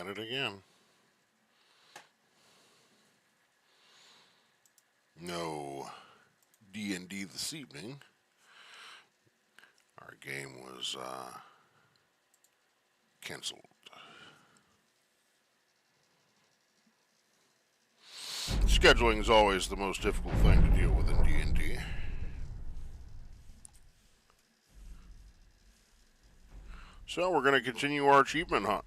At it again. No D&D this evening. Our game was canceled. Scheduling is always the most difficult thing to deal with in D&D. So we're going to continue our achievement hunt.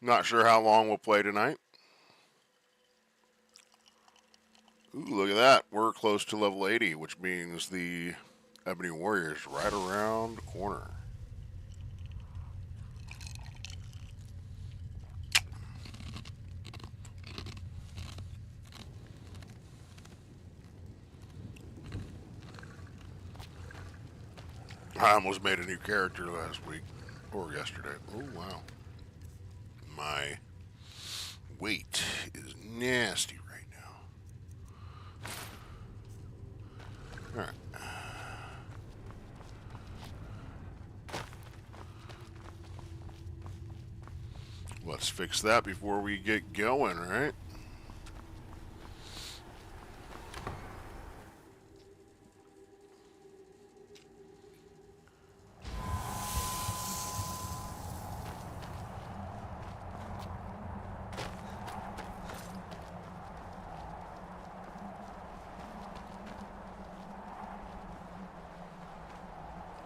Not sure how long we'll play tonight. Ooh, look at that. We're close to level 80, which means the Ebony Warrior is right around the corner. I almost made a new character last week, or yesterday. Oh, wow. My weight is nasty right now. Alright. Let's fix that before we get going, right?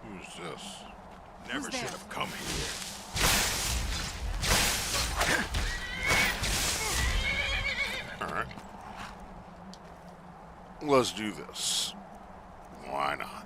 Who's this? Never should have come here. Alright. Let's do this. Why not?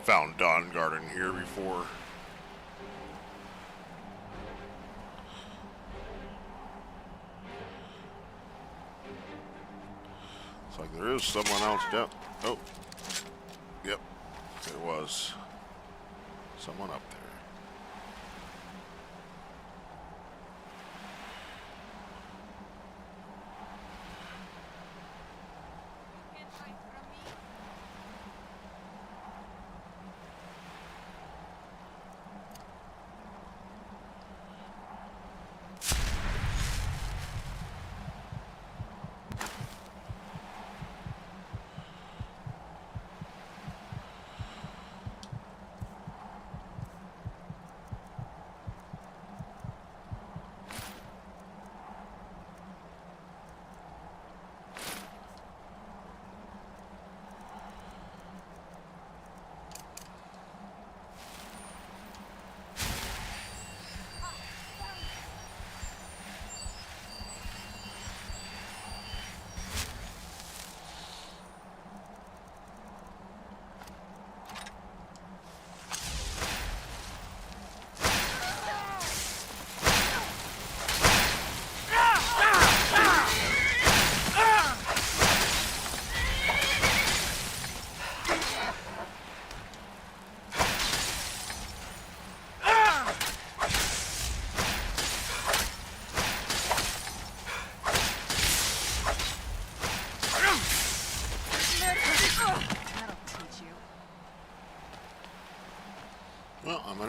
Found Dawnguard in here before. Looks like there is someone else down. Oh. Yep. There was someone up there.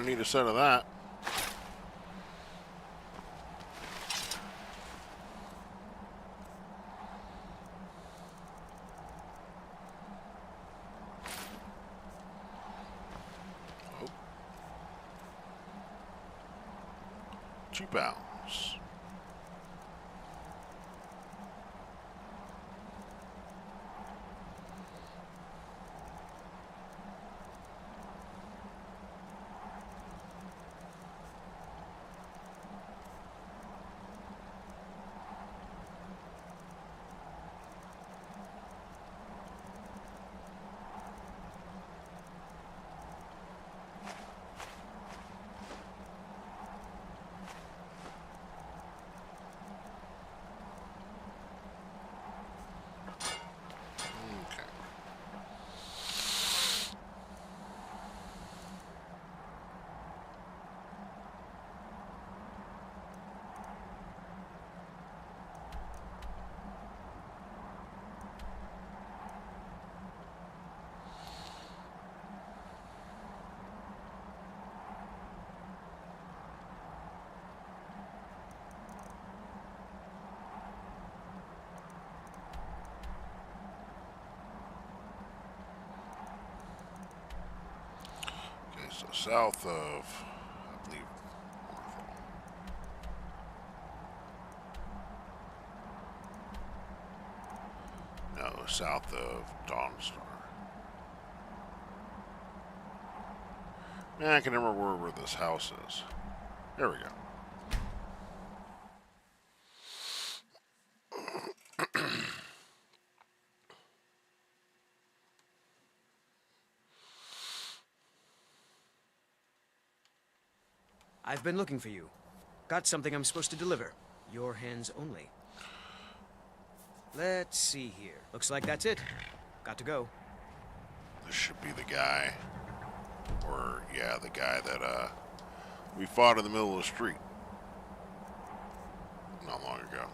need a set of that. Oh. 2 pounds. So south of, I believe, no, south of Dawnstar. Man, I can never remember where this house is. There we go. I've been looking for you. Got something I'm supposed to deliver. Your hands only. Let's see here. Looks like that's it. Got to go. This should be the guy. Or, yeah, the guy that, we fought in the middle of the street. Not long ago.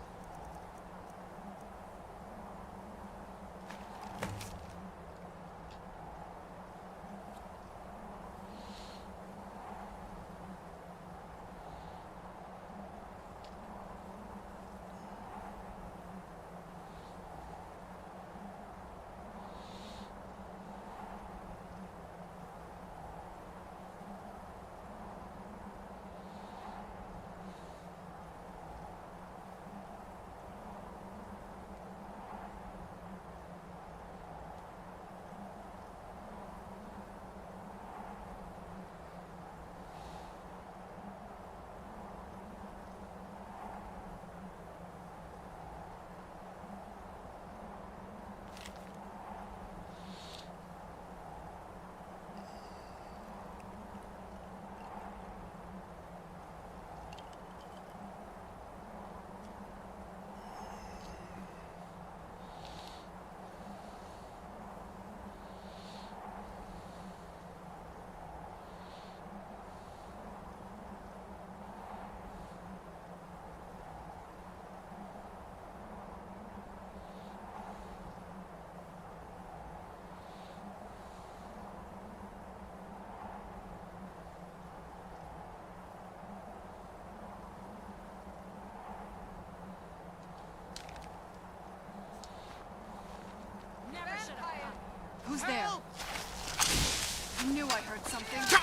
Who's there? I knew I heard something.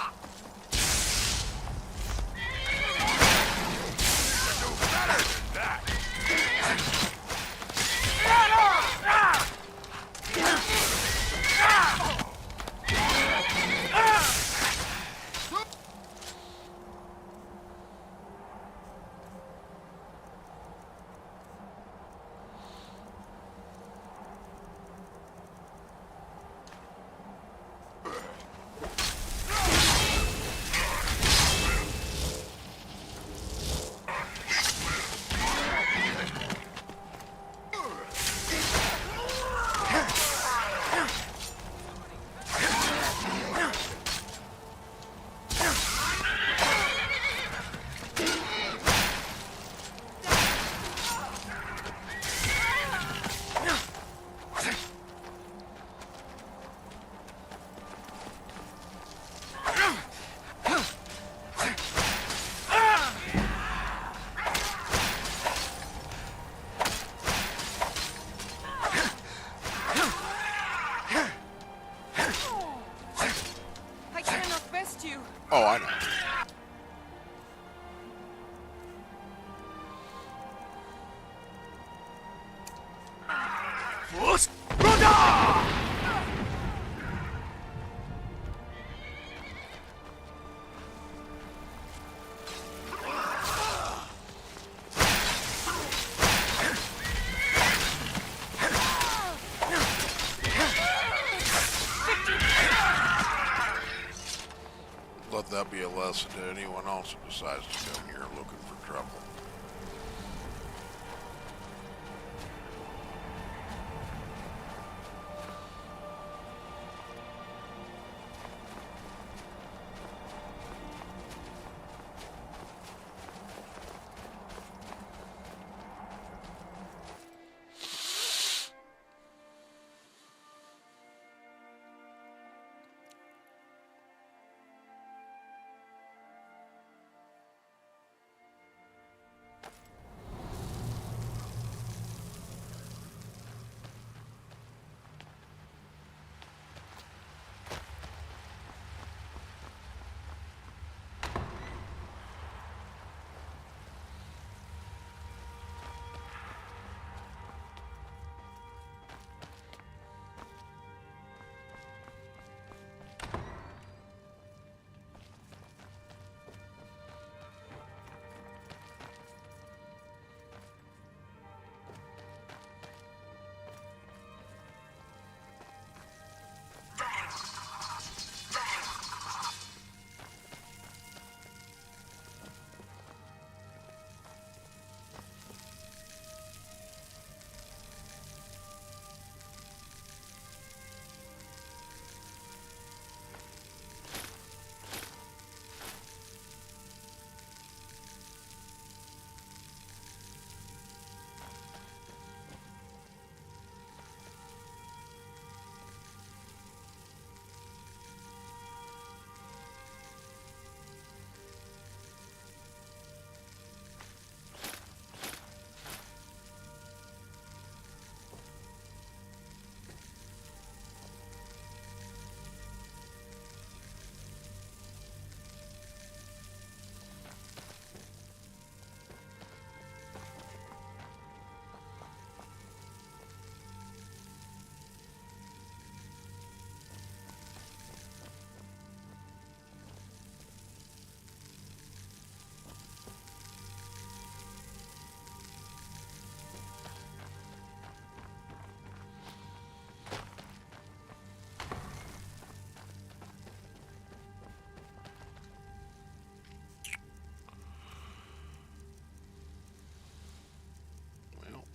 Oh, I know. Let that be a lesson to anyone else who decides to come here looking for trouble.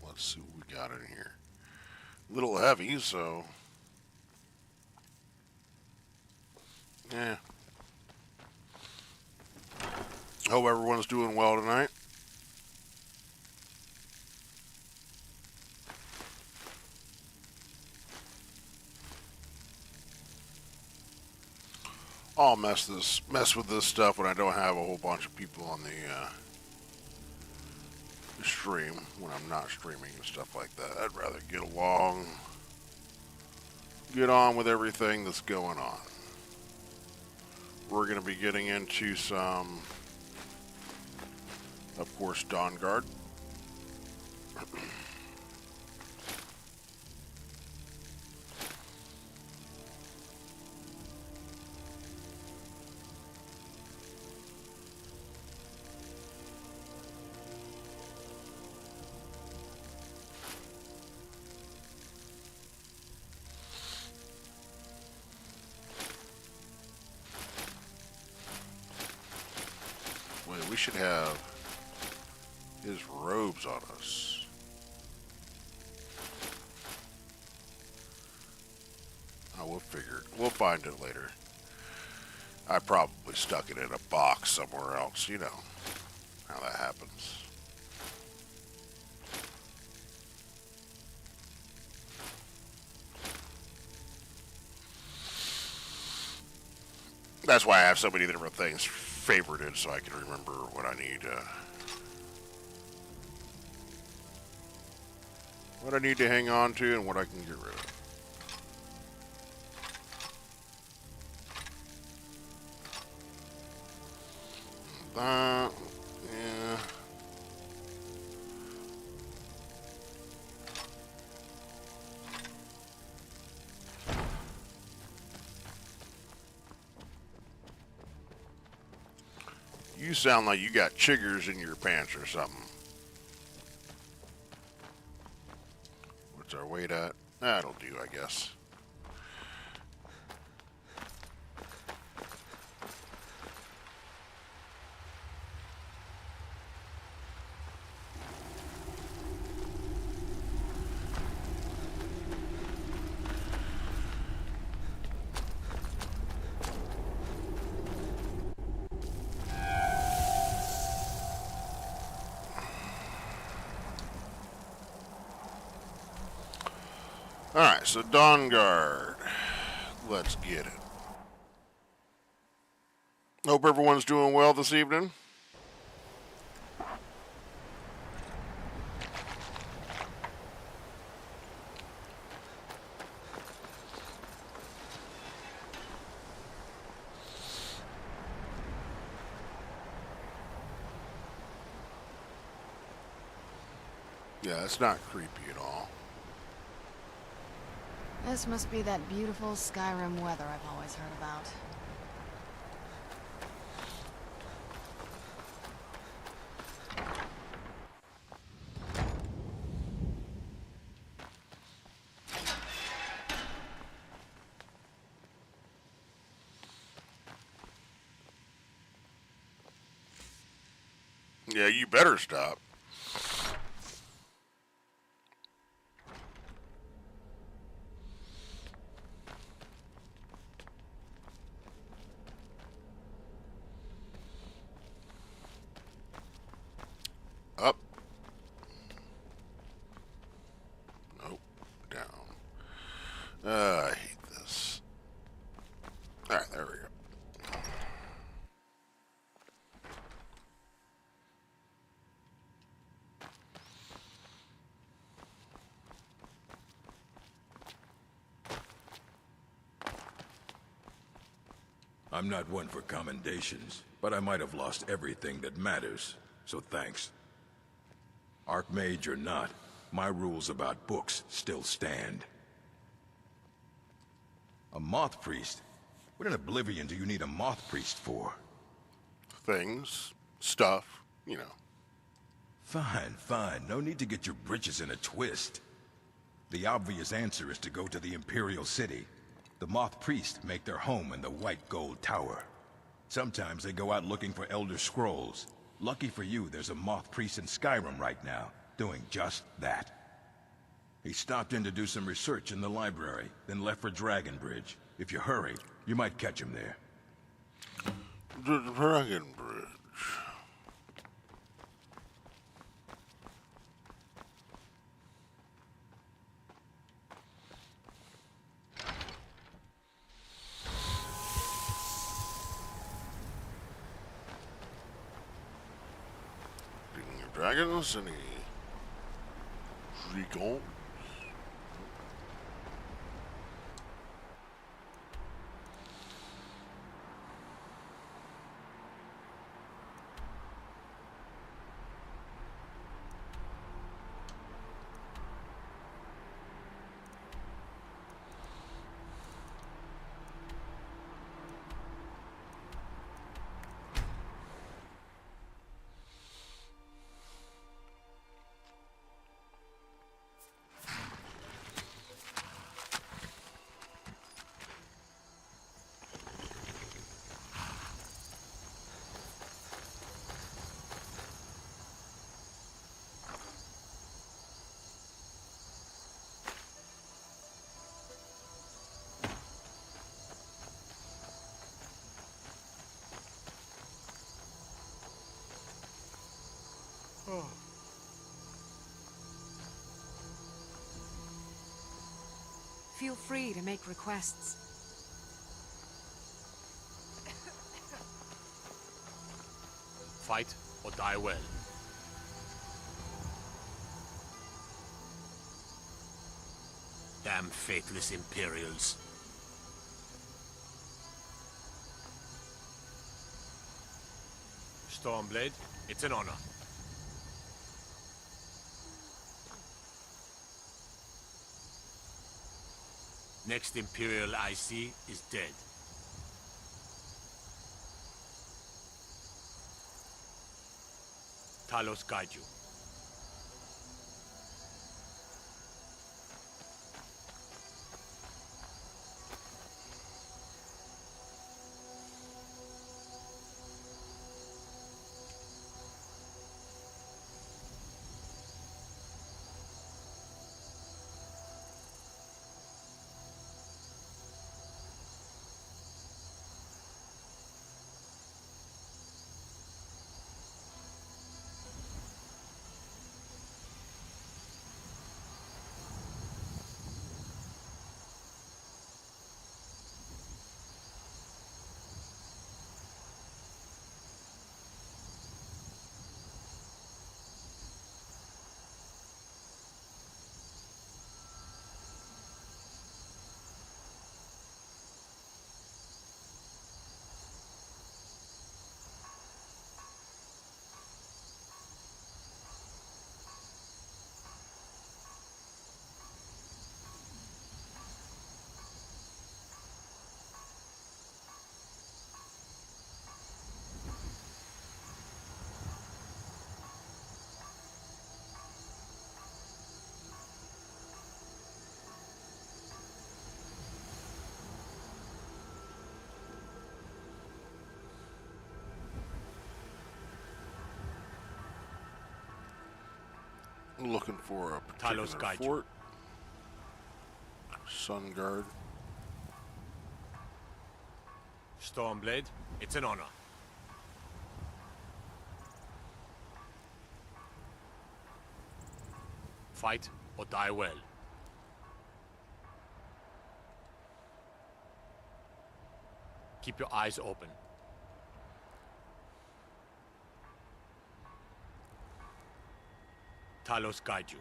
Let's see what we got in here. A little heavy, so yeah. Hope everyone's doing well tonight. I'll mess with this stuff when I don't have a whole bunch of people on the stream, when I'm not streaming and stuff like that. I'd rather get on with everything that's going on. We're going to be getting into some, of course, Dawnguard. We should have his robes on us. Oh, we'll figure it. We'll find it later. I probably stuck it in a box somewhere else. You know how that happens. That's why I have so many different things favorited, so I can remember what I need to hang on to and what I can get rid of. Yeah. You sound like you got chiggers in your pants or something. What's our weight at? That'll do, I guess. Alright, so Dawnguard. Let's get it. Hope everyone's doing well this evening. Yeah, it's not creepy at all. This must be that beautiful Skyrim weather I've always heard about. Yeah, you better stop. Up. Nope. Down. I hate this. Alright, there we go. I'm not one for commendations, but I might have lost everything that matters, so thanks. Archmage or not, my rules about books still stand. A moth priest? What in Oblivion do you need a moth priest for? Things. Stuff. You know. Fine, fine. No need to get your britches in a twist. The obvious answer is to go to the Imperial City. The moth priests make their home in the White Gold Tower. Sometimes they go out looking for Elder Scrolls. Lucky for you, there's a moth priest in Skyrim right now, doing just that. He stopped in to do some research in the library, then left for Dragonbridge. If you hurry, you might catch him there. The Dragonbridge. Dragons, any dragons? Feel free to make requests. Fight or die well. Damn faithless Imperials. Stormblade, it's an honor. Next Imperial I see is dead. Talos guide you. Looking for a Talos particular guide you. fort. Sun Guard. Stormblade, it's an honor. Fight or die well. Keep your eyes open. Talos guide you.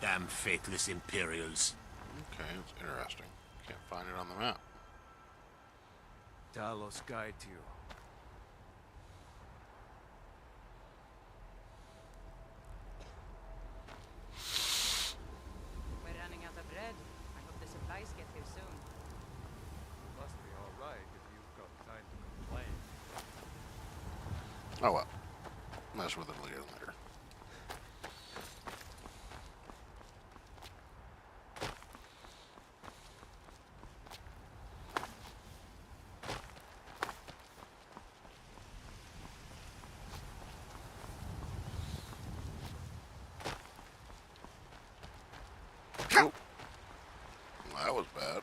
Damn faithless Imperials. Okay, it's interesting. Can't find it on the map. Talos guide you. We're running out of bread. I hope the supplies get here soon. Must be alright if you've got time to complain. Oh well. Mess with it again later. Oh. That was bad.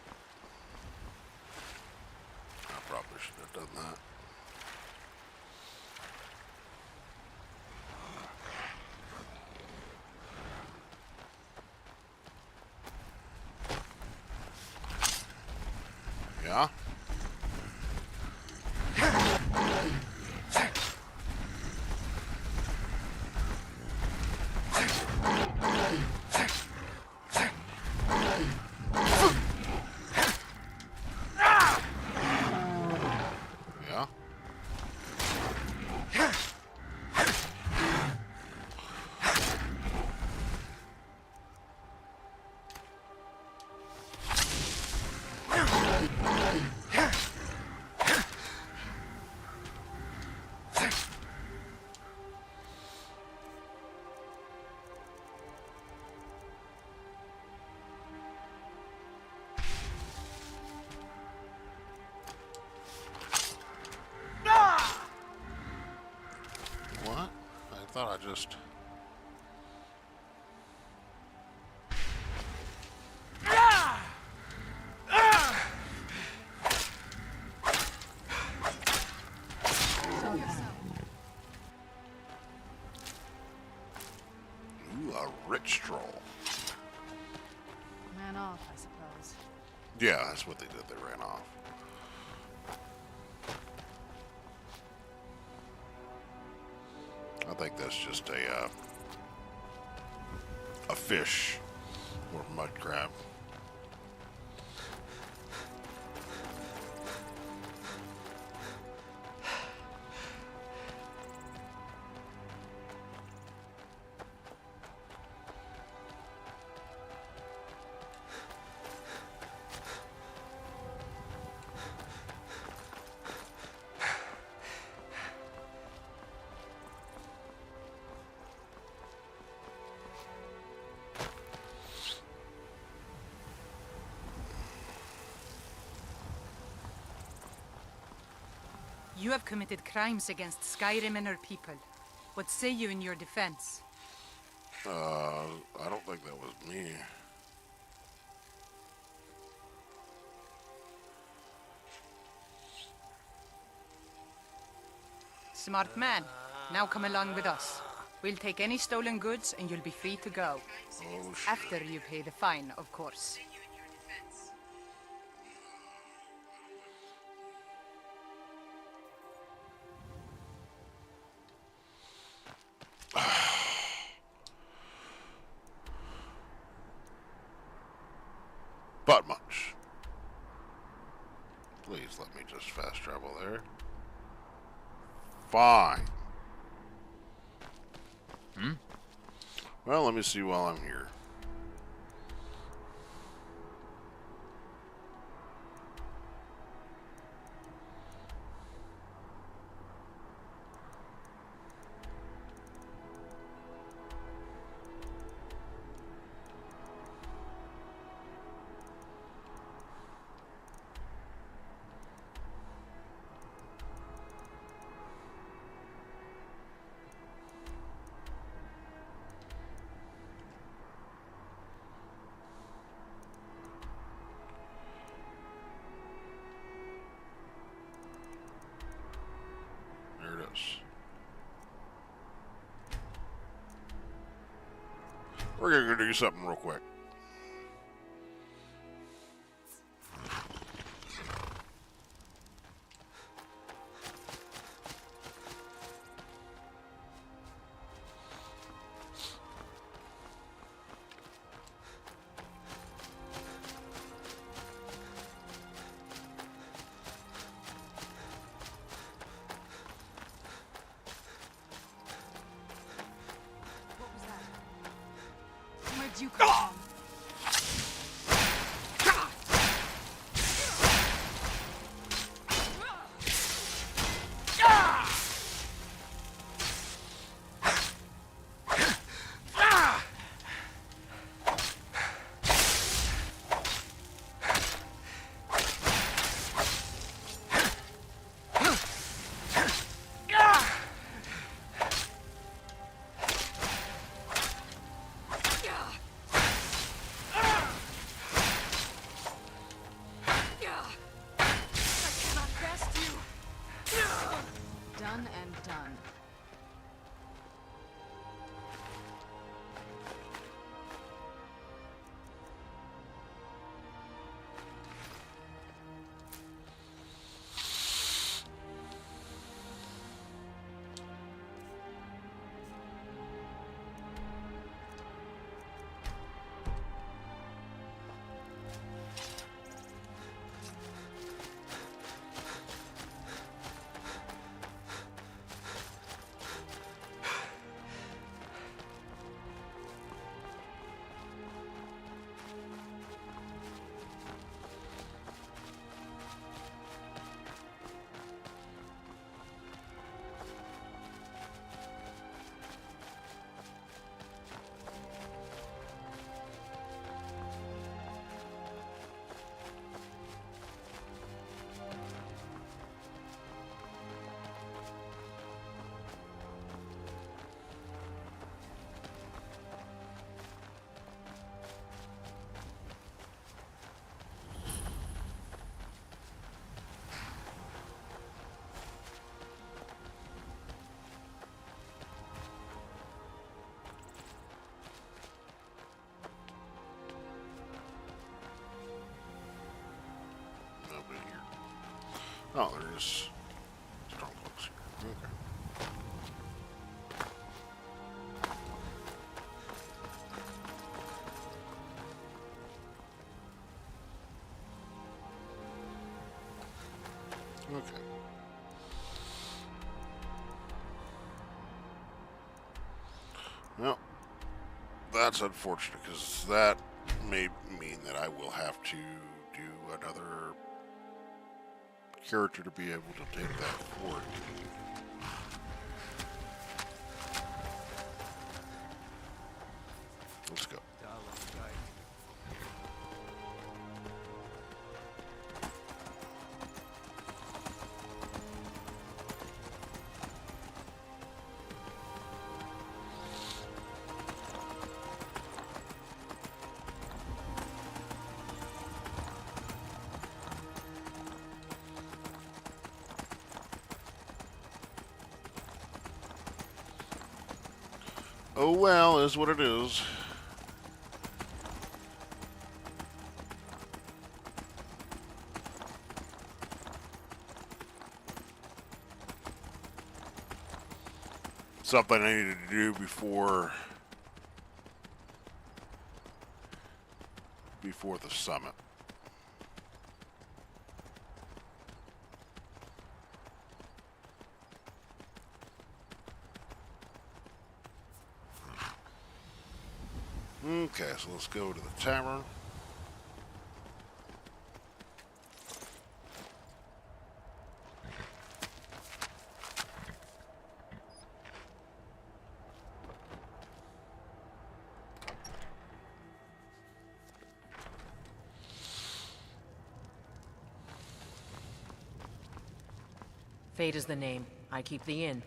I probably should have done that. Yeah? Yeah? What? I thought I just... Show yourself. Ooh, a rich troll. Man off, I suppose. Yeah, that's what they did. They ran off. I think that's just a fish or mud crab. You have committed crimes against Skyrim and her people. What say you in your defense? I don't think that was me. Smart man. Now come along with us. We'll take any stolen goods and you'll be free to go. Oh, shit. After you pay the fine, of course. But much. Please let me just fast travel there. Fine. Well, let me see while I'm here. There it is. We're gonna go do something real quick. What was that? Where'd you come from? Done and done. Nobody here. Oh, there's strongholds here. Okay. Okay. Well, that's unfortunate because that may mean that I will have to do another character to be able to take that forward. Let's go. Oh well, is what it is. Something I needed to do before the summit. Okay, so let's go to the tavern. Fate is the name. I keep the inn.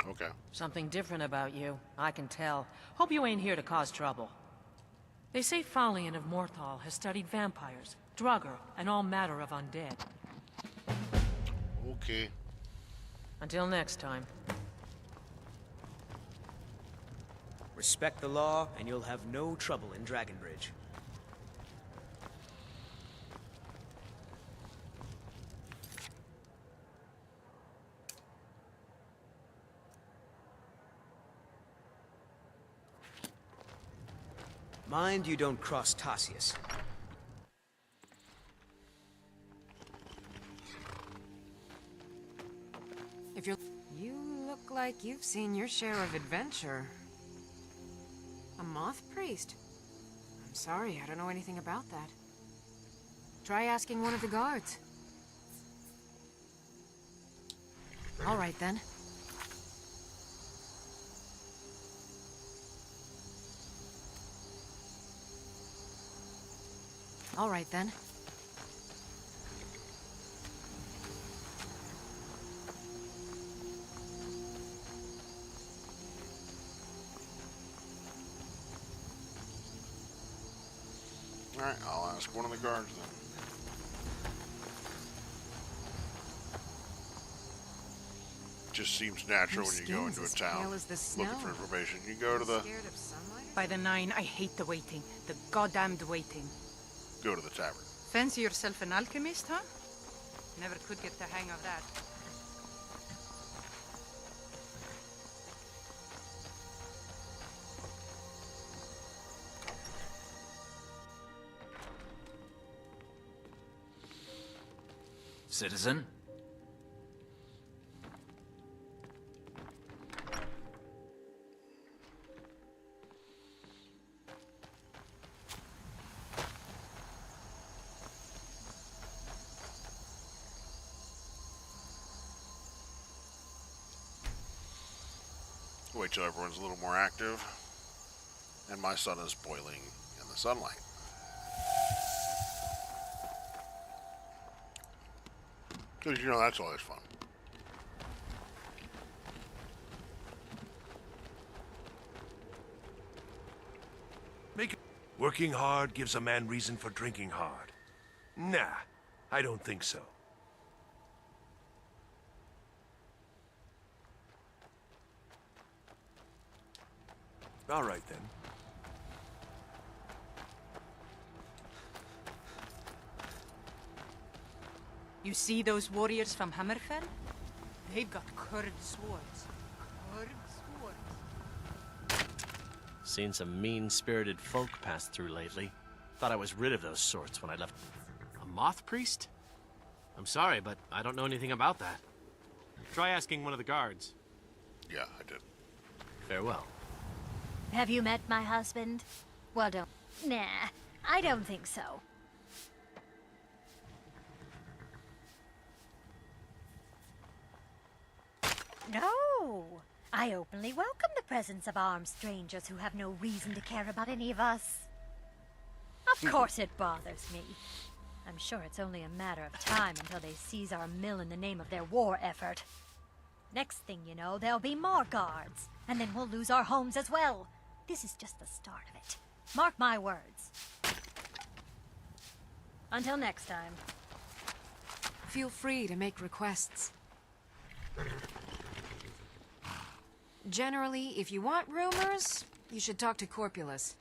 Okay. Something different about you. I can tell. Hope you ain't here to cause trouble. They say Falion of Morthal has studied vampires, Draugr, and all matter of undead. Okay. Until next time. Respect the law, and you'll have no trouble in Dragonbridge. Mind you don't cross Tassius. If you're... You look like you've seen your share of adventure. A moth priest? I'm sorry, I don't know anything about that. Try asking one of the guards. All right, then. All right, then. Alright, I'll ask one of the guards then. Just seems natural when you go into a town looking for information. You go to the By the 9, I hate the waiting. The goddamned waiting. go to the tavern. Fancy yourself an alchemist, huh? Never could get the hang of that. Citizen? Wait till everyone's a little more active. And my sun is boiling in the sunlight. Because, you know, that's always fun. Working hard gives a man reason for drinking hard. Nah, I don't think so. All right, then. You see those warriors from Hammerfell? They've got curved swords. Curved swords. Seen some mean-spirited folk pass through lately. Thought I was rid of those sorts when I left. A moth priest? I'm sorry, but I don't know anything about that. Try asking one of the guards. Yeah, I did. Farewell. Have you met my husband? Well, don't... Nah, I don't think so. No! I openly welcome the presence of armed strangers who have no reason to care about any of us. Of course it bothers me. I'm sure it's only a matter of time until they seize our mill in the name of their war effort. Next thing you know, there'll be more guards, and then we'll lose our homes as well. This is just the start of it. Mark my words. Until next time. Feel free to make requests. Generally, if you want rumors, you should talk to Corpulus.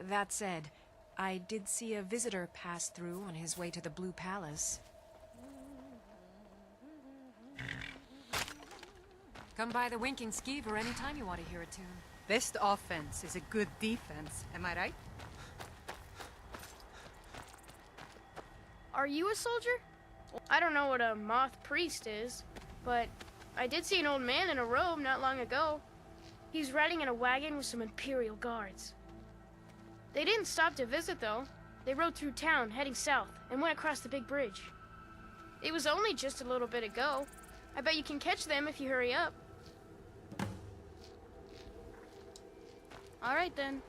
That said, I did see a visitor pass through on his way to the Blue Palace. Come by the Winking Skeever anytime you want to hear a tune. Best offense is a good defense, am I right? Are you a soldier? I don't know what a moth priest is, but I did see an old man in a robe not long ago. He's riding in a wagon with some Imperial guards. They didn't stop to visit, though. They rode through town, heading south, and went across the big bridge. It was only just a little bit ago. I bet you can catch them if you hurry up. All right, then.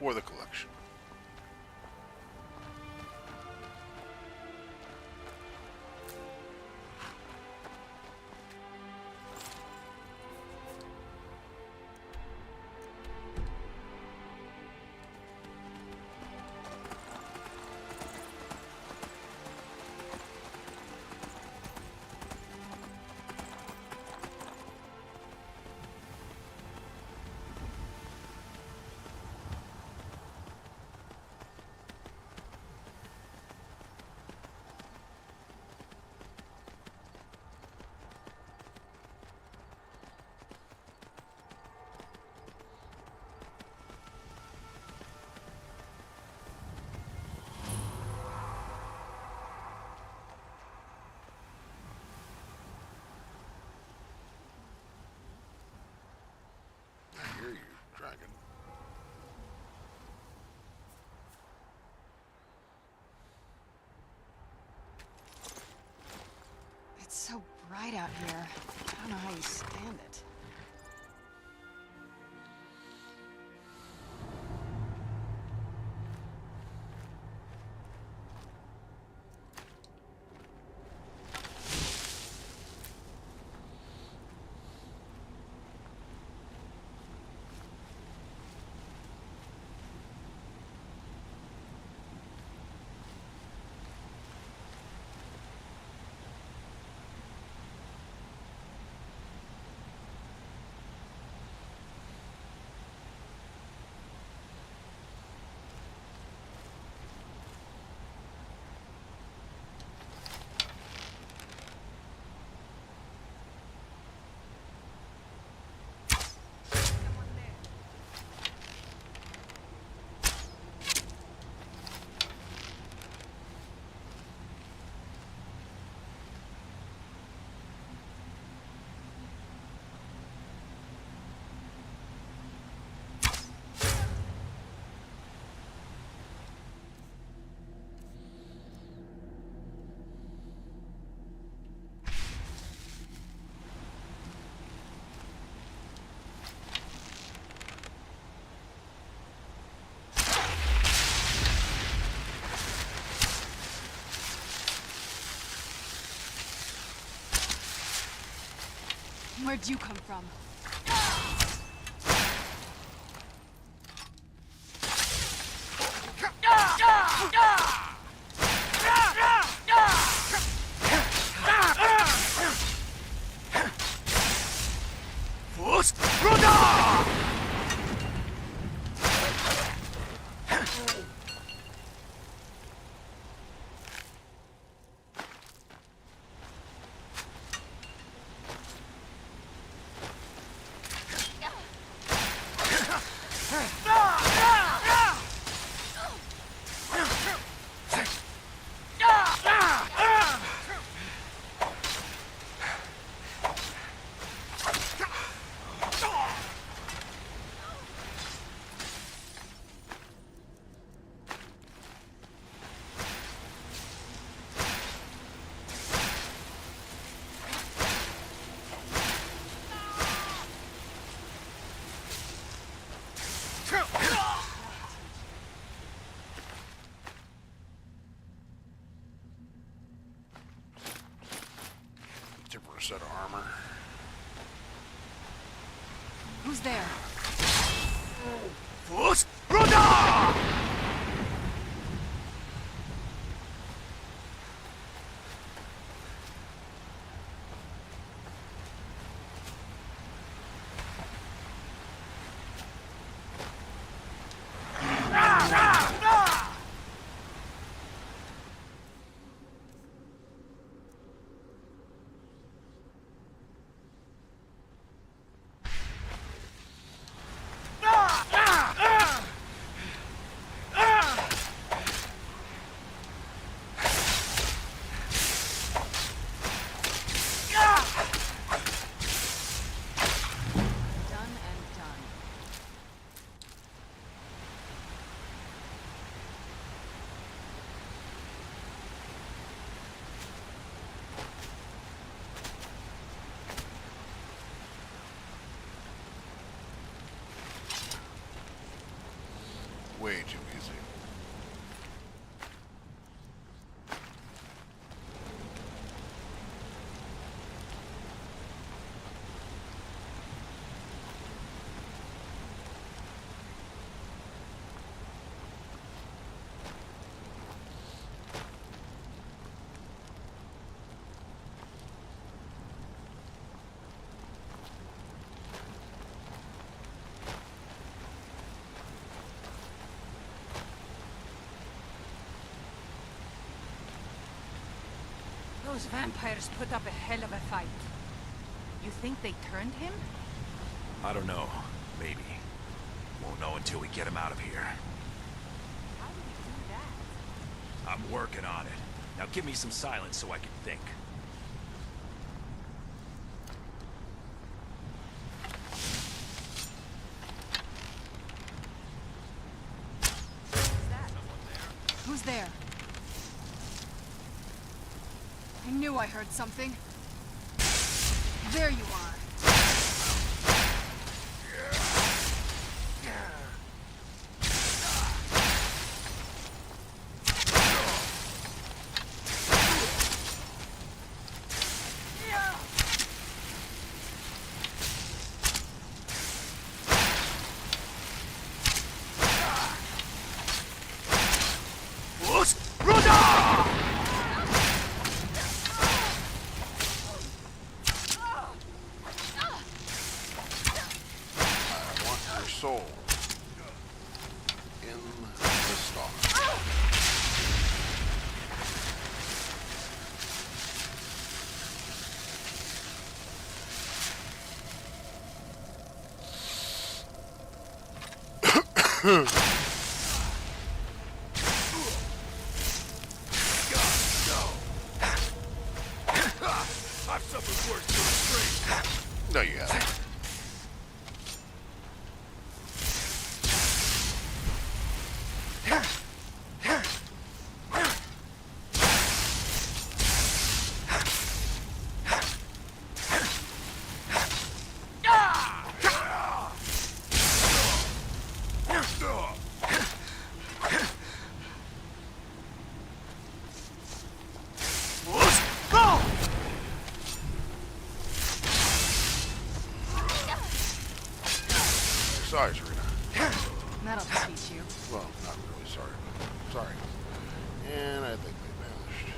For the collection. I hear you, dragon. It's so bright out here. I don't know how you stand it. Where'd you come from? Different set of armor. Who's there? Way too easy. Those vampires put up a hell of a fight. You think they turned him? I don't know. Maybe. Won't know until we get him out of here. How did he do that? I'm working on it. Now give me some silence so I can think. Who's there? I knew I heard something. There you are. Soul in the stock. I've suffered worse to a straight. No, you haven't. size, Rena. That'll teach you. Well, not really sorry, but sorry. And I think they vanished.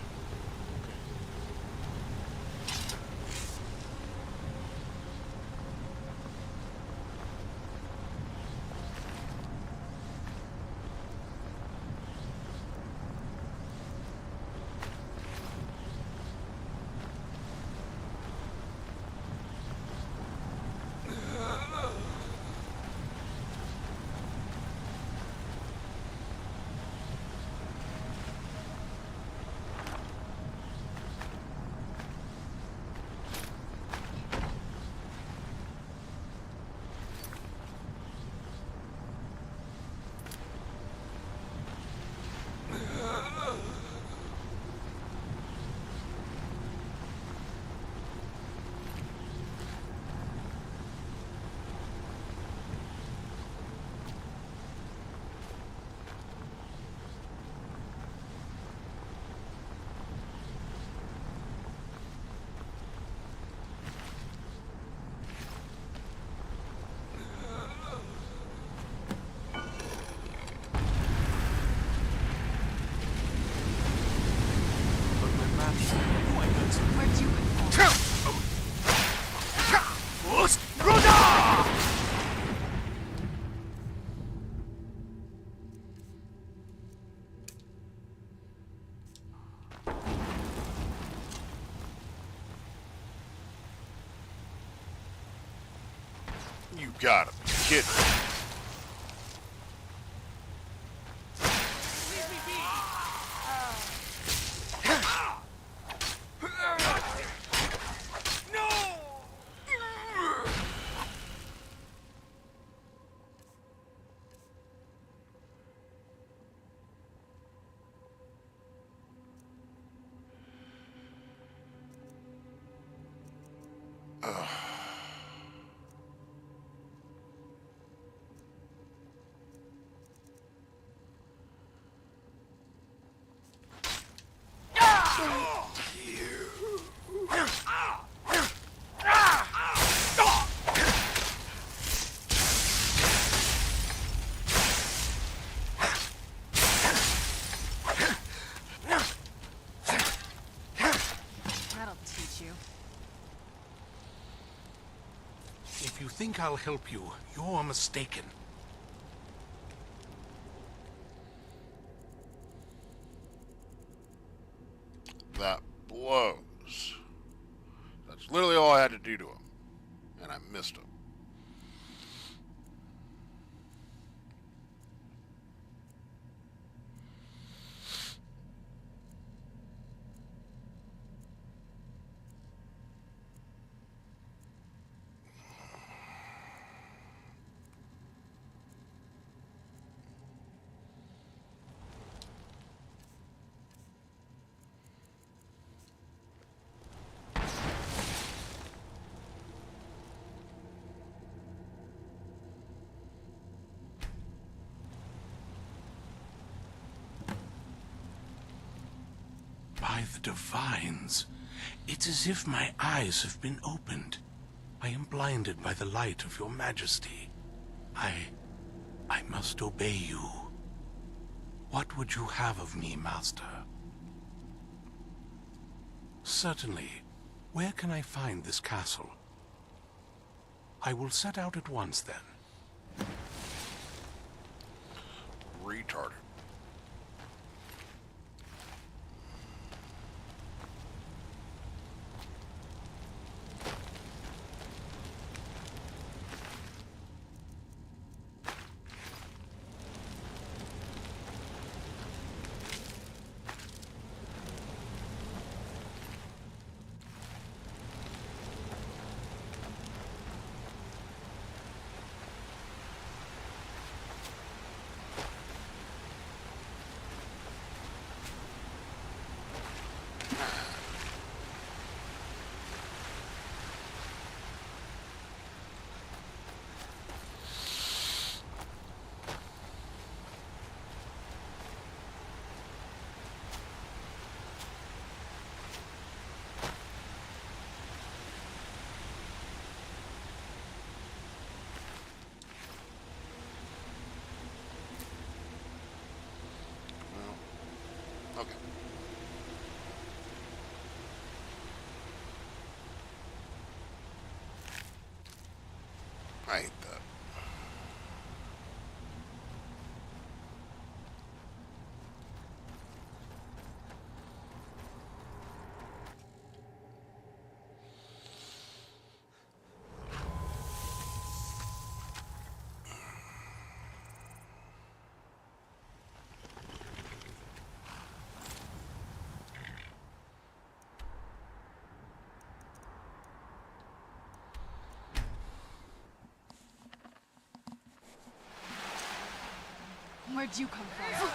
Where'd you come from? You gotta be kidding me. That'll teach you. If you think I'll help you, you're mistaken. That blows. That's literally all I had to do to him. And I missed him. By the divines, it's as if my eyes have been opened. I am blinded by the light of your majesty. I must obey you. What would you have of me, master? Certainly. Where can I find this castle? I will set out at once, then. Retarded. Okay. I hate that. Where'd you come from?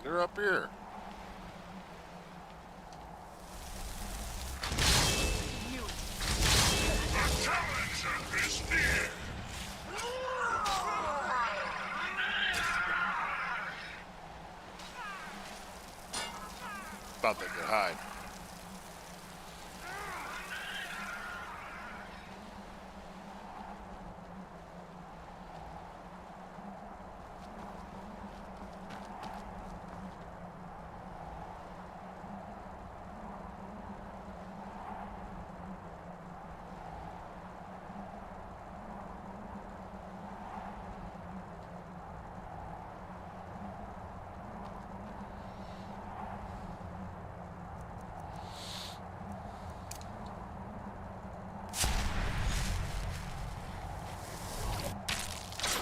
They're up here. Thought they could hide.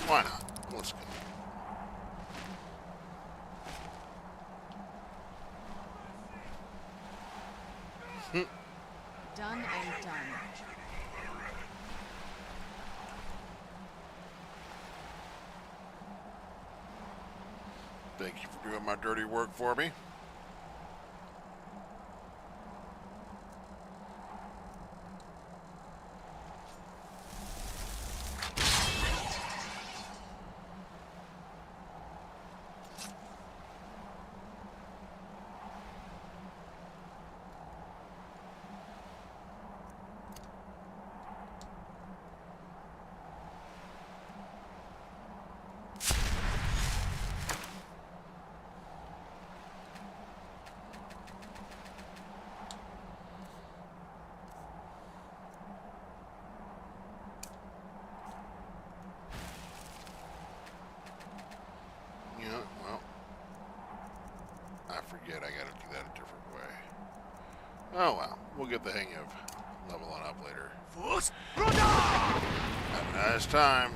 Why not? Let's go. Done and done. Thank you for doing my dirty work for me. Forget I gotta do that a different way. Oh well, we'll get the hang of leveling up later. Have a nice time.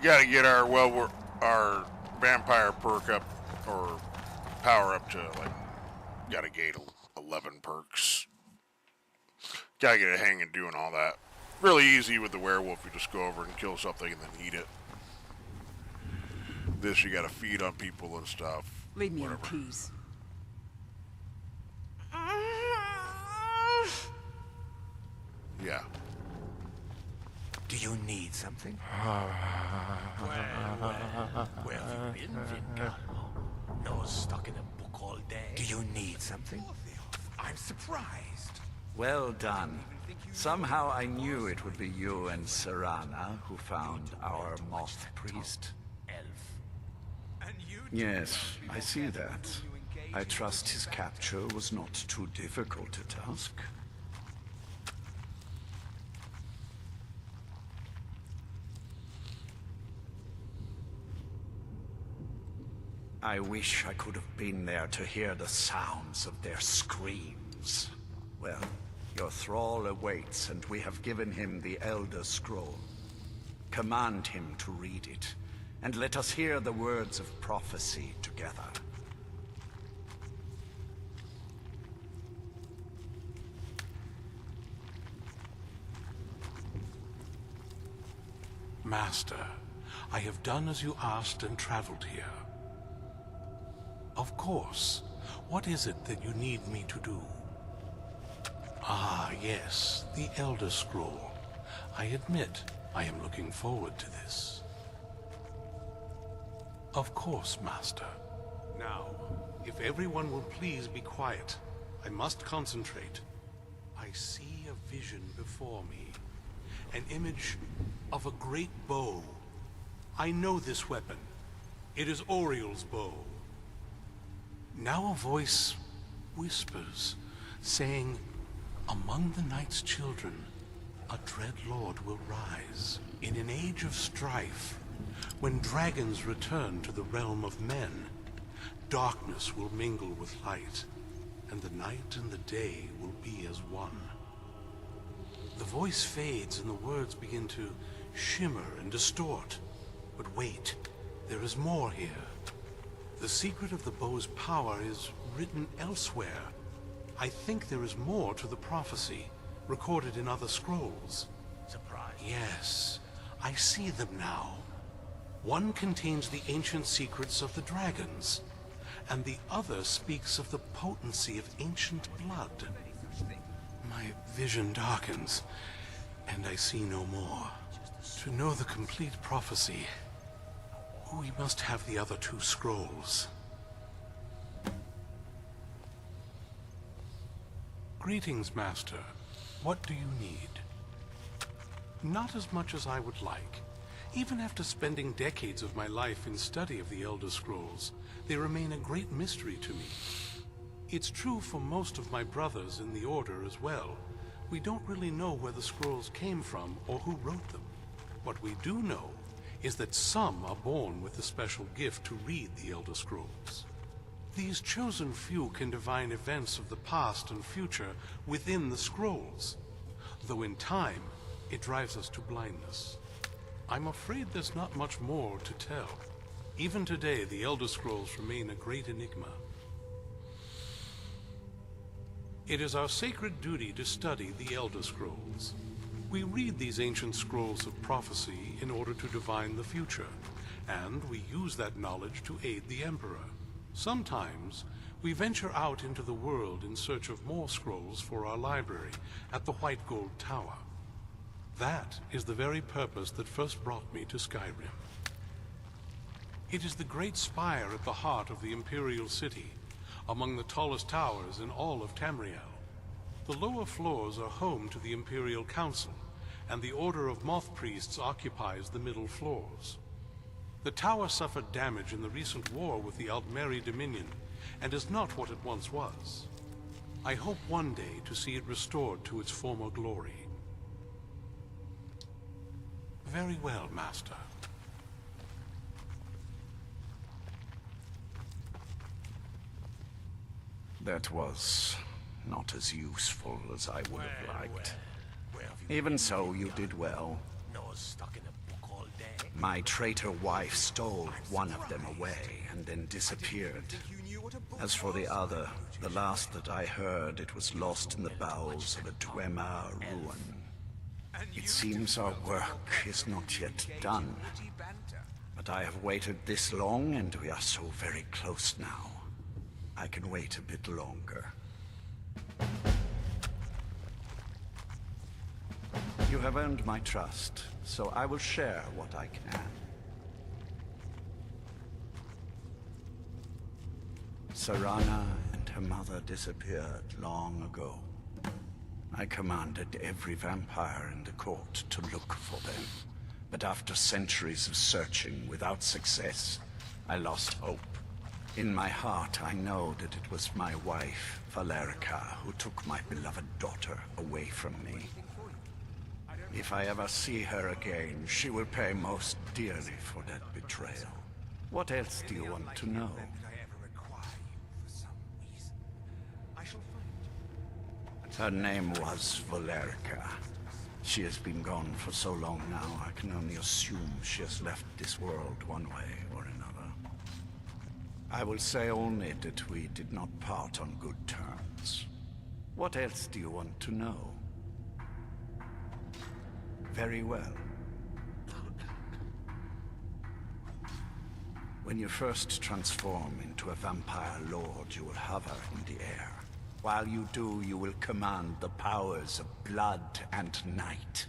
Gotta get our our vampire perk up, or power up to, like, gotta gate 11 perks. Gotta get a hang of doing all that. Really easy with the werewolf, you just go over and kill something and then eat it. This you gotta feed on people and stuff. Leave me Whatever. in peace. Yeah. Do you need something? Where have you been, Vingar? Nose stuck in a book all day. Do you need something? I'm surprised. Well done. Somehow I knew it would be you and Serana who found our moth priest. Elf. Yes, I see that. I trust his capture was not too difficult a task. I wish I could have been there to hear the sounds of their screams. Well, your thrall awaits, and we have given him the Elder Scroll. Command him to read it, and let us hear the words of prophecy together. Master, I have done as you asked and traveled here. Of course. What is it that you need me to do? Ah, yes, the Elder Scroll. I admit, I am looking forward to this. Of course, Master. Now, if everyone will please be quiet, I must concentrate. I see a vision before me. An image of a great bow. I know this weapon. It is Oriel's bow. Now a voice whispers, saying, among the night's children, a dread lord will rise. In an age of strife, when dragons return to the realm of men, darkness will mingle with light, and the night and the day will be as one. The voice fades and the words begin to shimmer and distort. But wait, there is more here. The secret of the bow's power is written elsewhere. I think there is more to the prophecy, recorded in other scrolls. Surprise. Yes, I see them now. One contains the ancient secrets of the dragons, and the other speaks of the potency of ancient blood. My vision darkens, and I see no more. To know the complete prophecy, we must have the other two scrolls. Greetings, Master. What do you need? Not as much as I would like. Even after spending decades of my life in study of the Elder Scrolls, they remain a great mystery to me. It's true for most of my brothers in the Order as well. We don't really know where the scrolls came from or who wrote them. What we do know is that some are born with the special gift to read the Elder Scrolls. These chosen few can divine events of the past and future within the scrolls, though in time, it drives us to blindness. I'm afraid there's not much more to tell. Even today, the Elder Scrolls remain a great enigma. It is our sacred duty to study the Elder Scrolls. We read these ancient scrolls of prophecy in order to divine the future, and we use that knowledge to aid the Emperor. Sometimes, we venture out into the world in search of more scrolls for our library at the White Gold Tower. That is the very purpose that first brought me to Skyrim. It is the great spire at the heart of the Imperial City, among the tallest towers in all of Tamriel. The lower floors are home to the Imperial Council, and the Order of Moth Priests occupies the middle floors. The tower suffered damage in the recent war with the Altmeri Dominion, and is not what it once was. I hope one day to see it restored to its former glory. Very well, Master. That was not as useful as I would have liked. Even so, you did well. Nose stuck in a book all day. My traitor wife stole one of them away and then disappeared. As for the other, the last that I heard, it was lost in the bowels of a Dwemer ruin. It seems our work is not yet done. But I have waited this long, and we are so very close now. I can wait a bit longer. You have earned my trust, so I will share what I can. Serana and her mother disappeared long ago. I commanded every vampire in the court to look for them. But after centuries of searching without success, I lost hope. In my heart, I know that it was my wife, Valerica, who took my beloved daughter away from me. If I ever see her again, she will pay most dearly for that betrayal. What else do you want to know? Her name was Valerica. She has been gone for so long now, I can only assume she has left this world one way or another. I will say only that we did not part on good terms. What else do you want to know? Very well. When you first transform into a vampire lord, you will hover in the air. While you do, you will command the powers of blood and night.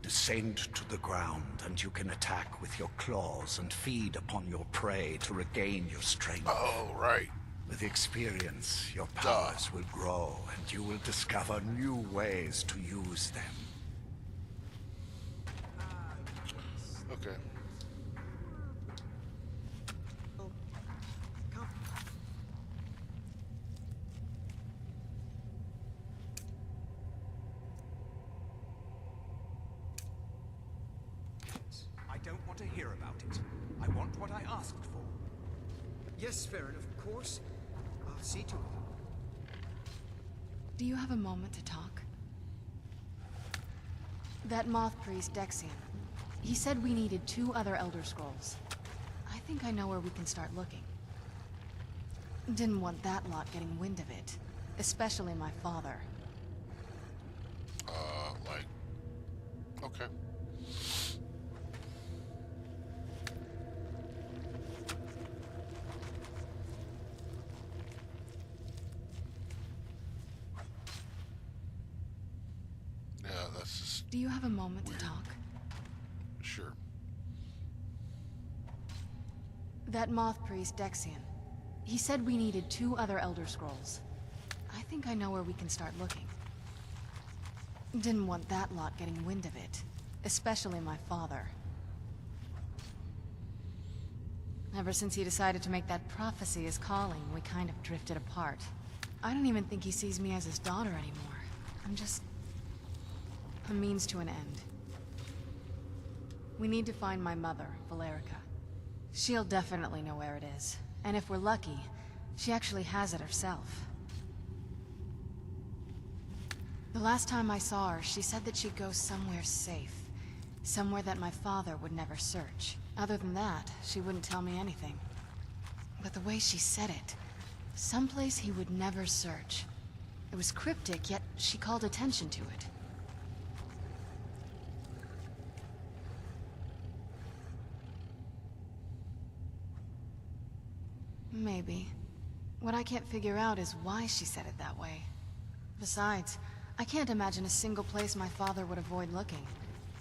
Descend to the ground, and you can attack with your claws and feed upon your prey to regain your strength. Oh, right. With experience, your powers will grow, and you will discover new ways to use them. Okay. I don't want to hear about it. I want what I asked for. Yes, Farron, of course. I'll see to it. Do you have a moment to talk? That moth priest, Dexian. He said we needed 2 other Elder Scrolls. I think I know where we can start looking. Didn't want that lot getting wind of it. Especially my father. Okay. Yeah, that's just... Do you have a moment to talk? Sure. That moth priest, Dexian. He said we needed 2 other Elder Scrolls. I think I know where we can start looking. Didn't want that lot getting wind of it. Especially my father. Ever since he decided to make that prophecy his calling, we kind of drifted apart. I don't even think he sees me as his daughter anymore. I'm just... a means to an end. We need to find my mother, Valerica. She'll definitely know where it is. And if we're lucky, she actually has it herself. The last time I saw her, she said that she'd go somewhere safe. Somewhere that my father would never search. Other than that, she wouldn't tell me anything. But the way she said it, someplace he would never search. It was cryptic, yet she called attention to it. Maybe. What I can't figure out is why she said it that way. Besides, I can't imagine a single place my father would avoid looking.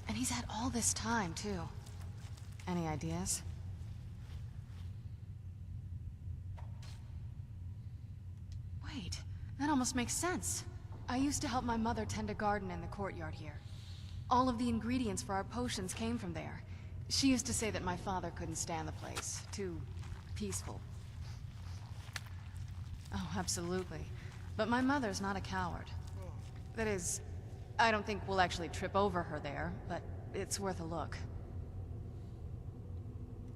And he's had all this time, too. Any ideas? Wait, that almost makes sense. I used to help my mother tend a garden in the courtyard here. All of the ingredients for our potions came from there. She used to say that my father couldn't stand the place. Too peaceful. Oh, absolutely. But my mother's not a coward. That is, I don't think we'll actually trip over her there, but it's worth a look.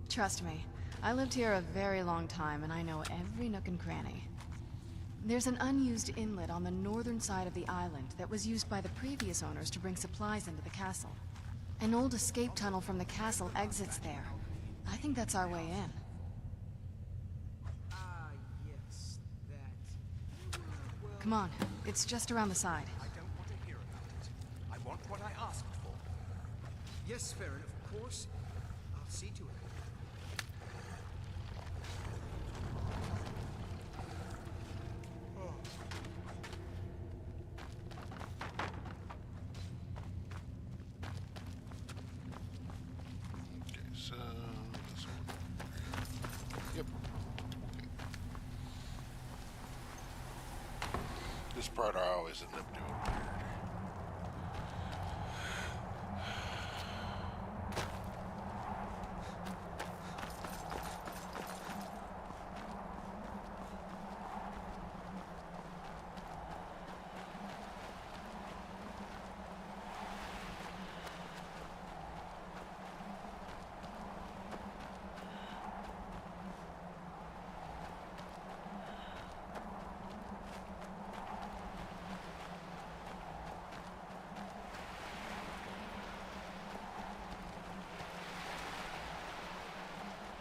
Trust me, I lived here a very long time and I know every nook and cranny. There's an unused inlet on the northern side of the island that was used by the previous owners to bring supplies into the castle. An old escape tunnel from the castle exits there. I think that's our way in. Yes, that... Come on, it's just around the side. I don't want to hear about it. I want what I asked for. Yes, Farron, of course. I'll See to it. Okay, so this one. Yep. Okay. This part I always end up doing weird.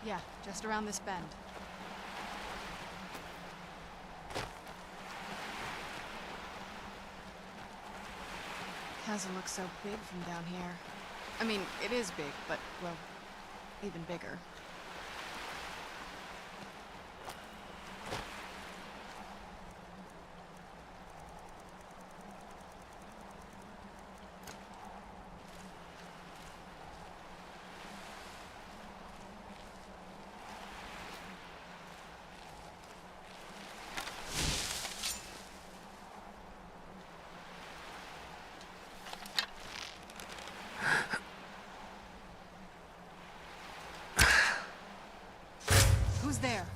Yeah, just around this bend. Chasm looks so big from down here. I mean, it is big, but, well, even bigger. Who's there?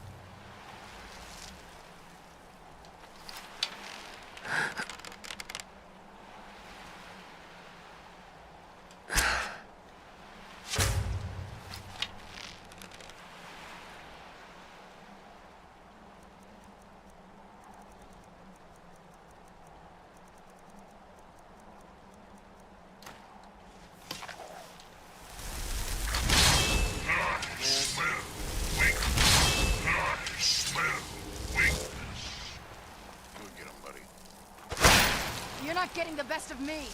You're not getting the best of me!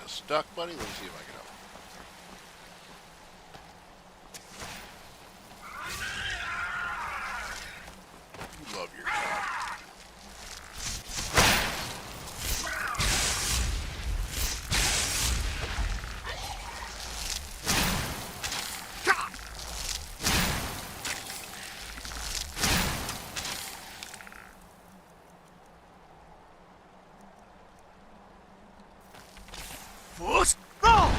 Stuck, buddy? Let me see if I can help. You love your job. Force! Go!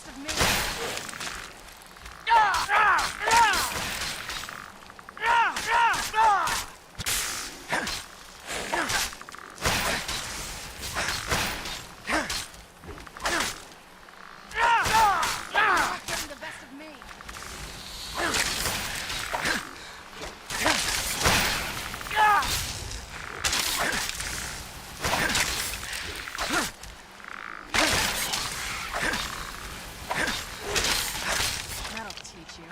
best of me. That'll teach you.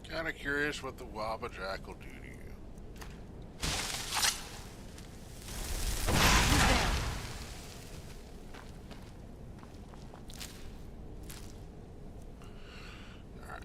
Kind of curious what the Wabbajack will do to you. Alright.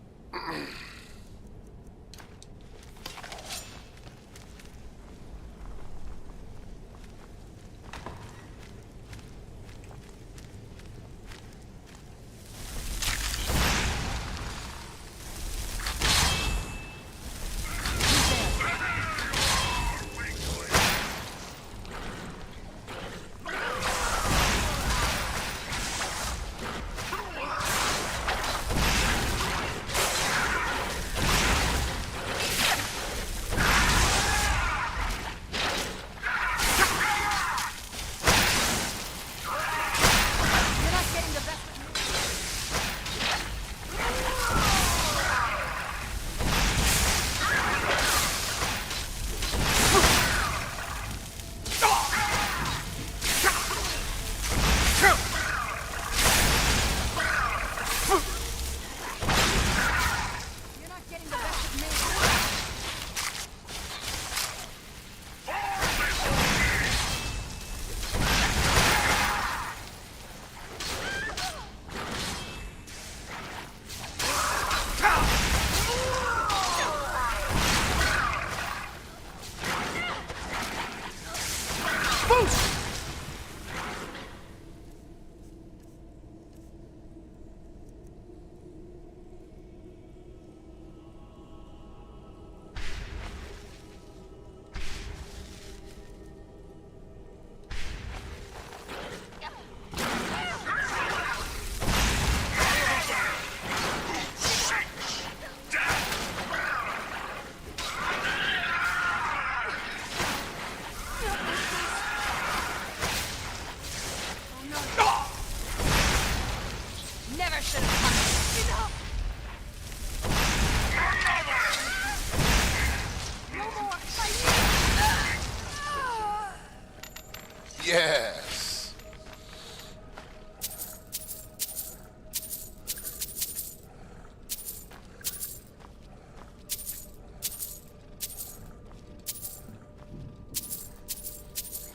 Yes.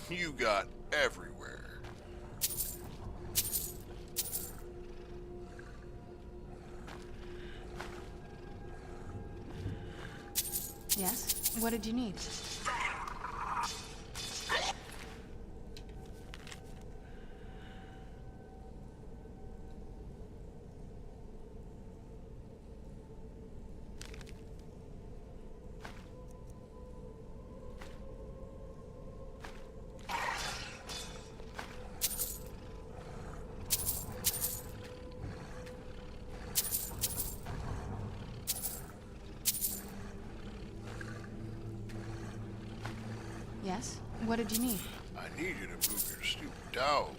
You got everywhere. Yes? What did you need? Yes? What did you need? I need you to move your stupid dog.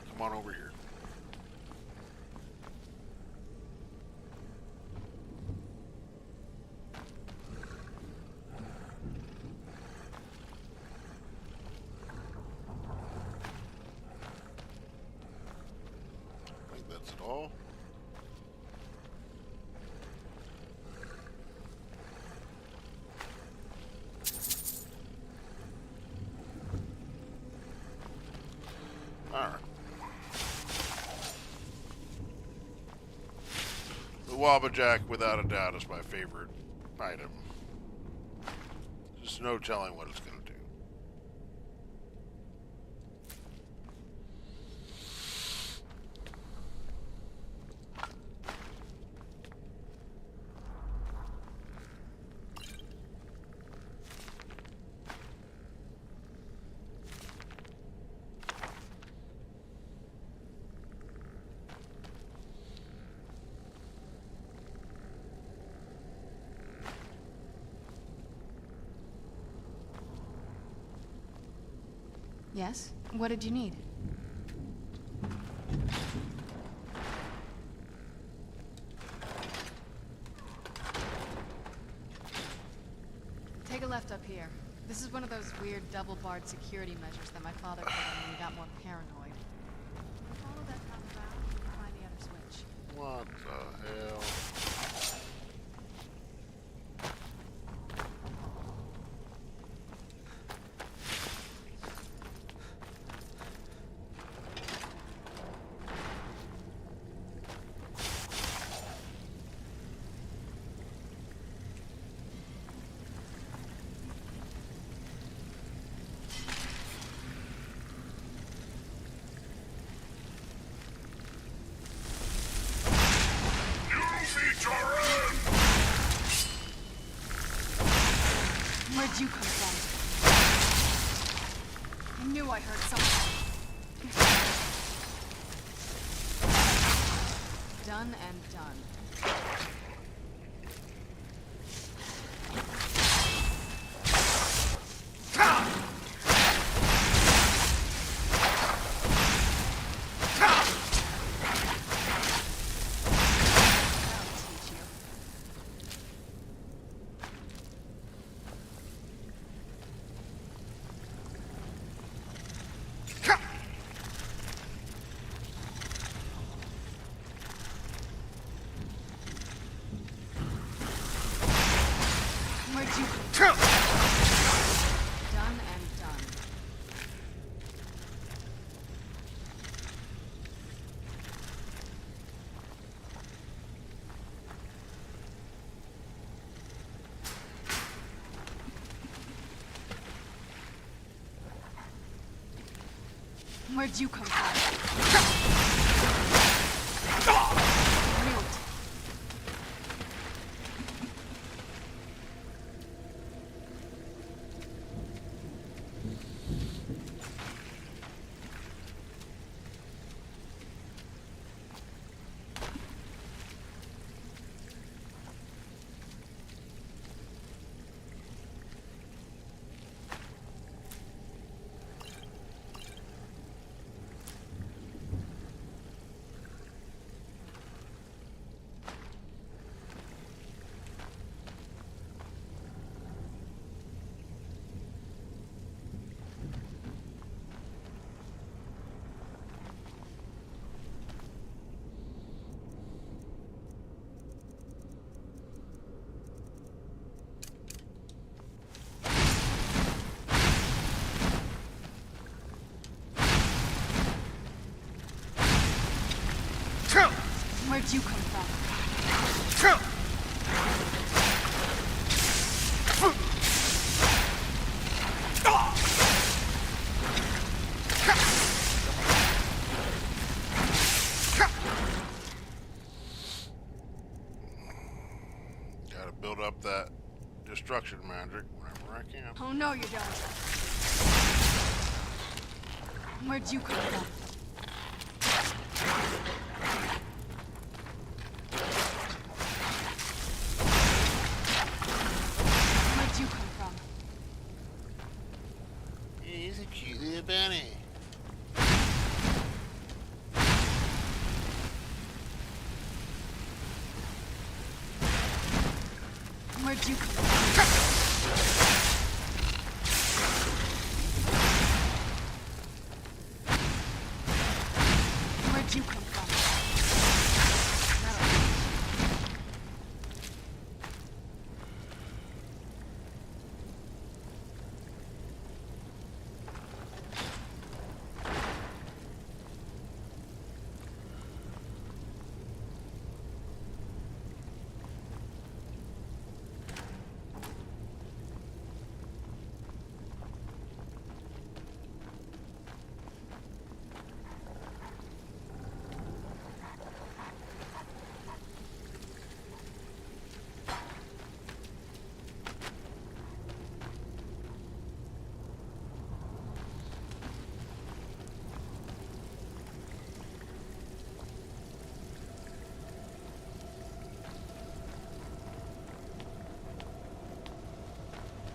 Come on over here. I think that's it all. Alright. The Wabbajack, without a doubt, is my favorite item. There's no telling what it's going to do. Yes? What did you need? Take a left up here. This is one of those weird double-barred security measures that my father put in when he got more paranoid. Follow that path around and find the other switch. What the hell? Where'd you come from? I knew I heard something. Done and done. Done and done. Where'd you come from? Where'd you come from? Gotta build up that destruction magic whenever I can. Oh no, you don't. Where'd you come from? Where'd you come from? He's a cute little bunny. Where'd you come from? Where'd you come from?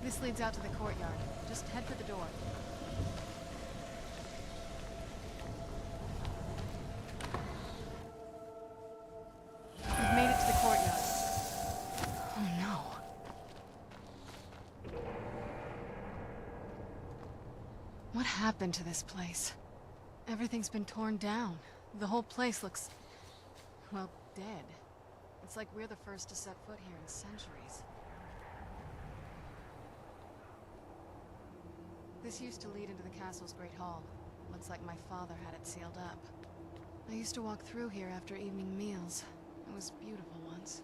This leads out to the courtyard. Just head for the door. We've made it to the courtyard. Oh no. What happened to this place? Everything's been torn down. The whole place looks, well, dead. It's like we're the first to set foot here in centuries. This used to lead into the castle's great hall. Looks like my father had it sealed up. I used to walk through here after evening meals. It was beautiful once.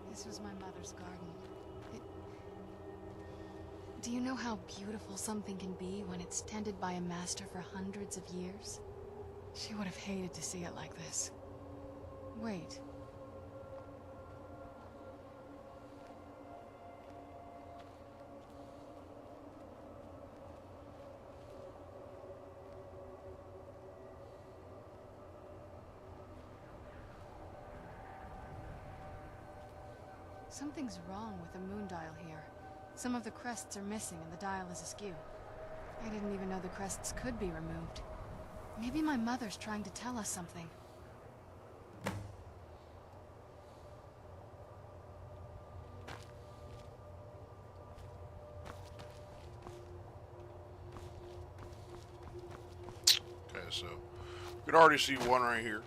This was my mother's garden. Do you know how beautiful something can be when it's tended by a master for hundreds of years? She would have hated to see it like this. Wait. Something's wrong with the moon dial here. Some of the crests are missing and the dial is askew. I didn't even know the crests could be removed. Maybe my mother's trying to tell us something. Okay, so you can already see one right here.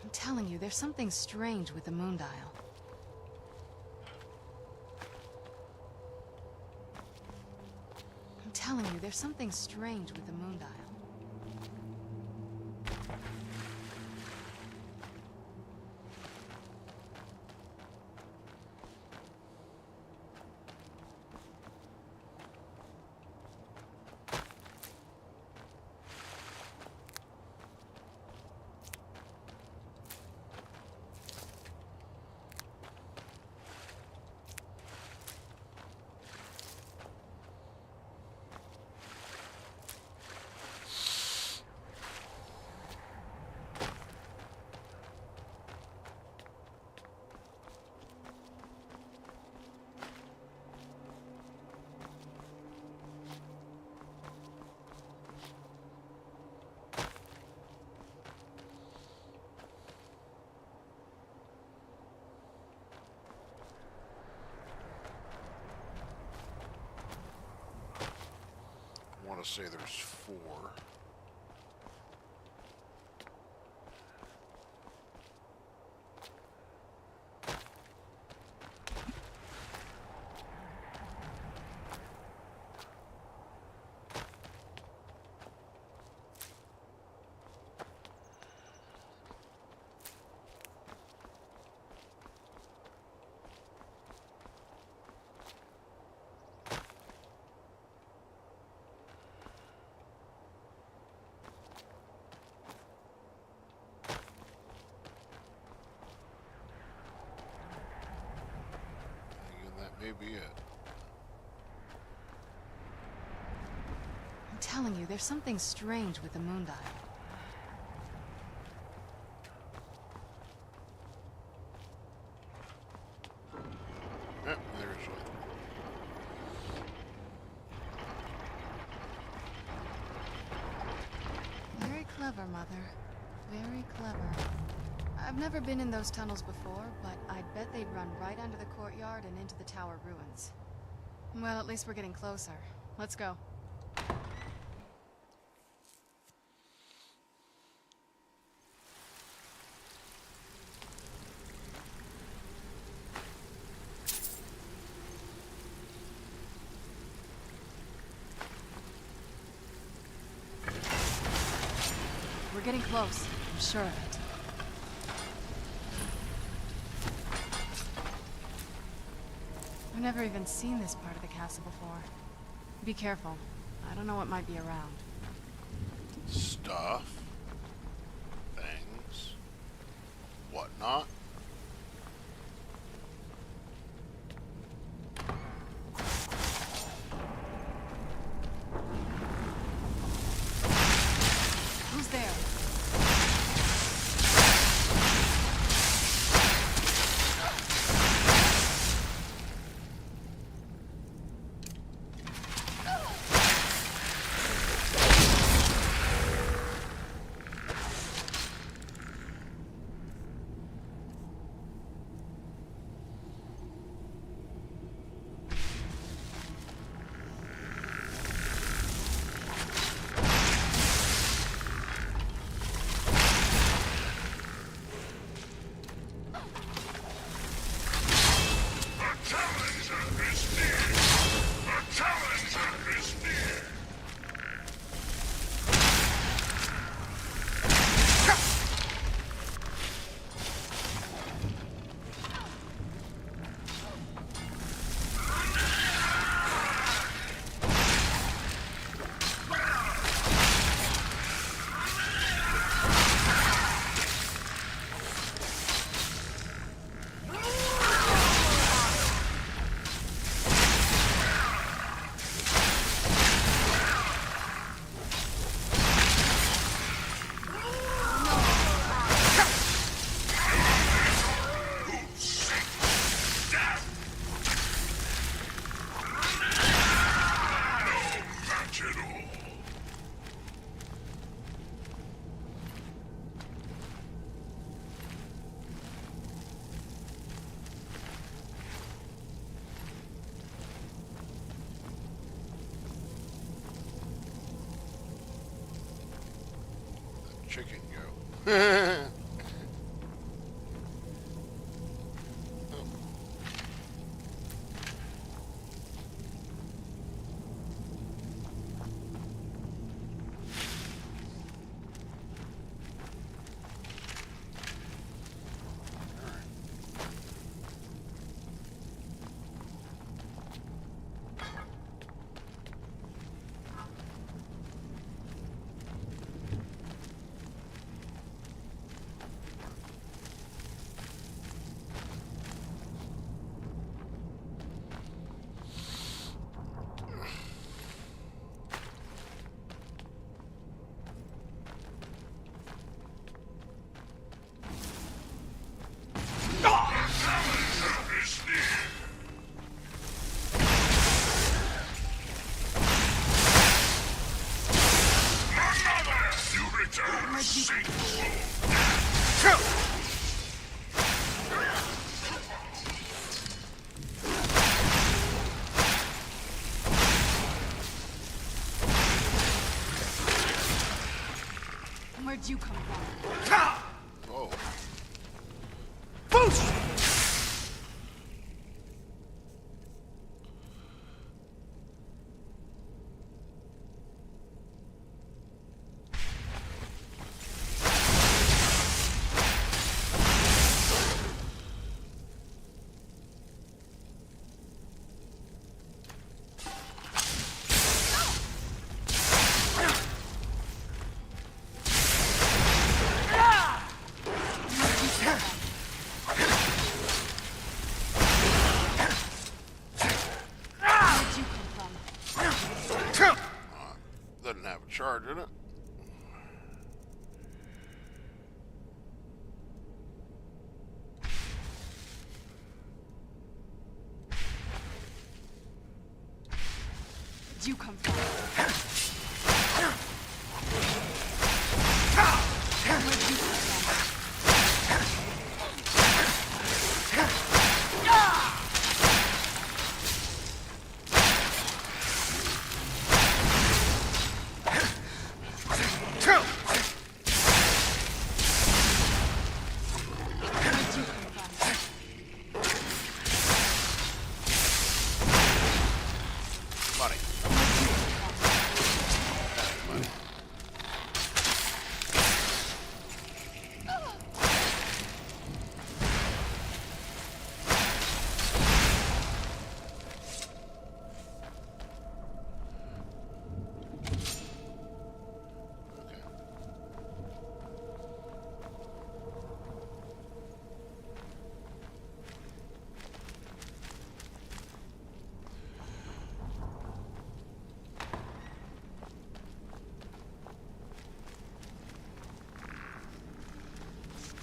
I'm telling you, there's something strange with the moon dial. I'm telling you, there's something strange with the moon dial. I want to say there's 4. May be it. I'm telling you, there's something strange with the moon dial. Yep, there's one. Very clever, Mother. Very clever. I've never been in those tunnels before, but I'd bet they'd run right under the courtyard and into the tower ruins. Well, at least we're getting closer. Let's go. We're getting close. I'm sure of it. I've never even seen this part of the castle before. Be careful. I don't know what might be around. Stuff. Things. Whatnot. Who's there? Chicken go. Where'd you come from? Oh. Where'd you come from?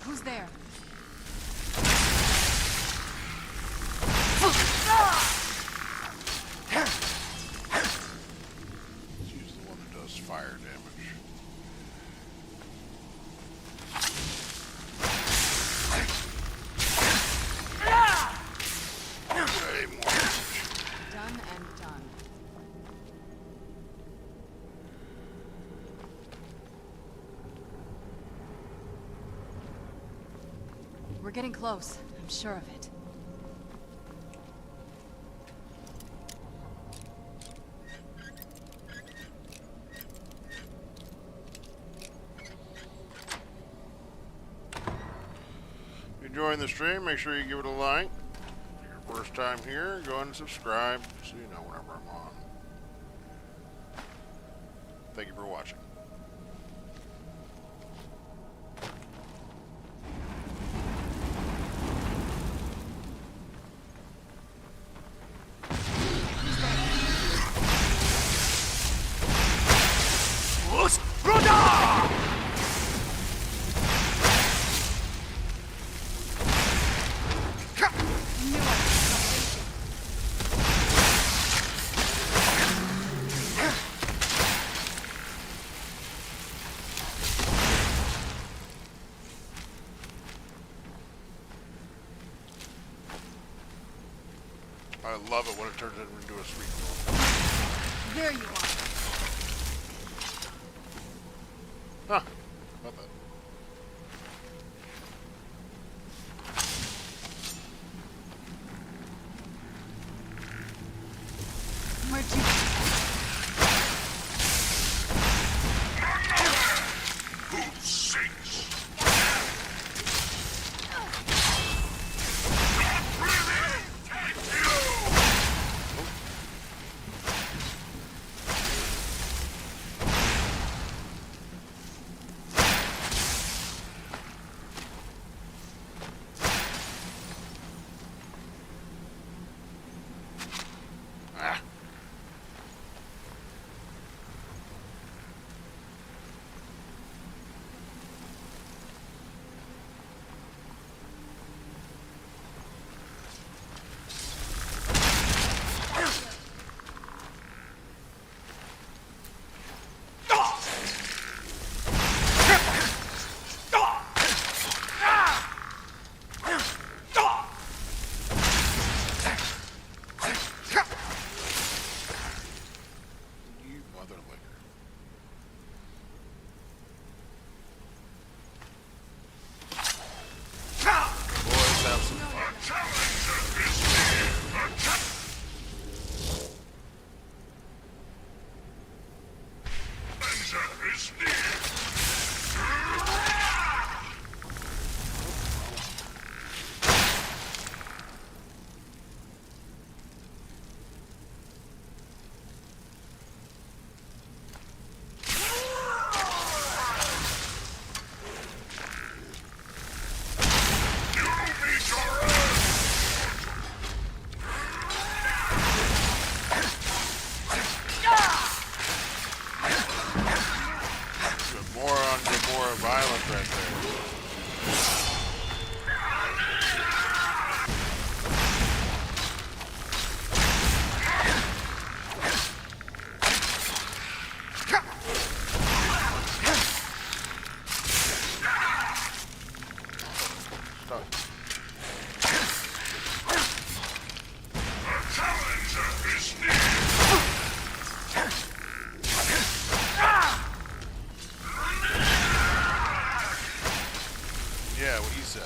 Who's there? Let's use the one that does fire damage. Way more damage. Done and done. We're getting close. I'm sure of it. If you're enjoying the stream, make sure you give it a like. If you're your first time here, go ahead and subscribe so you know whenever I'm on. Thank you for watching. I love it when it turns into a sweet roll. There you are. Huh. Not bad. Where'd you Who sings? Yeah, what he said.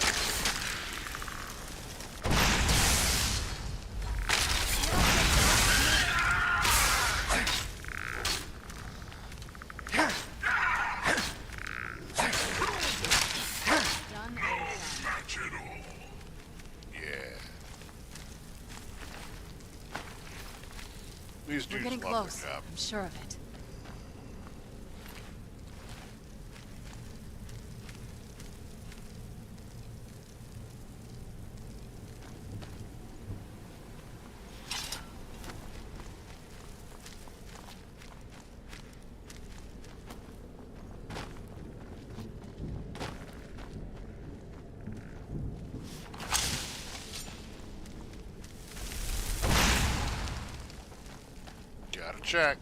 These We're dudes getting love close. their job. I'm sure of it. Gotta check.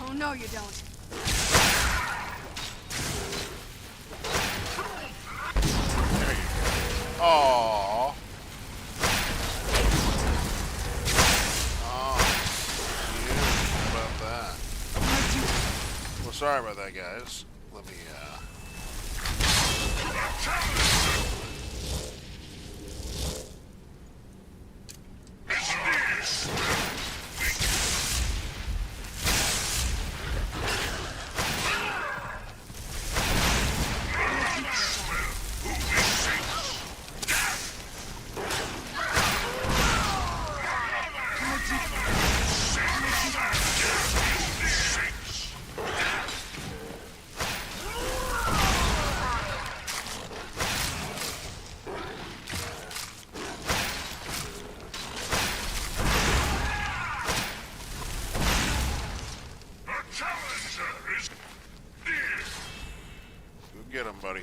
Oh no, you don't. Aww. Oh, yeah, how about that? Well, sorry about that, guys. Let me, go get him, buddy.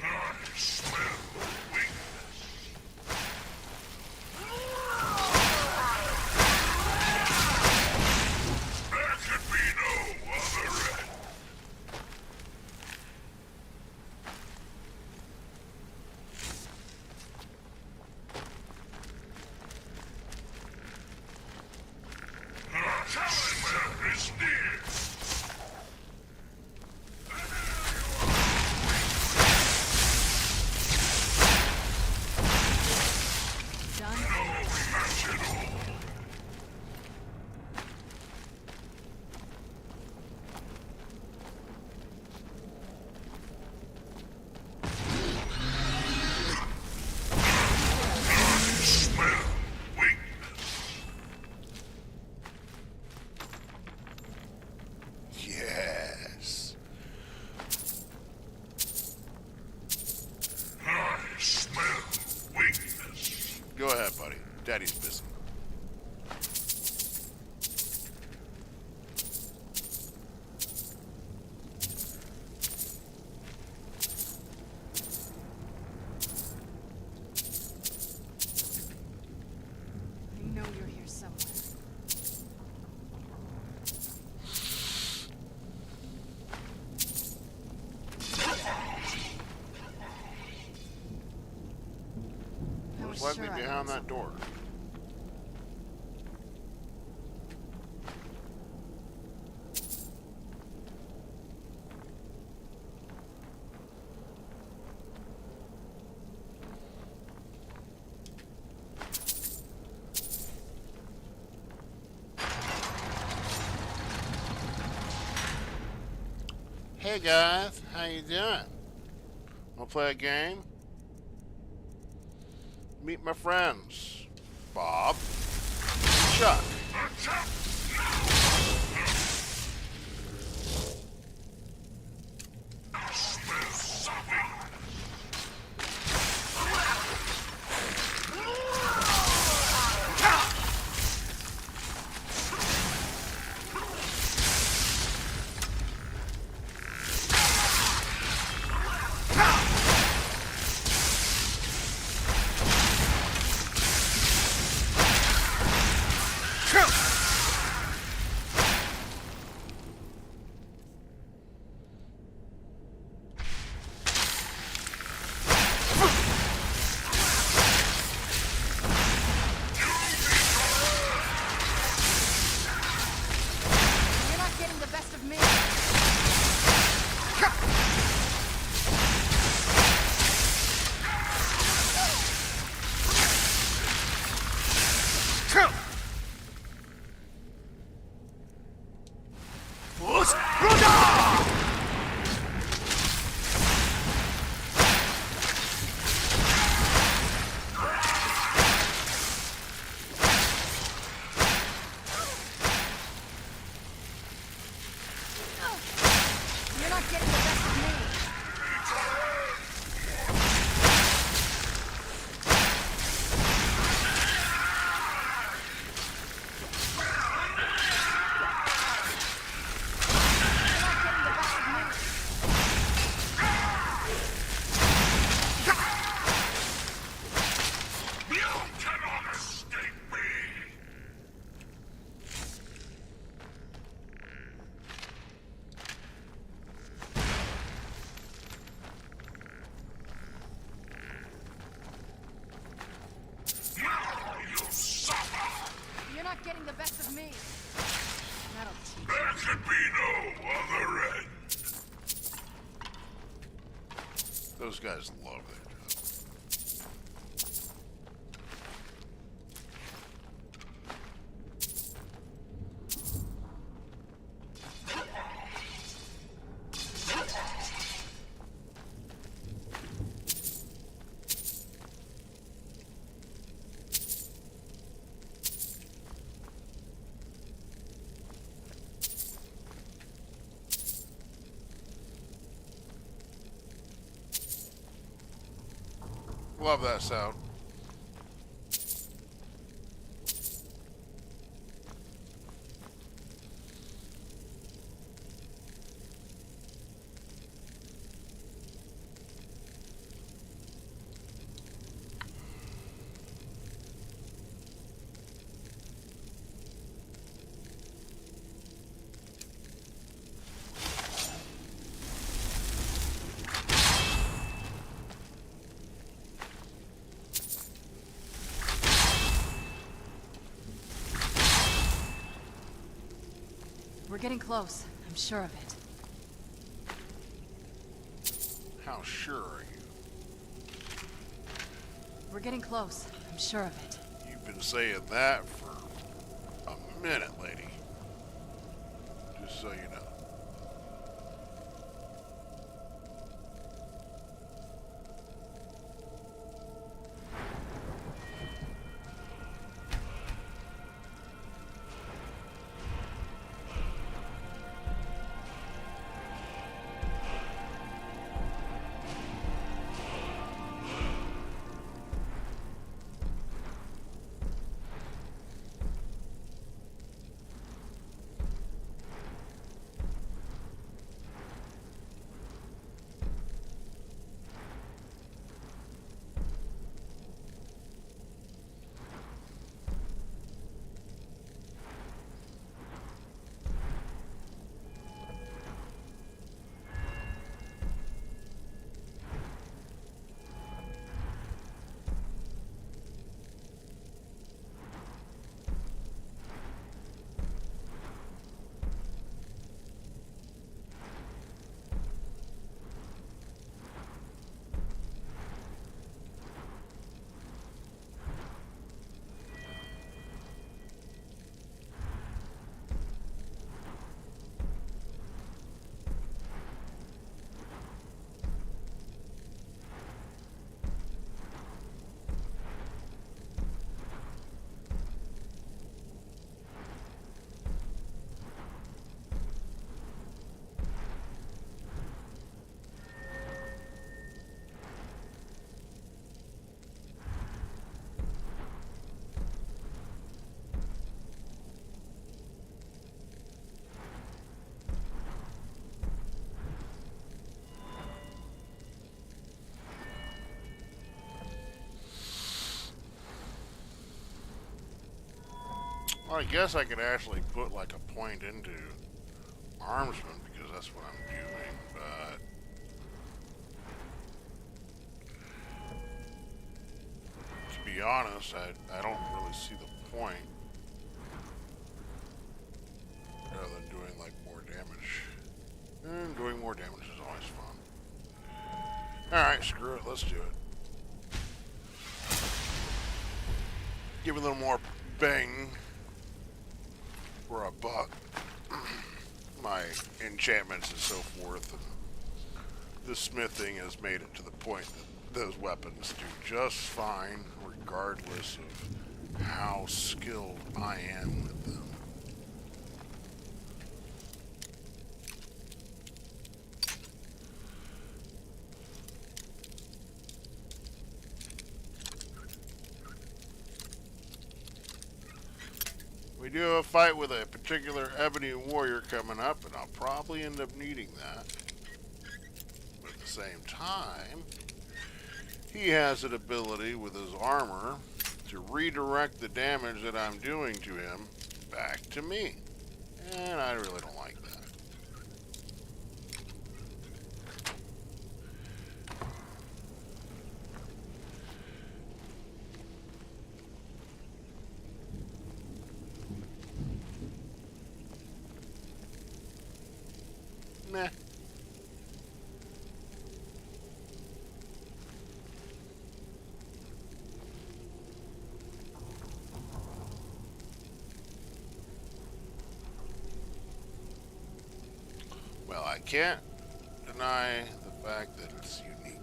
Yes. I smell weakness. Go ahead, buddy. Daddy's busy. I know you're here somewhere. Most likely behind that door. Hey guys, how you doing? Wanna play a game? Meet my friends, Bob, and Chuck. Those guys love their job. Love that sound. We're getting close. I'm sure of it. How sure are you? We're getting close. I'm sure of it. You've been saying that for a minute, lady. Just so you know. Well, I guess I could actually put like a point into armsman because that's what I'm doing, but to be honest, I don't really see the point rather than doing like more damage. And doing more damage is always fun. Alright, screw it, let's do it. Give a little more bang for a buck. My enchantments and so forth, and the smithing has made it to the point that those weapons do just fine regardless of how skilled I am with them. We do have a fight with a particular ebony warrior coming up, and I'll probably end up needing that. But at the same time, he has an ability with his armor to redirect the damage that I'm doing to him back to me. And I really don't like that. Meh. I can't deny the fact that it's unique.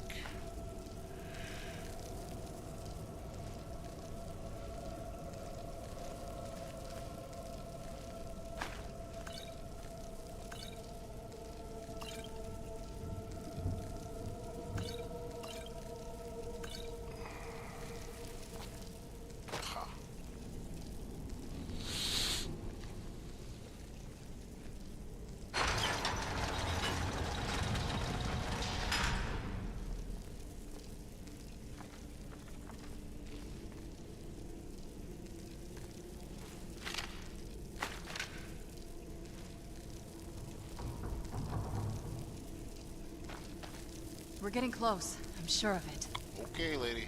We're getting close. I'm sure of it. Okay, lady.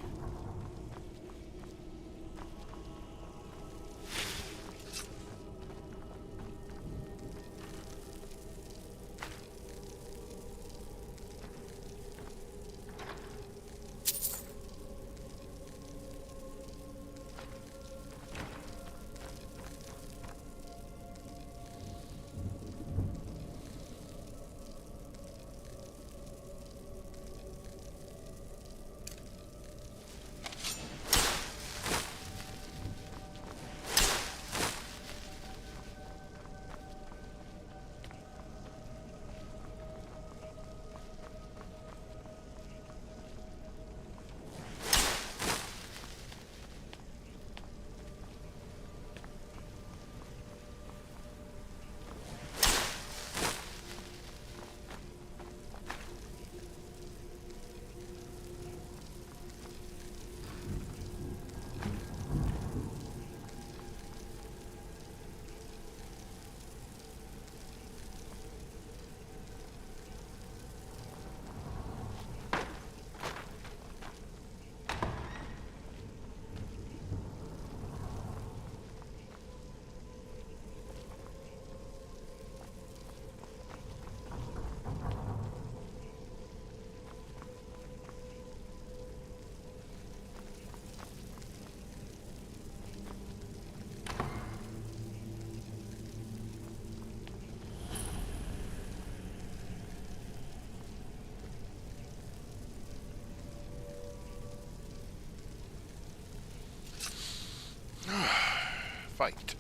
Fight.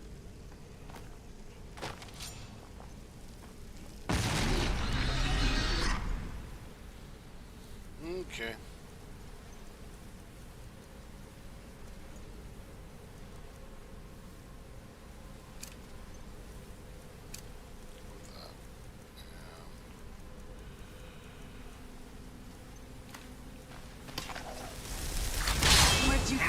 Okay. Where'd you go?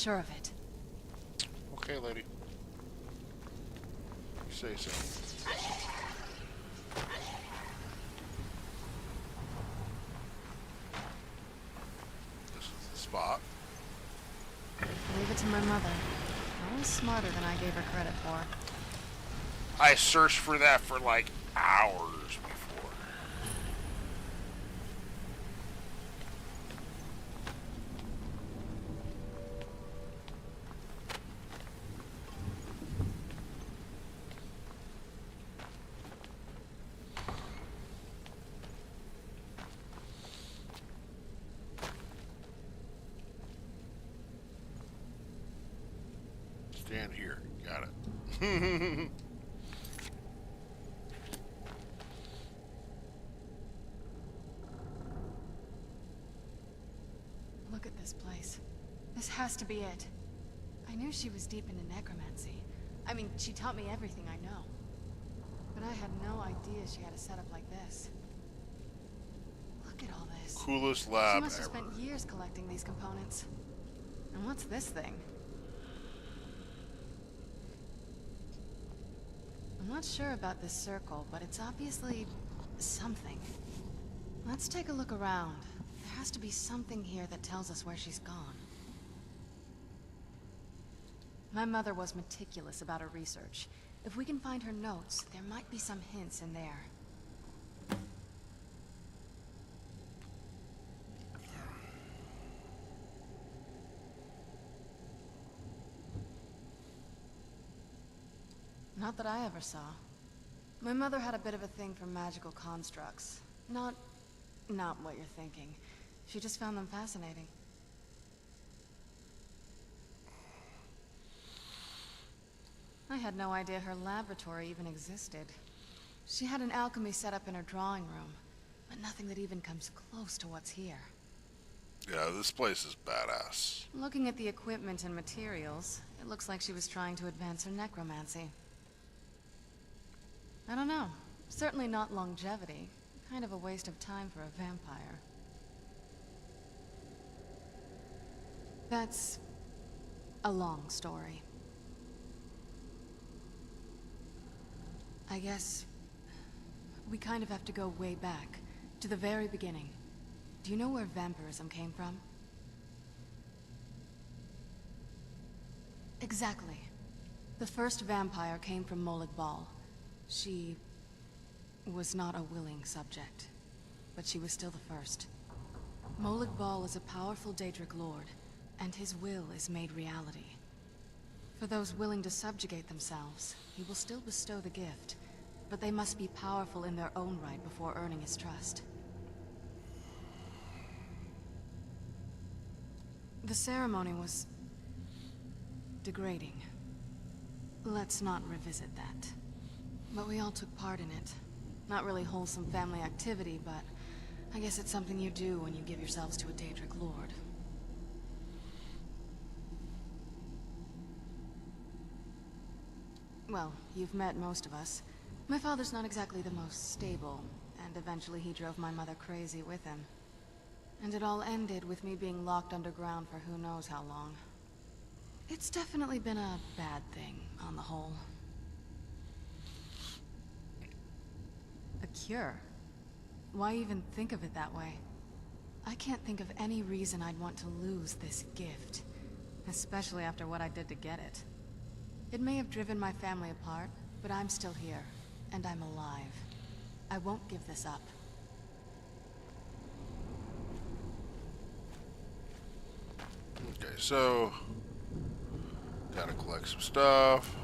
sure of it. Okay, lady. You say so. This is the spot. Leave it to my mother. Always smarter than I gave her credit for. I searched for that for like hours before. Stand here. Got it. Look at this place. This has to be it. I knew she was deep into necromancy. I mean, she taught me everything I know. But I had no idea she had a setup like this. Look at all this. Coolest lab She must have ever. spent years collecting these components. And what's this thing? I'm not sure about this circle, but it's obviously something. Let's take a look around. There has to be something here that tells us where she's gone. My mother was meticulous about her research. If we can find her notes, there might be some hints in there. Not that I ever saw. My mother had a bit of a thing for magical constructs. Not what you're thinking. She just found them fascinating. I had no idea her laboratory even existed. She had an alchemy set up in her drawing room, but nothing that even comes close to what's here. Yeah, this place is badass. Looking at the equipment and materials, it looks like she was trying to advance her necromancy. I don't know. Certainly not longevity. Kind of a waste of time for a vampire. That's a long story. I guess we kind of have to go way back, to the very beginning. Do you know where vampirism came from? Exactly. The first vampire came from Molag Bal. She was not a willing subject, but she was still the first. Molag Bal is a powerful Daedric lord, and his will is made reality. For those willing to subjugate themselves, he will still bestow the gift, but they must be powerful in their own right before earning his trust. The ceremony was degrading. Let's not revisit that. But we all took part in it. Not really wholesome family activity, but I guess it's something you do when you give yourselves to a Daedric lord. Well, you've met most of us. My father's not exactly the most stable, and eventually he drove my mother crazy with him. And it all ended with me being locked underground for who knows how long. It's definitely been a bad thing, on the whole. A cure? Why even think of it that way? I can't think of any reason I'd want to lose this gift. Especially after what I did to get it. It may have driven my family apart, but I'm still here. And I'm alive. I won't give this up. Okay, so gotta collect some stuff.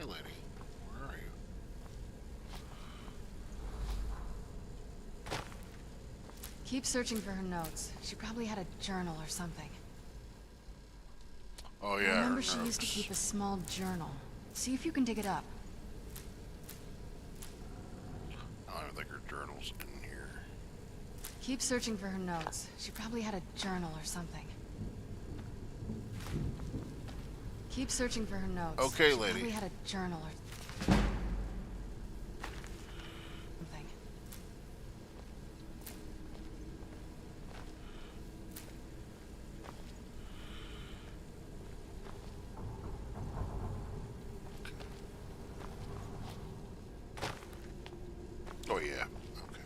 lady. Where are you? Keep searching for her notes. She probably had a journal or something. Oh yeah, I remember her she used to notes. keep a small journal. See if you can dig it up. I don't think her journal's in here. Keep searching for her notes. She probably had a journal or something. Keep searching for her notes. Okay, she lady. Probably had a journal or something. Oh yeah. Okay.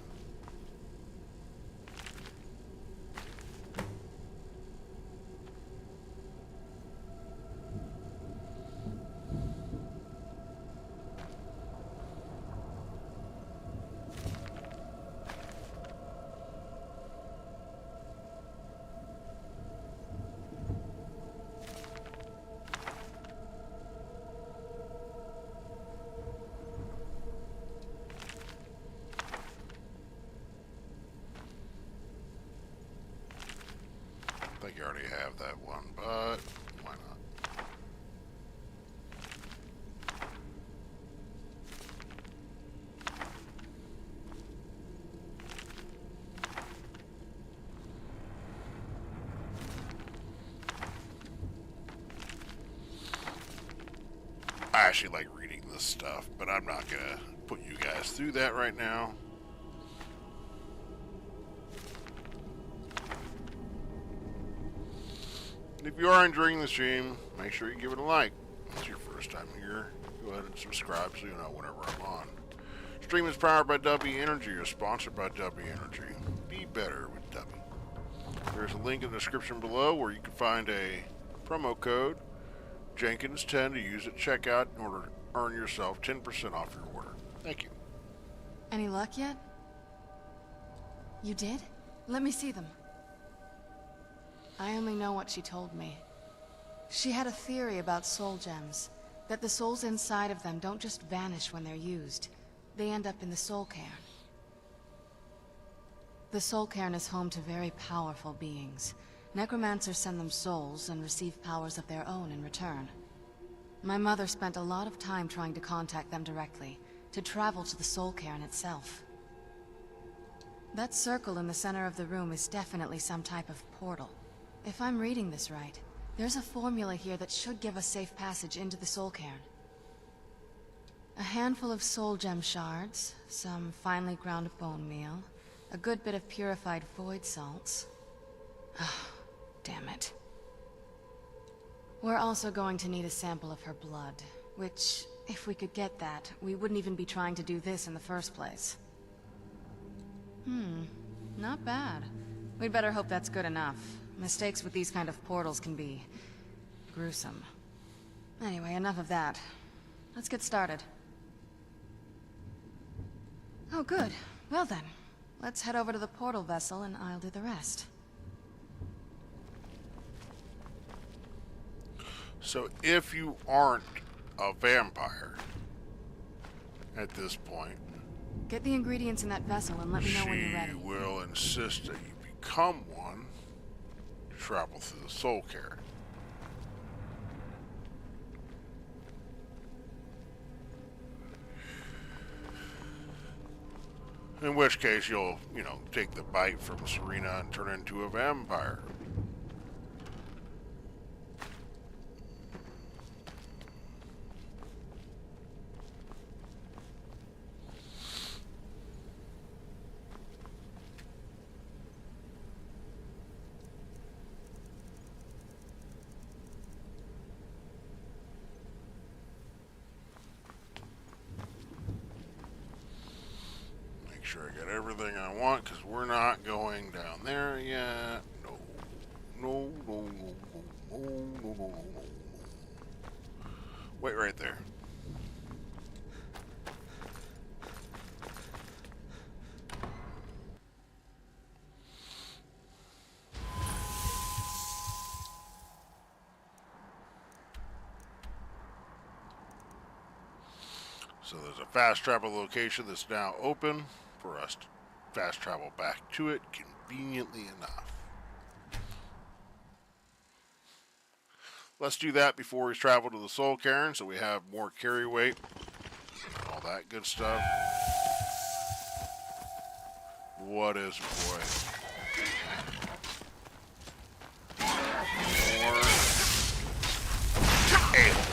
I think you already have that one, but why not? I actually like reading this stuff, but I'm not gonna put you guys through that right now. If you are enjoying the stream, make sure you give it a like. If it's your first time here, go ahead and subscribe so you know whenever I'm on. Stream is powered by W Energy or sponsored by W Energy. Be better with W. There's a link in the description below where you can find a promo code Jenkins10 to use at checkout in order to earn yourself 10% off your order. Thank you. Any luck yet? You did? Let me see them. I only know what she told me. She had a theory about soul gems, that the souls inside of them don't just vanish when they're used. They end up in the soul cairn. The soul cairn is home to very powerful beings. Necromancers send them souls and receive powers of their own in return. My mother spent a lot of time trying to contact them directly, to travel to the soul cairn itself. That circle in the center of the room is definitely some type of portal. If I'm reading this right, there's a formula here that should give us safe passage into the soul cairn. A handful of soul gem shards, some finely ground bone meal, a good bit of purified void salts. Ah, damn it. We're also going to need a sample of her blood, which, if we could get that, we wouldn't even be trying to do this in the first place. Not bad. We'd better hope that's good enough. Mistakes with these kind of portals can be gruesome. Anyway, enough of that. Let's get started. Oh, good. Well then, let's head over to the portal vessel and I'll do the rest. So if you aren't a vampire at this point, Get the ingredients in that vessel and let me know when you're ready. she will insist that you become one to travel through the soul cairn. In which case you'll, take the bite from Serena and turn into a vampire. Make sure I got everything I want, because we're not going down there yet. No. Wait right there. So there's a fast travel location that's now open for us to fast travel back to it conveniently enough. Let's do that before we travel to the Soul Cairn so we have more carry weight. All that good stuff. What is boy? More tails.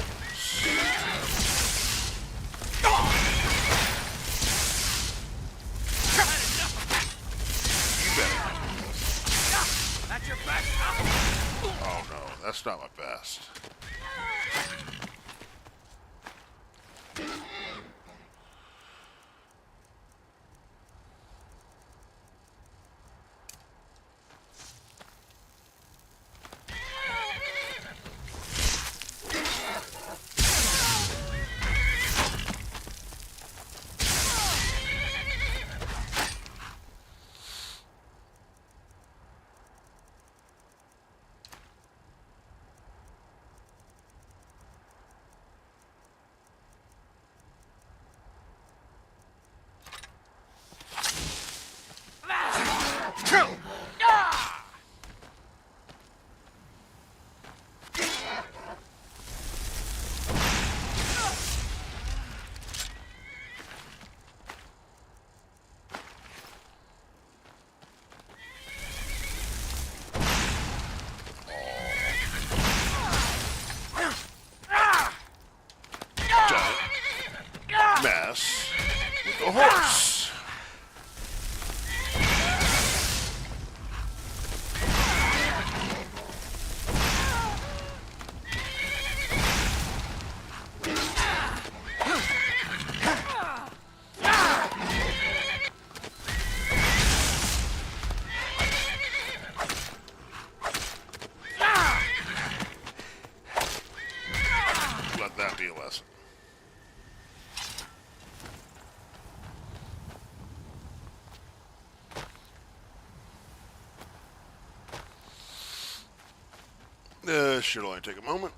You better. That's your best. Oh no, that's not my best. Mess with the horse. Let that be a lesson. Should only take a moment.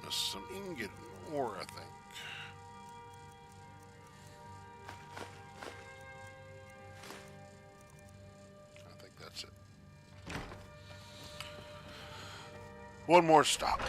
Missed some ingot and ore, I think. I think that's it. One more stop.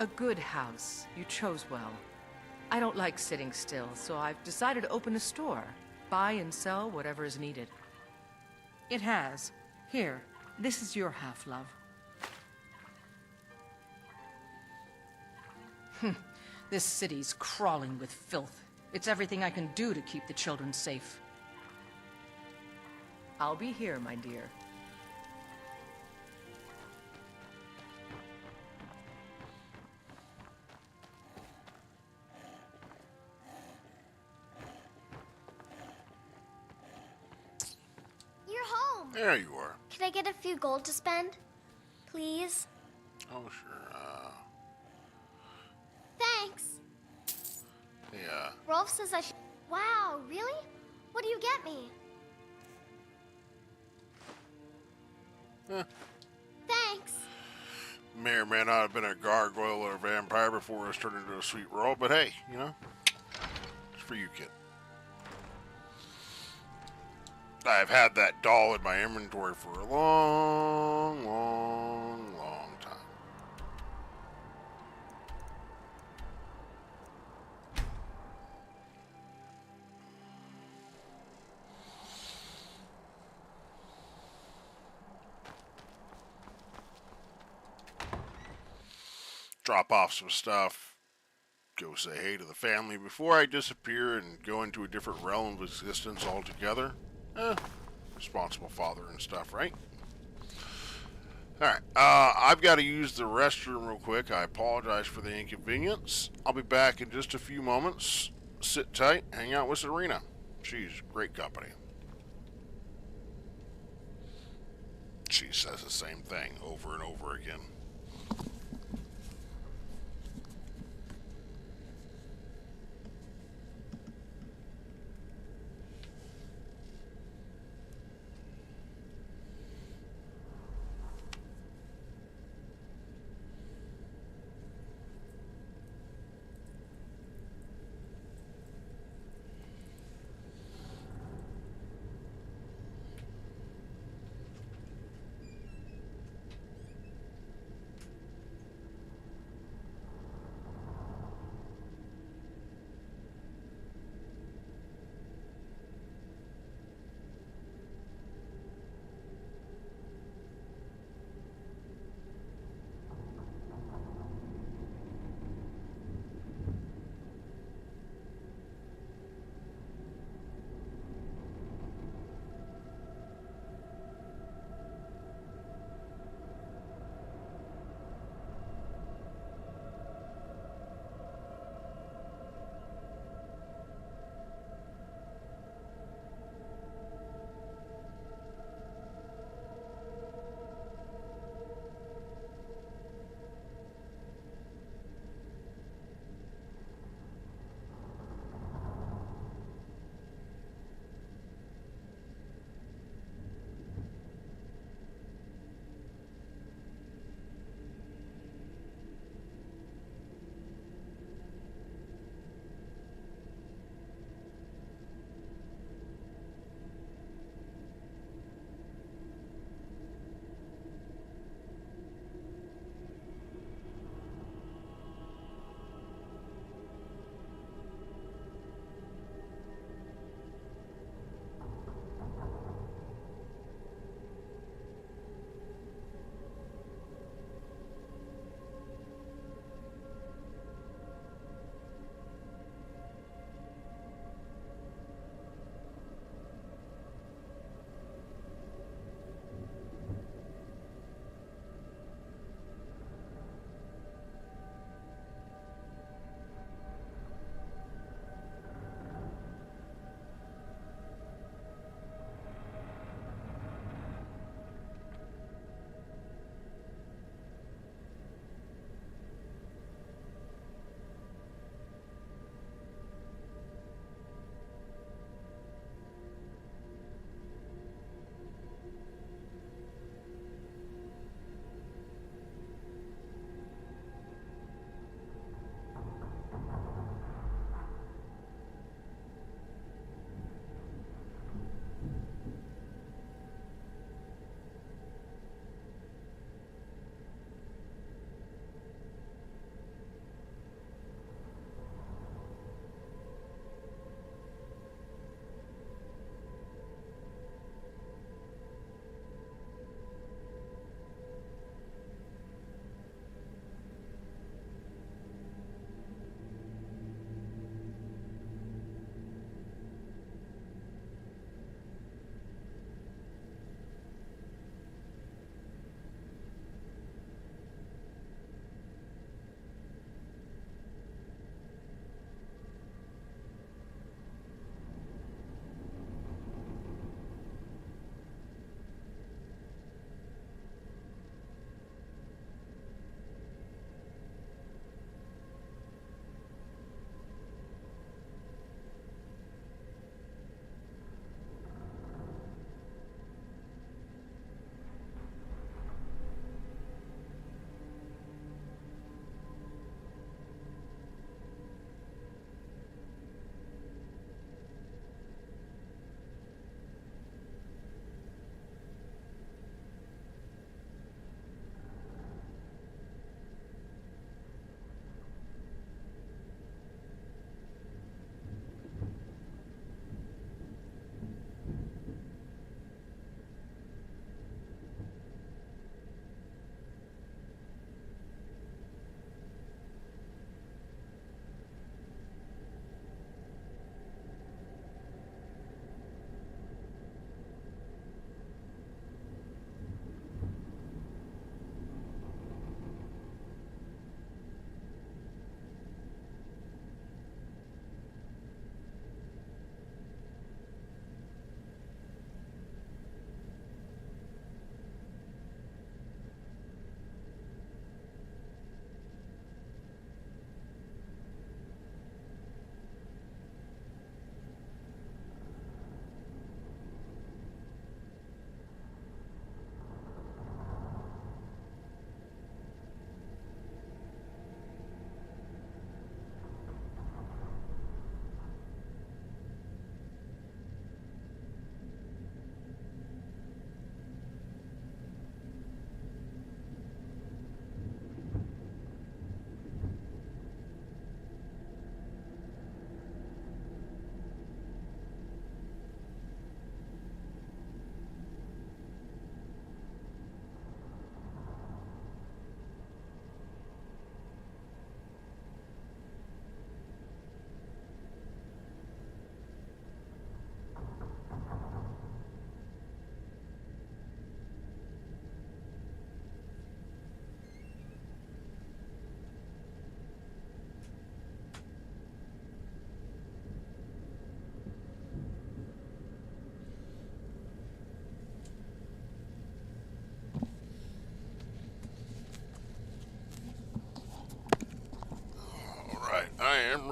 A good house. You chose well. I don't like sitting still, so I've decided to open a store. Buy and sell whatever is needed. It has. Here, this is your half, love. This city's crawling with filth. It's everything I can do to keep the children safe. I'll be here, my dear. You're home. There you are. Can I get a few gold to spend? Please? Oh, sure. Thanks. Yeah. Rolf says I should... Wow, really? What do you get me? Thanks. May or may not have been a gargoyle or a vampire before it was turned into a sweet roll, but hey, you know, it's for you, kid. I've had that doll in my inventory for a long, long, long time. Drop off some stuff, go say hey to the family before I disappear and go into a different realm of existence altogether. Responsible father and stuff, right? Alright, I've got to use the restroom real quick. I apologize for the inconvenience. I'll be back in just a few moments. Sit tight, hang out with Serena. She's great company. She says the same thing over and over again.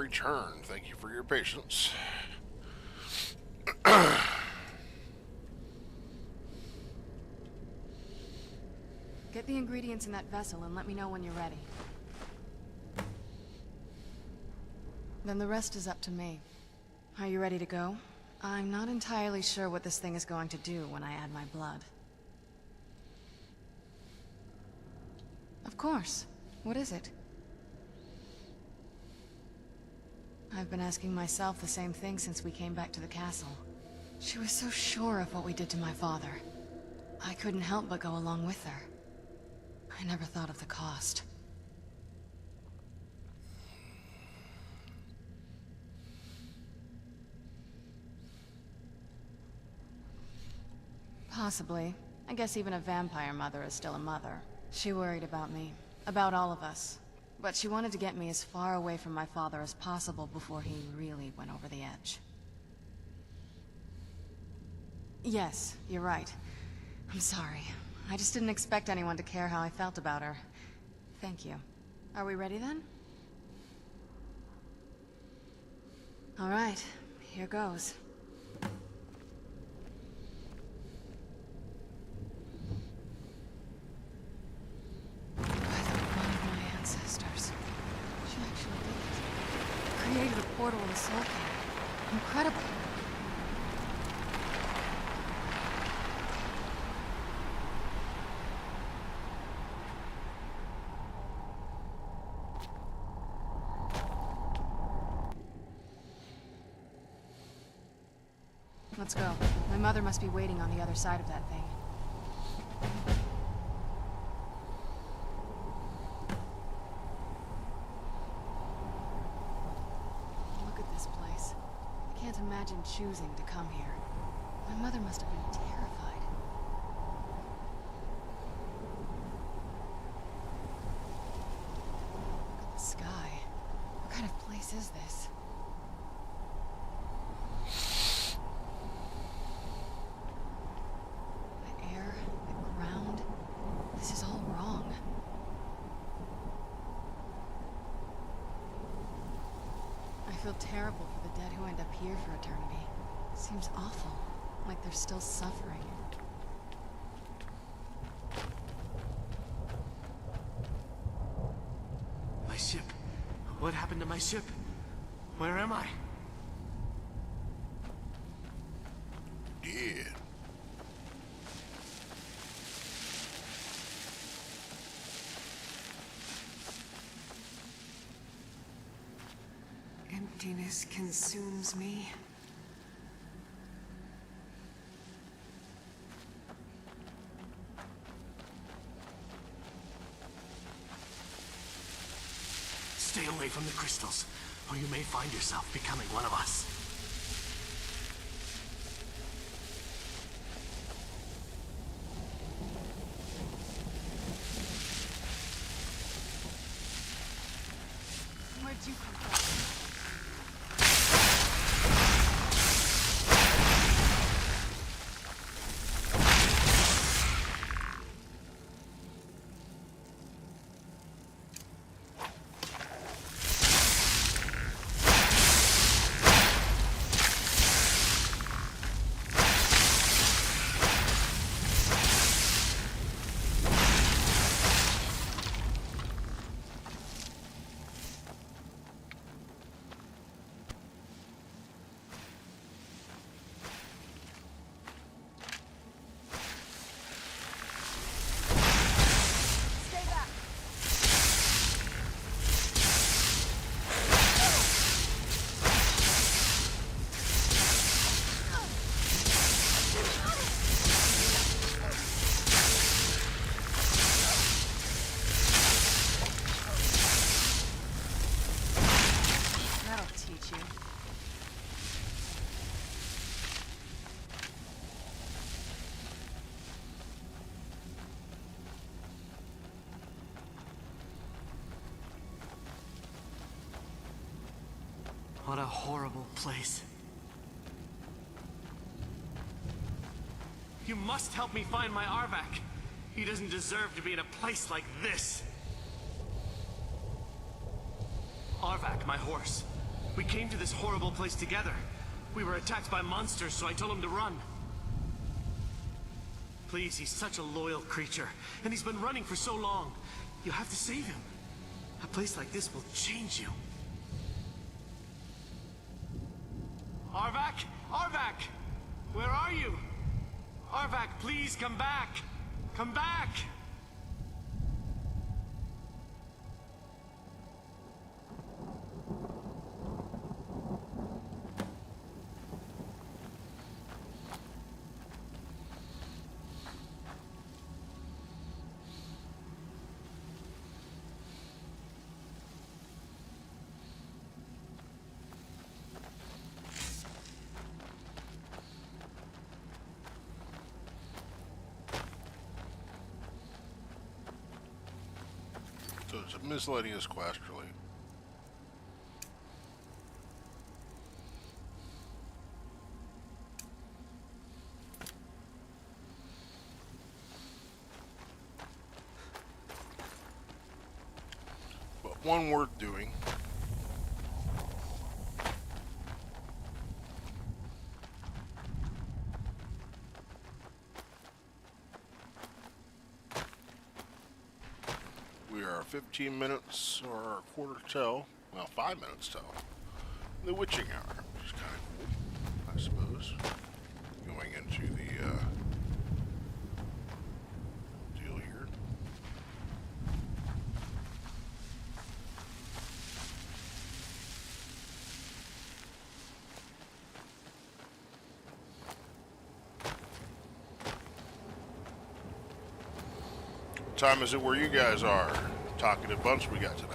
return. Thank you for your patience. Get the ingredients in that vessel and let me know when you're ready. Then the rest is up to me. Are you ready to go? I'm not entirely sure what this thing is going to do when I add my blood. Of course. What is it? I've been asking myself the same thing since we came back to the castle. She was so sure of what we did to my father. I couldn't help but go along with her. I never thought of the cost. Possibly. I guess even a vampire mother is still a mother. She worried about me, about all of us. But she wanted to get me as far away from my father as possible before he really went over the edge. Yes, you're right. I'm sorry. I just didn't expect anyone to care how I felt about her. Thank you. Are we ready then? All right, here goes. Created a portal in the soul cave. Incredible. Let's go. My mother must be waiting on the other side of that thing. Imagine choosing to come here. My mother must have been terrified. Look at the sky. What kind of place is this? The air, the ground. This is all wrong. I feel terrible for the dead who end up here for eternity. Seems awful, like they're still suffering. My ship. What happened to my ship? Where am I? Yeah. Emptiness consumes me. Stay away from the crystals, or you may find yourself becoming one of us. Where'd you come from? What a horrible place. You must help me find my Arvak. He doesn't deserve to be in a place like this. Arvak, my horse. We came to this horrible place together. We were attacked by monsters, so I told him to run. Please, he's such a loyal creature, and he's been running for so long. You have to save him. A place like this will change you. Arvak? Arvak! Where are you? Arvak, please come back! Come back! So it's a miscellaneous quest, really. But one worth doing. We are 15 minutes or a quarter till, well, 5 minutes till the witching hour, which is kind of cool, I suppose. Going into the deal here. What time is it where you guys are? Talkative bunch we got today.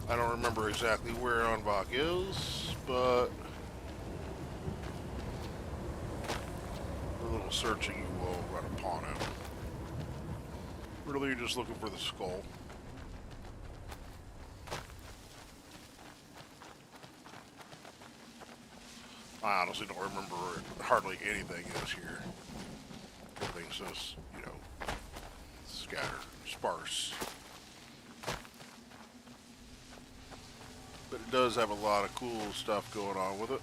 I don't remember exactly where Anvak is, but a little searching you will run upon him. Really, you're just looking for the skull. I honestly don't remember hardly anything is here. Everything's just, you know, scattered, sparse. But it does have a lot of cool stuff going on with it.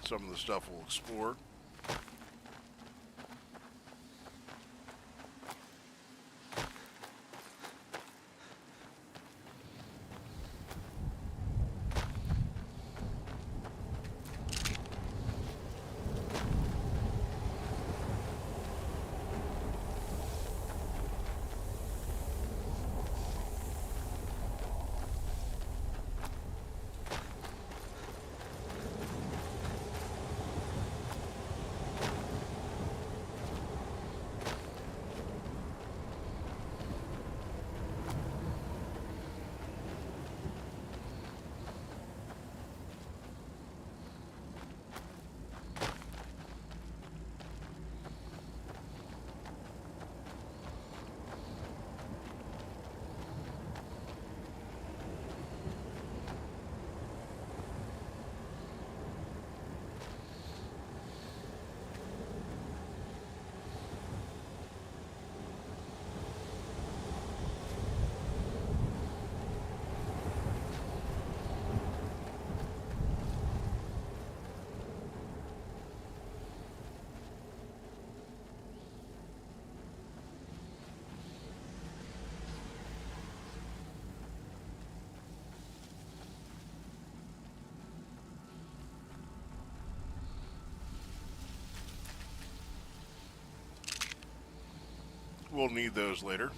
Some of the stuff we'll explore. We'll need those later.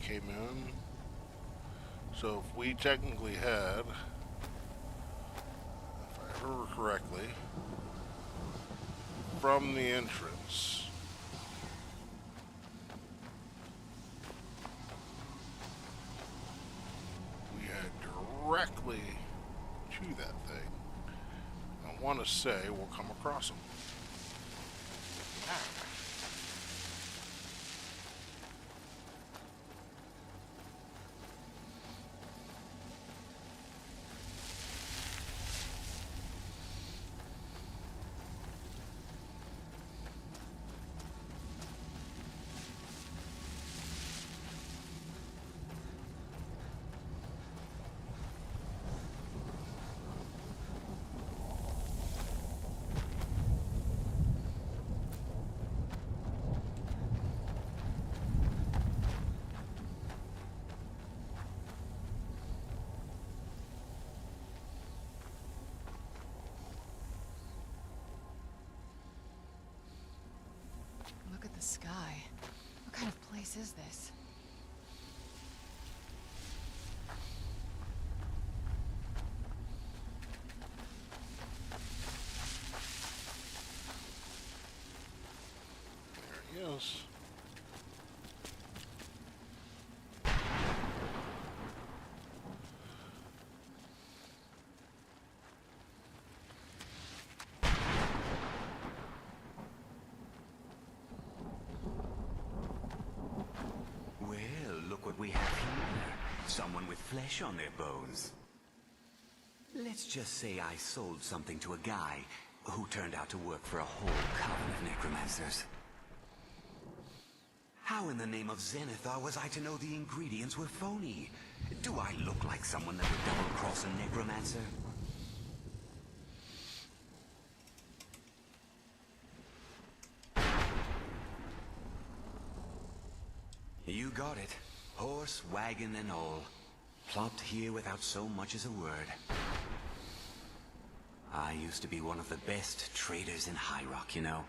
came in. So if we technically had, if I remember correctly, from the entrance, we head directly to that thing. I want to say we'll come across them. Look at the sky. What kind of place is this? There he is. We have here someone with flesh on their bones. Let's just say I sold something to a guy who turned out to work for a whole coven of necromancers. How in the name of Zenithar was I to know the ingredients were phony? Do I look like someone that would double-cross a necromancer? You got it. Horse, wagon, and all. Plopped here without so much as a word. I used to be one of the best traders in High Rock, you know.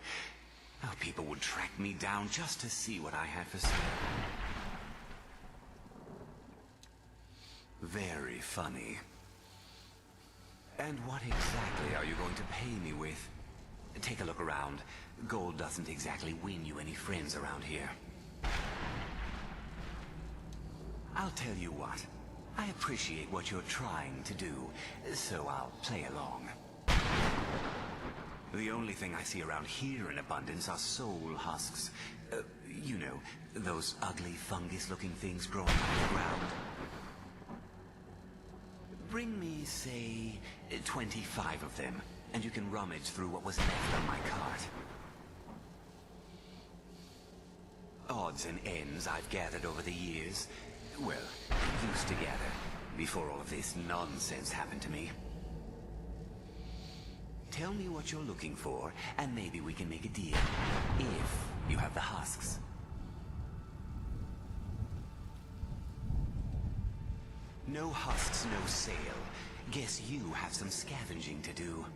How people would track me down just to see what I had for sale. Very funny. And what exactly are you going to pay me with? Take a look around. Gold doesn't exactly win you any friends around here. I'll tell you what. I appreciate what you're trying to do, so I'll play along. The only thing I see around here in abundance are soul husks. You know, those ugly fungus-looking things growing out of the ground. Bring me, say, 25 of them, and you can rummage through what was left on my cart. Odds and ends I've gathered over the years. Well, used to gather, before all of this nonsense happened to me. Tell me what you're looking for, and maybe we can make a deal. If you have the husks. No husks, no sale. Guess you have some scavenging to do.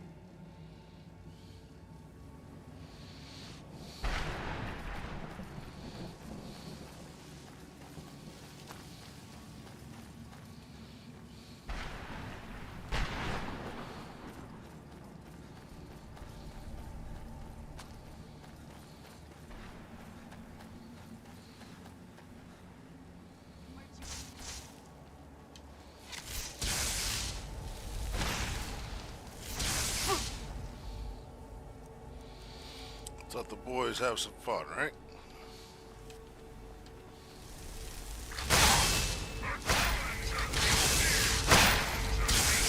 Let the boys have some fun, right?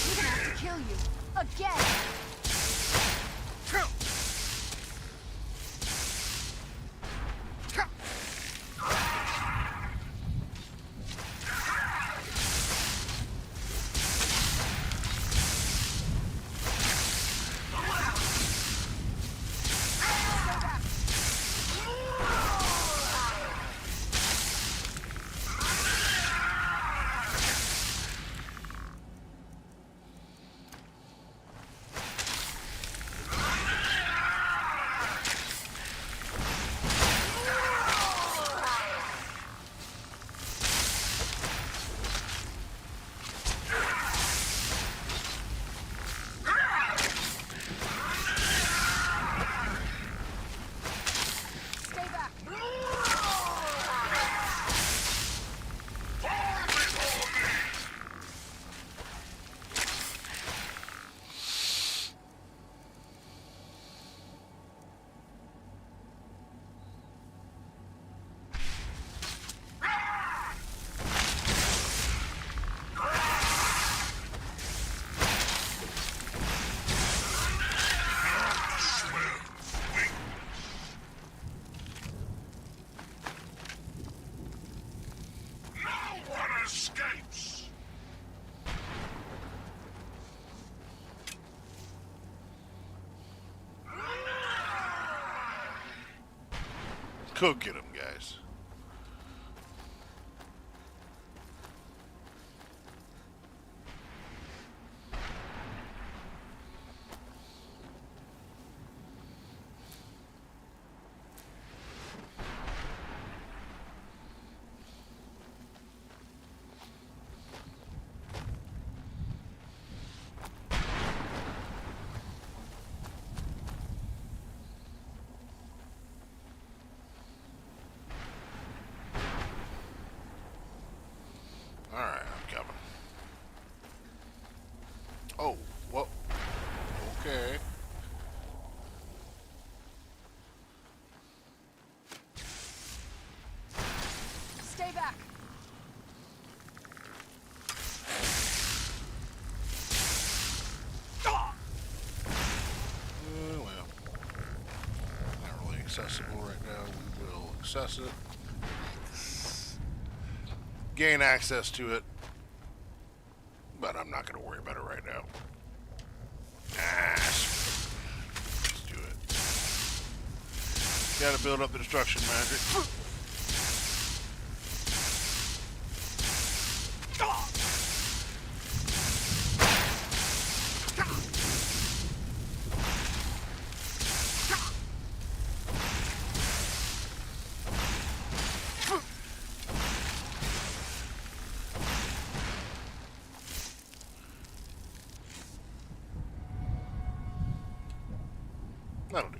We're gonna have to kill you again. Go get him, guys. Alright, I'm coming. Oh, whoa. Okay. Stay back. Well, not really accessible right now. We will access it. Gain access to it. But I'm not going to worry about it right now. Let's do it. Gotta build up the destruction magic. That'll do.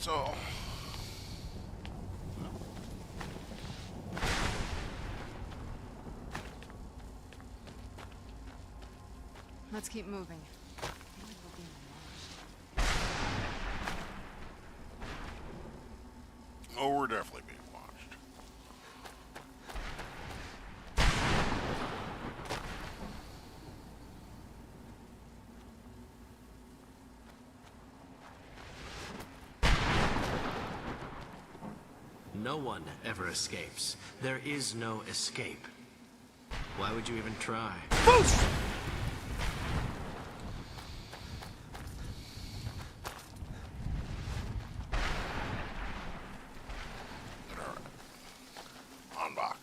So... Let's keep moving. Oh, we're definitely being watched. No one ever escapes. There is no escape. Why would you even try? Unlock.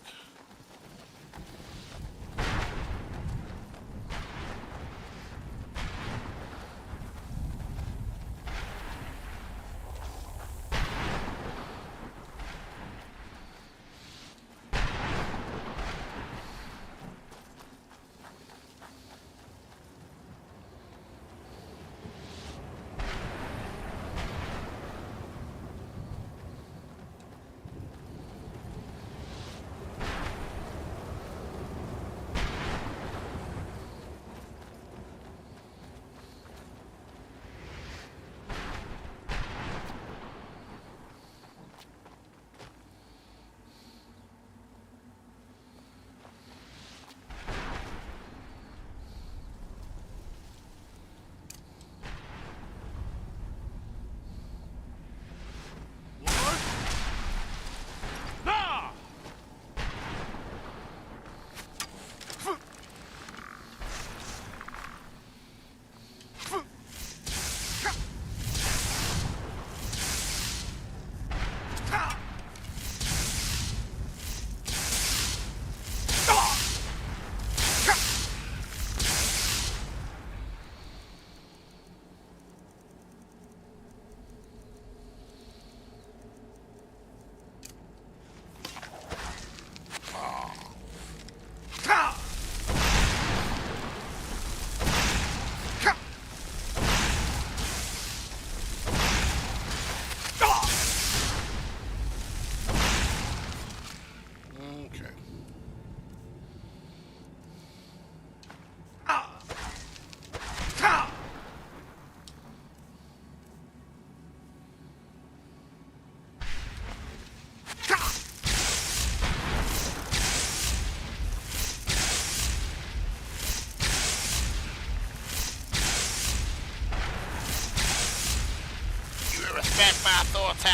Respect my authority.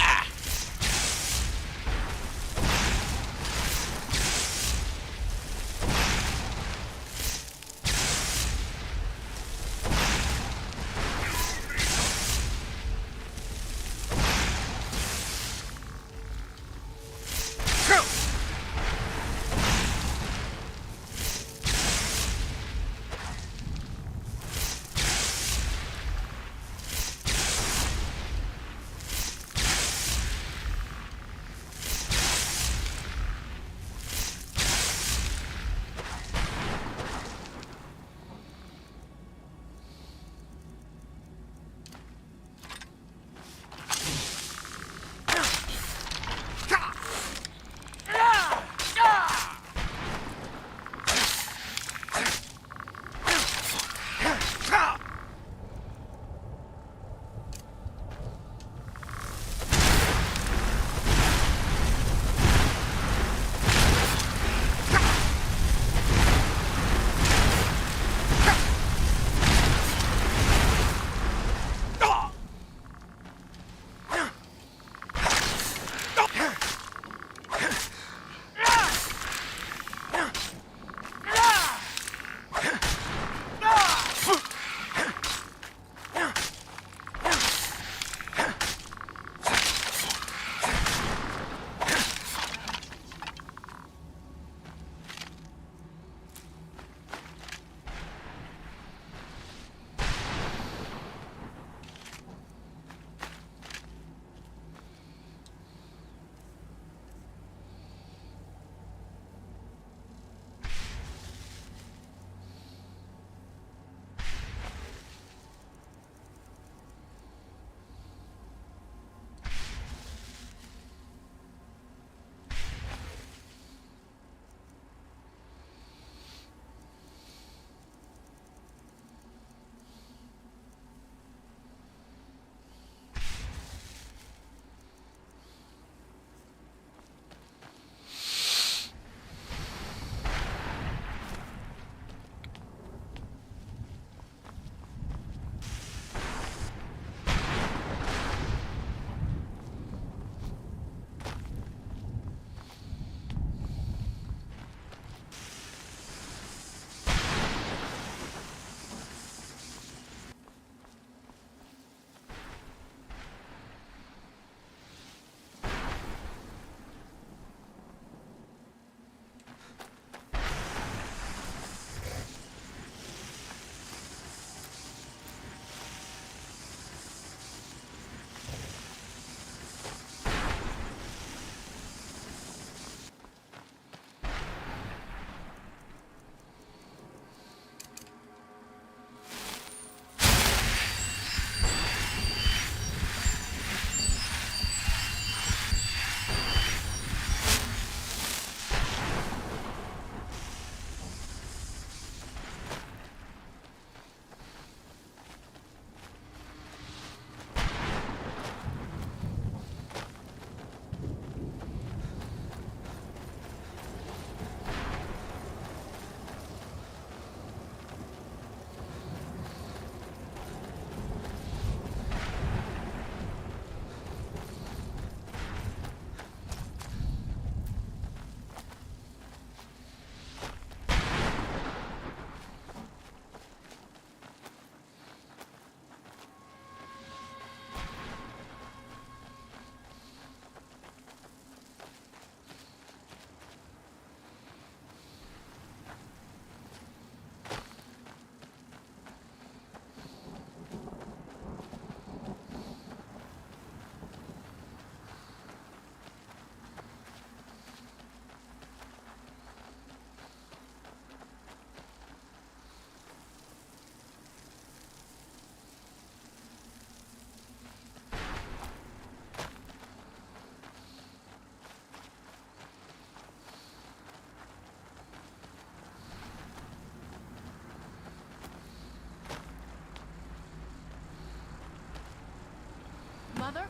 Mother?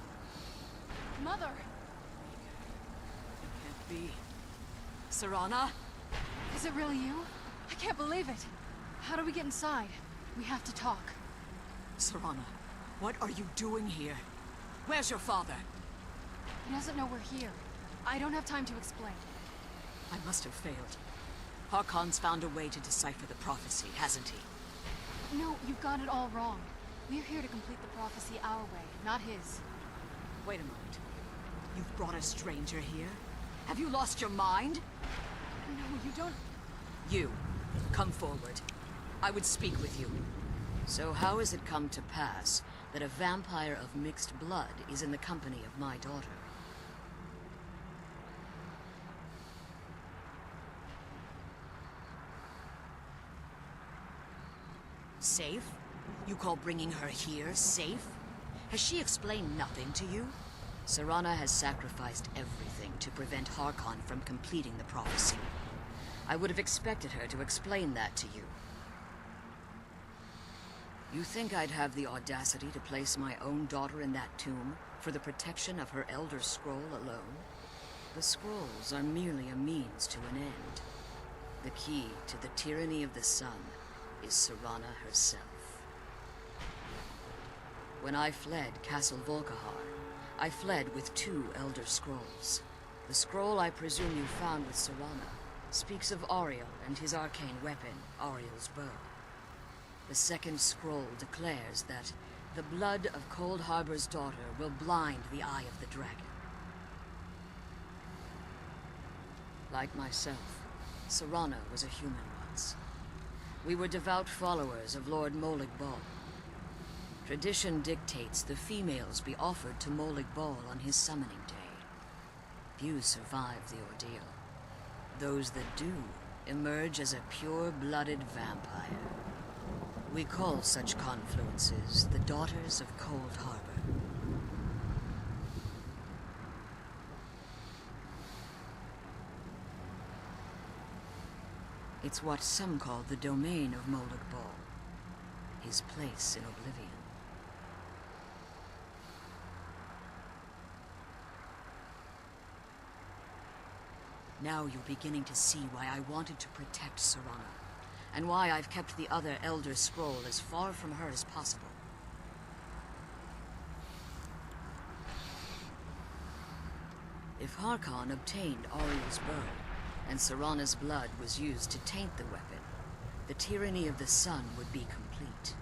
Mother! Can't be. Serana? Is it really you? I can't believe it. How do we get inside? We have to talk. Serana, what are you doing here? Where's your father? He doesn't know we're here. I don't have time to explain. I must have failed. Harkon's found a way to decipher the prophecy, hasn't he? No, you've got it all wrong. We're here to complete the prophecy our way, not his. Wait a moment. You've brought a stranger here? Have you lost your mind? No, you don't... You, come forward. I would speak with you. So how has it come to pass that a vampire of mixed blood is in the company of my daughter? Safe? You call bringing her here safe? Has she explained nothing to you? Serana has sacrificed everything to prevent Harkon from completing the prophecy. I would have expected her to explain that to you. You think I'd have the audacity to place my own daughter in that tomb for the protection of her Elder Scroll alone? The scrolls are merely a means to an end. The key to the tyranny of the sun is Serana herself. When I fled Castle Volkihar, I fled with 2 Elder Scrolls. The scroll I presume you found with Serana speaks of Auriel and his arcane weapon, Auriel's bow. The second scroll declares that the blood of Cold Harbor's daughter will blind the eye of the dragon. Like myself, Serana was a human once. We were devout followers of Lord Molig Bal. Tradition dictates the females be offered to Molig Bal on his summoning day. Few survive the ordeal. Those that do emerge as a pure-blooded vampire. We call such confluences the Daughters of Cold Harbor. It's what some call the domain of Molig Bal, his place in oblivion. Now you're beginning to see why I wanted to protect Serana, and why I've kept the other Elder Scroll as far from her as possible. If Harkon obtained Auriel's bow, and Serana's blood was used to taint the weapon, the tyranny of the sun would be complete.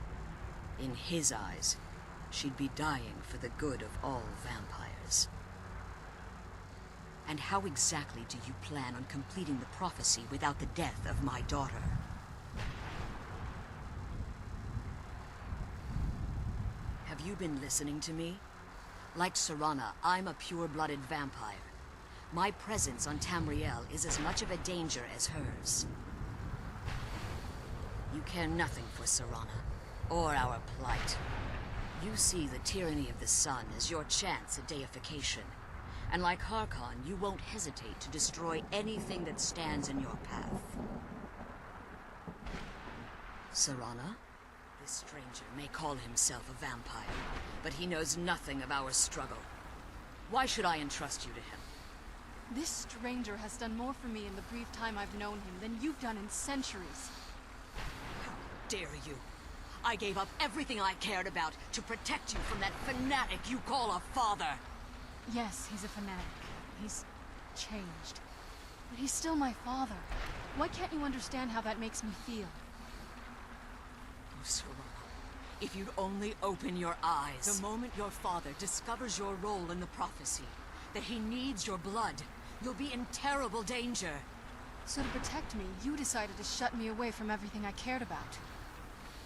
In his eyes, she'd be dying for the good of all vampires. And how exactly do you plan on completing the prophecy without the death of my daughter? Have you been listening to me? Like Serana, I'm a pure-blooded vampire. My presence on Tamriel is as much of a danger as hers. You care nothing for Serana, or our plight. You see the tyranny of the sun as your chance at deification. And like Harkon, you won't hesitate to destroy anything that stands in your path. Serana? This stranger may call himself a vampire, but he knows nothing of our struggle. Why should I entrust you to him? This stranger has done more for me in the brief time I've known him than you've done in centuries. How dare you? I gave up everything I cared about to protect you from that fanatic you call a father. Yes, he's a fanatic. He's changed. But he's still my father. Why can't you understand how that makes me feel? Oh, Serana, if you'd only open your eyes. The moment your father discovers your role in the prophecy, that he needs your blood, you'll be in terrible danger. So to protect me, you decided to shut me away from everything I cared about.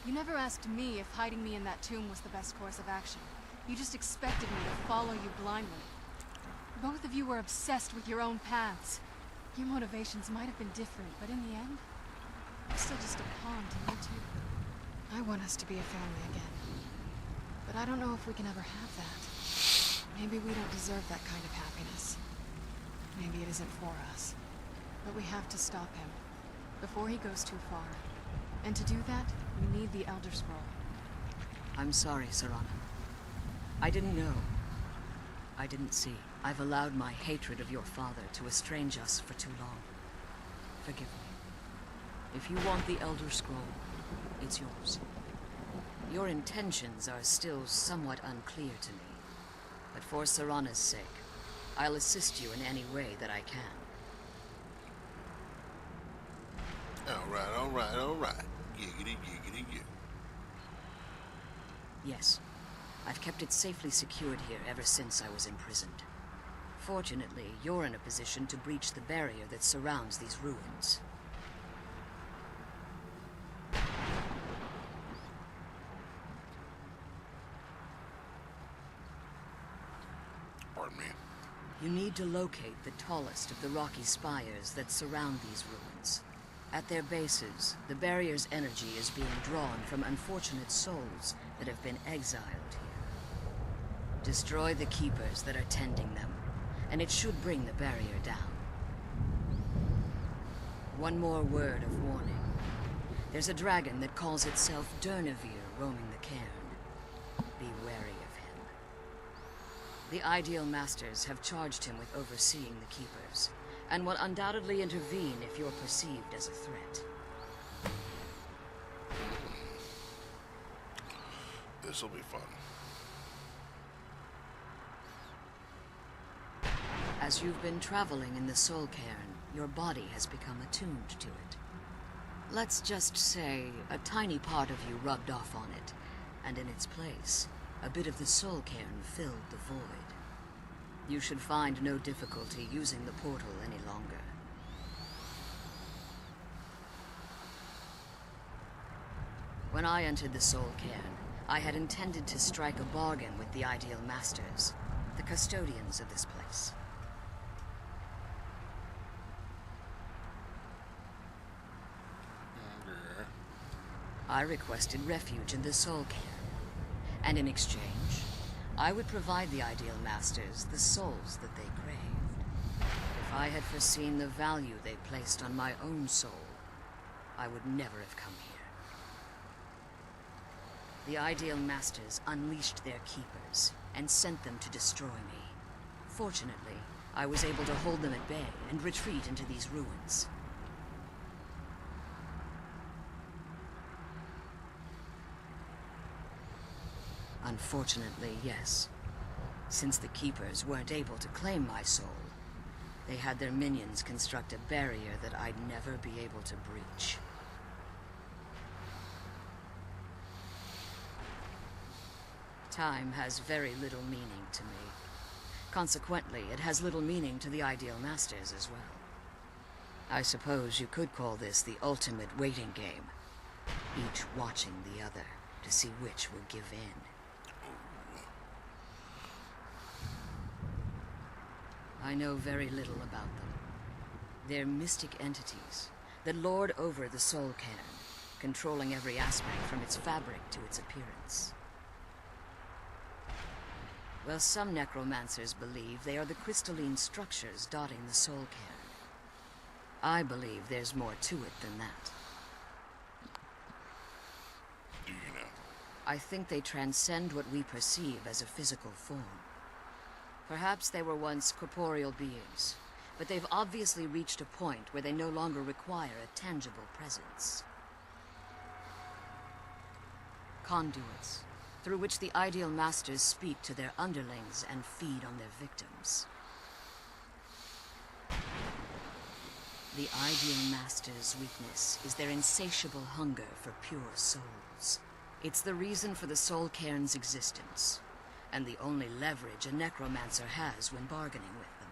You never asked me if hiding me in that tomb was the best course of action. You just expected me to follow you blindly. Both of you were obsessed with your own paths. Your motivations might have been different, but in the end, I'm still just a pawn to you two. I want us to be a family again. But I don't know if we can ever have that. Maybe we don't deserve that kind of happiness. Maybe it isn't for us. But we have to stop him, before he goes too far. And to do that, we need the Elder Scroll. I'm sorry, Serana. I didn't know. I didn't see. I've allowed my hatred of your father to estrange us for too long. Forgive me. If you want the Elder Scroll, it's yours. Your intentions are still somewhat unclear to me, but for Serana's sake, I'll assist you in any way that I can. Alright. Giggity, giggity, gig. Yes. I've kept it safely secured here ever since I was imprisoned. Fortunately, you're in a position to breach the barrier that surrounds these ruins. Pardon me. You need to locate the tallest of the rocky spires that surround these ruins. At their bases, the barrier's energy is being drawn from unfortunate souls that have been exiled here. Destroy the keepers that are tending them, and it should bring the barrier down. One more word of warning. There's a dragon that calls itself Durnevere roaming the cairn. Be wary of him. The Ideal Masters have charged him with overseeing the keepers, and will undoubtedly intervene if you're perceived as a threat. This'll be fun. As you've been traveling in the Soul Cairn, your body has become attuned to it. Let's just say a tiny part of you rubbed off on it, and in its place, a bit of the Soul Cairn filled the void. You should find no difficulty using the portal any longer. When I entered the Soul Cairn, I had intended to strike a bargain with the Ideal Masters, the custodians of this place. I requested refuge in the Soul Cairn, and in exchange, I would provide the Ideal Masters the souls that they craved. If I had foreseen the value they placed on my own soul, I would never have come here. The Ideal Masters unleashed their keepers and sent them to destroy me. Fortunately, I was able to hold them at bay and retreat into these ruins. Unfortunately, yes. Since the Keepers weren't able to claim my soul, they had their minions construct a barrier that I'd never be able to breach. Time has very little meaning to me. Consequently, it has little meaning to the Ideal Masters as well. I suppose you could call this the ultimate waiting game, each watching the other to see which will give in. I know very little about them. They're mystic entities that lord over the Soul Cairn, controlling every aspect from its fabric to its appearance. Well, some necromancers believe they are the crystalline structures dotting the Soul Cairn. I believe there's more to it than that. Do you know? I think they transcend what we perceive as a physical form. Perhaps they were once corporeal beings, but they've obviously reached a point where they no longer require a tangible presence. Conduits, through which the Ideal Masters speak to their underlings and feed on their victims. The Ideal Masters' weakness is their insatiable hunger for pure souls. It's the reason for the Soul Cairn's existence, and the only leverage a necromancer has when bargaining with them.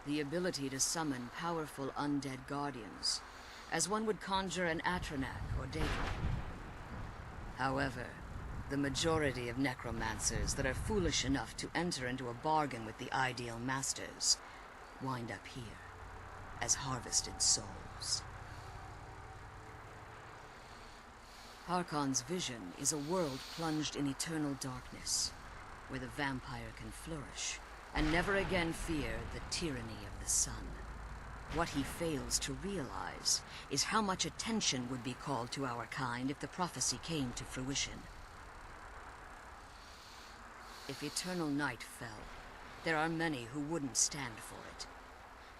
The ability to summon powerful undead guardians, as one would conjure an Atronak or Daedra. However, the majority of necromancers that are foolish enough to enter into a bargain with the Ideal Masters wind up here, as harvested souls. Harkon's vision is a world plunged in eternal darkness, where the vampire can flourish, and never again fear the tyranny of the sun. What he fails to realize is how much attention would be called to our kind if the prophecy came to fruition. If eternal night fell, there are many who wouldn't stand for it.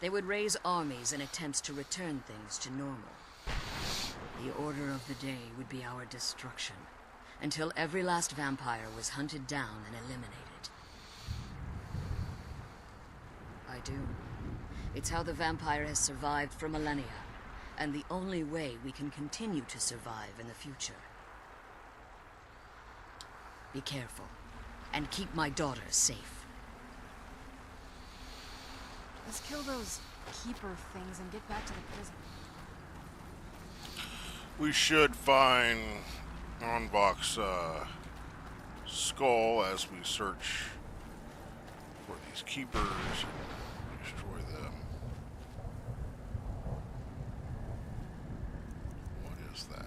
They would raise armies in attempts to return things to normal. The order of the day would be our destruction, until every last vampire was hunted down and eliminated. I do. It's how the vampire has survived for millennia, and the only way we can continue to survive in the future. Be careful, and keep my daughters safe. Let's kill those keeper things and get back to the prison. We should find Onbach's skull as we search for these keepers and destroy them. What is that?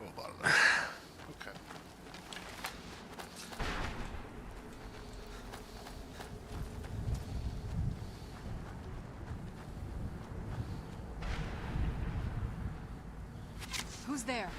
A lot of that. Okay. Who's there?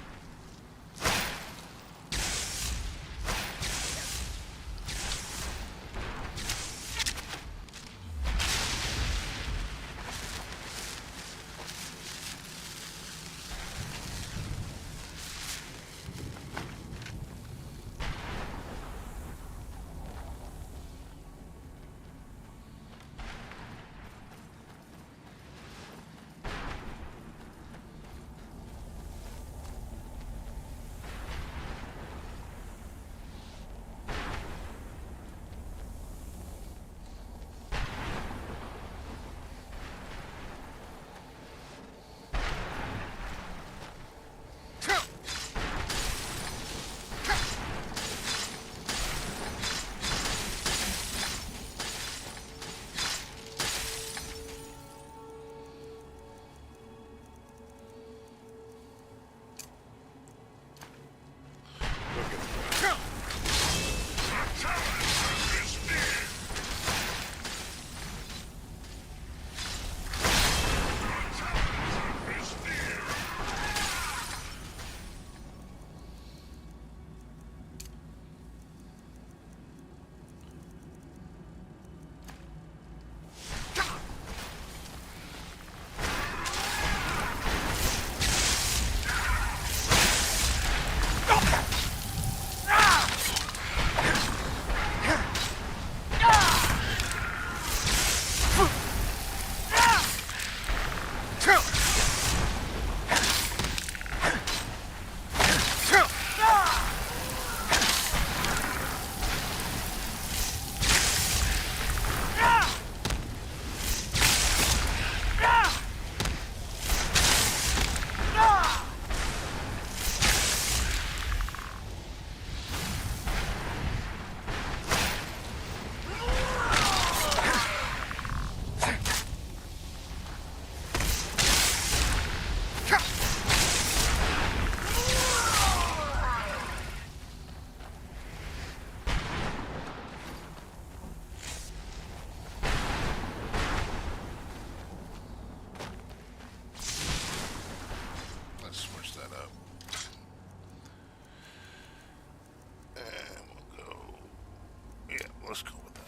Let's go with that.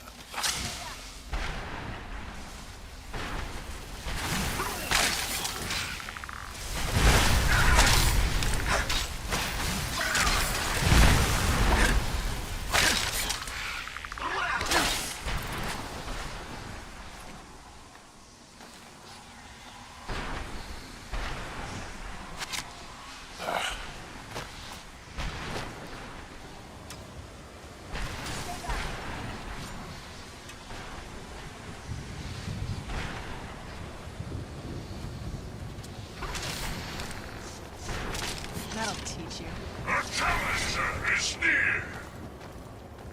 That'll teach you. The challenger is near.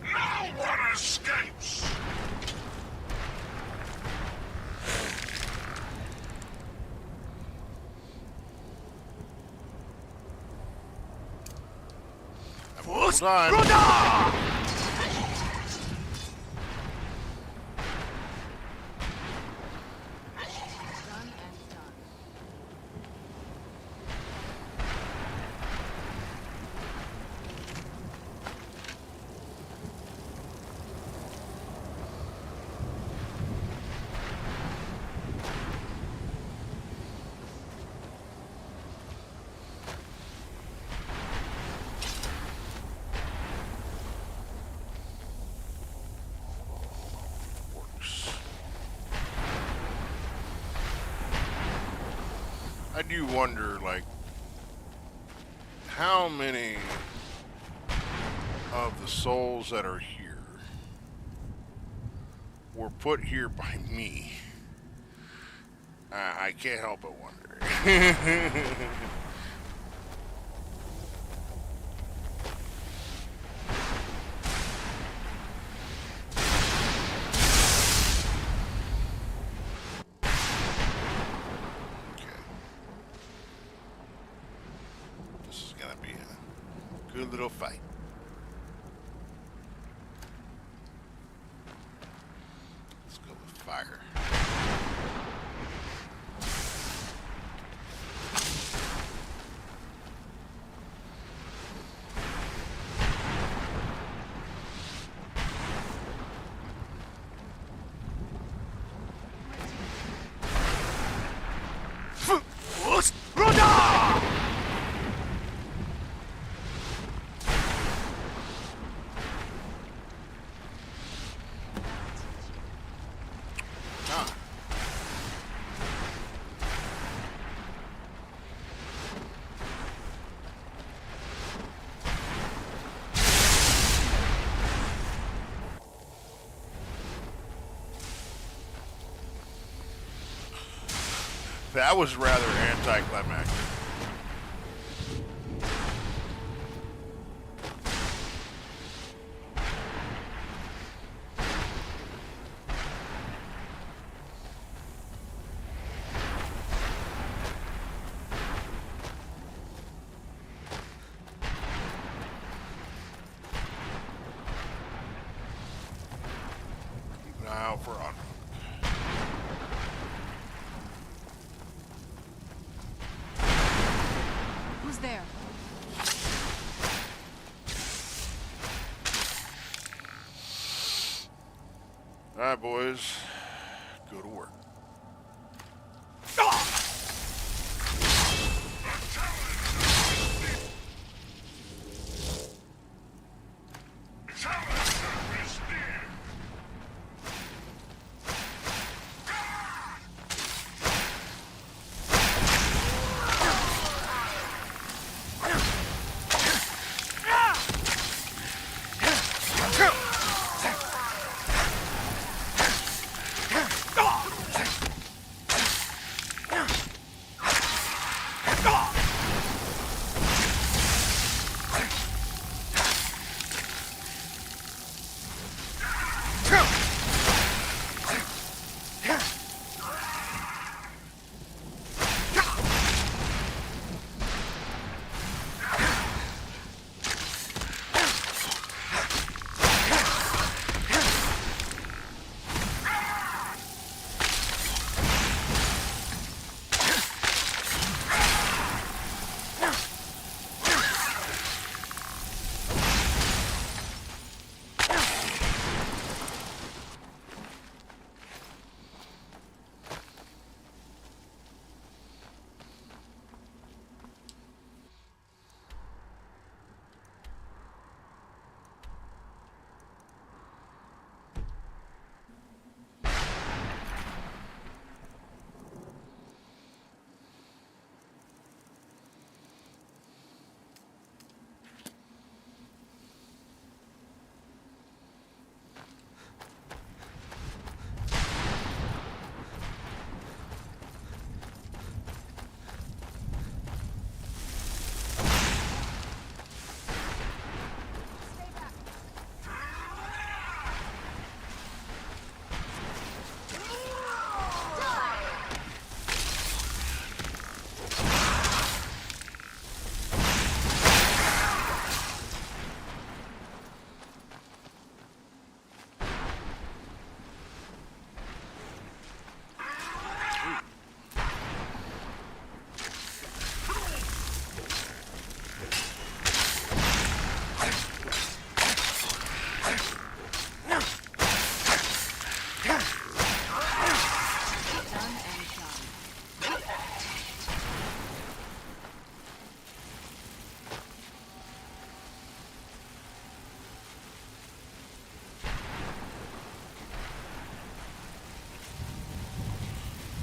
No one escapes. I do wonder, like, how many of the souls that are here were put here by me. I can't help but wonder. Good little fight. Let's go with fire. That was rather anticlimactic. Keep an eye out for Honor. Who's there? All right, boys. Go to work.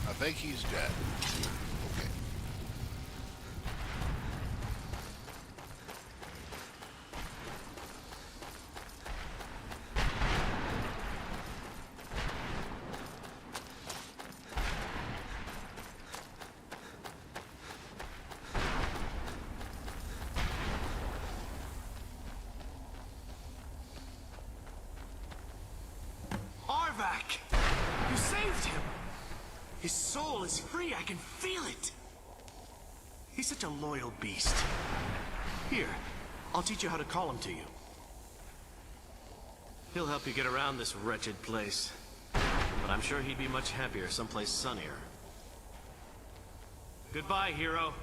I think he's dead. Okay. back! You saved him! His soul is free, I can feel it! He's such a loyal beast. Here, I'll teach you how to call him to you. He'll help you get around this wretched place. But I'm sure he'd be much happier someplace sunnier. Goodbye, hero.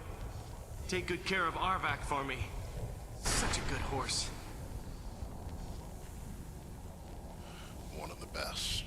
Take good care of Arvak for me. Such a good horse. One of the best.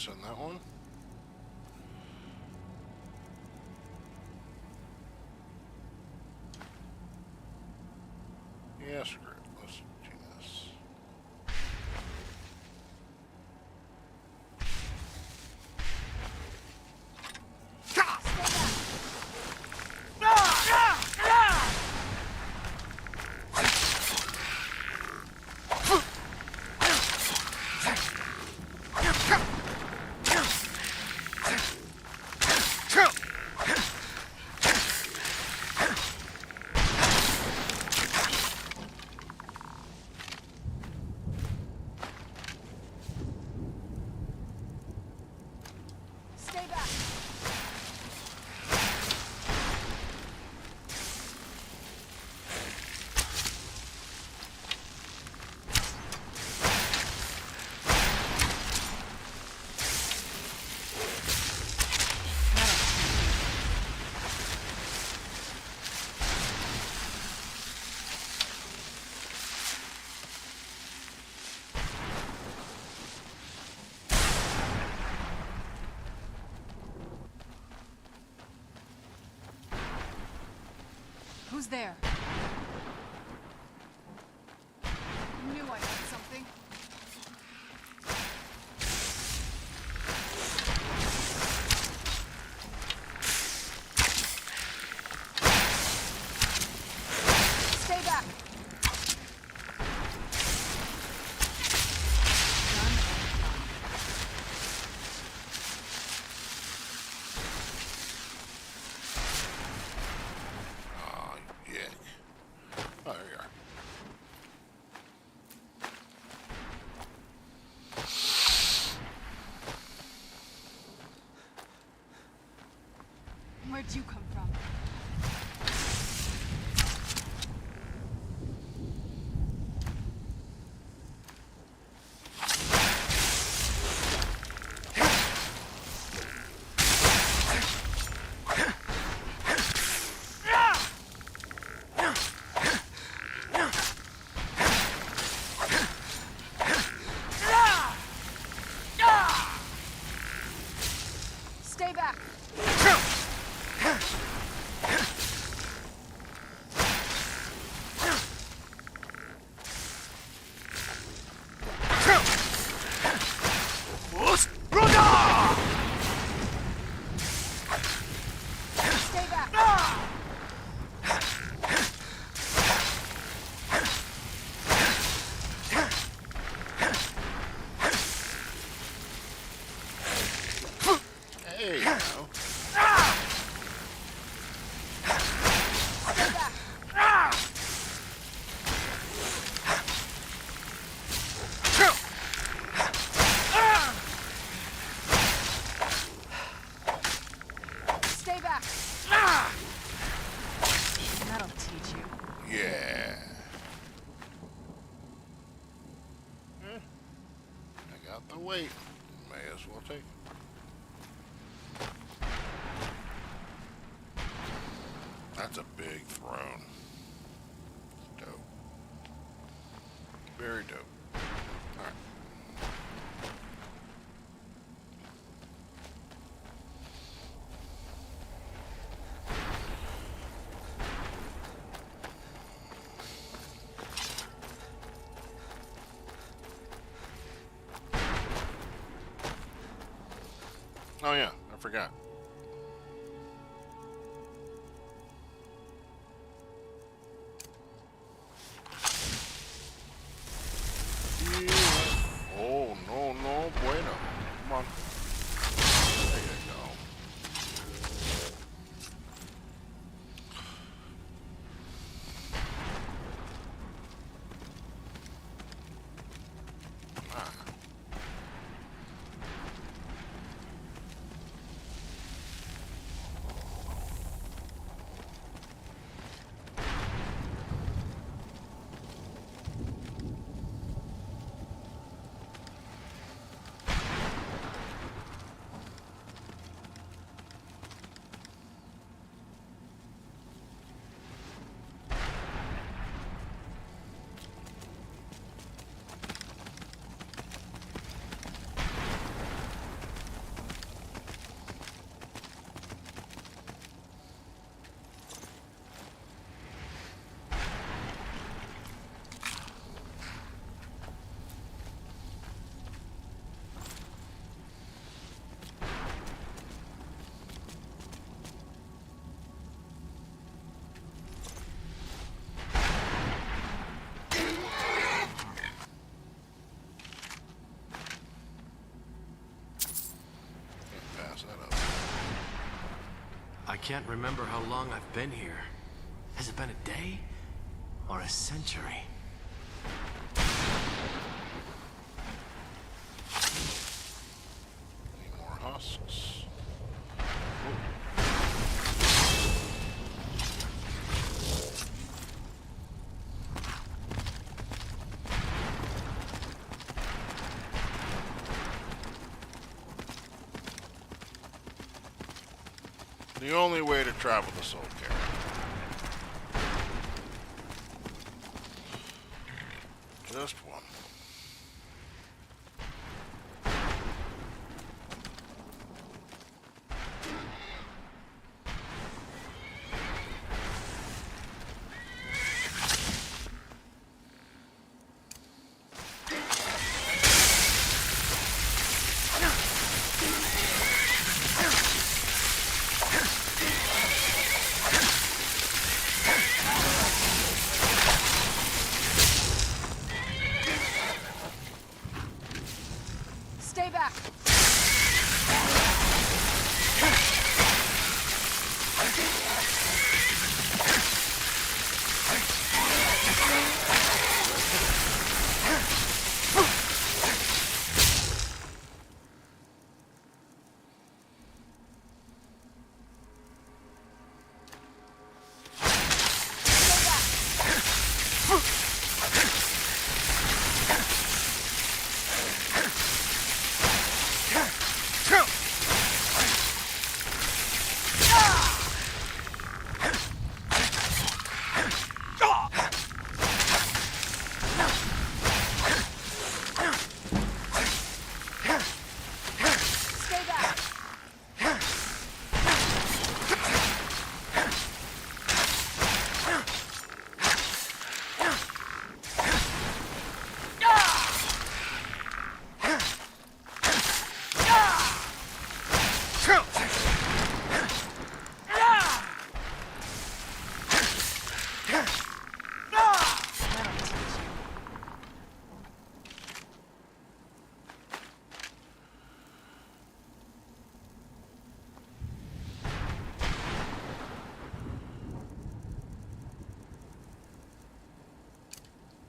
On that one. Yeah, screw it. Let's do this. Who's there? Knew I heard something. Stay back. Where'd you come from? That'll teach you. Yeah. I got the weight. May as well take it. That's a big throne. Dope. Very dope. Alright. Oh yeah, I forgot. Oh, no, no, bueno. Come on. There you go. Ah. I can't remember how long I've been here. Has it been a day? Or a century? Any more husks? The only way to travel the soul carrier. Just one. Stay back!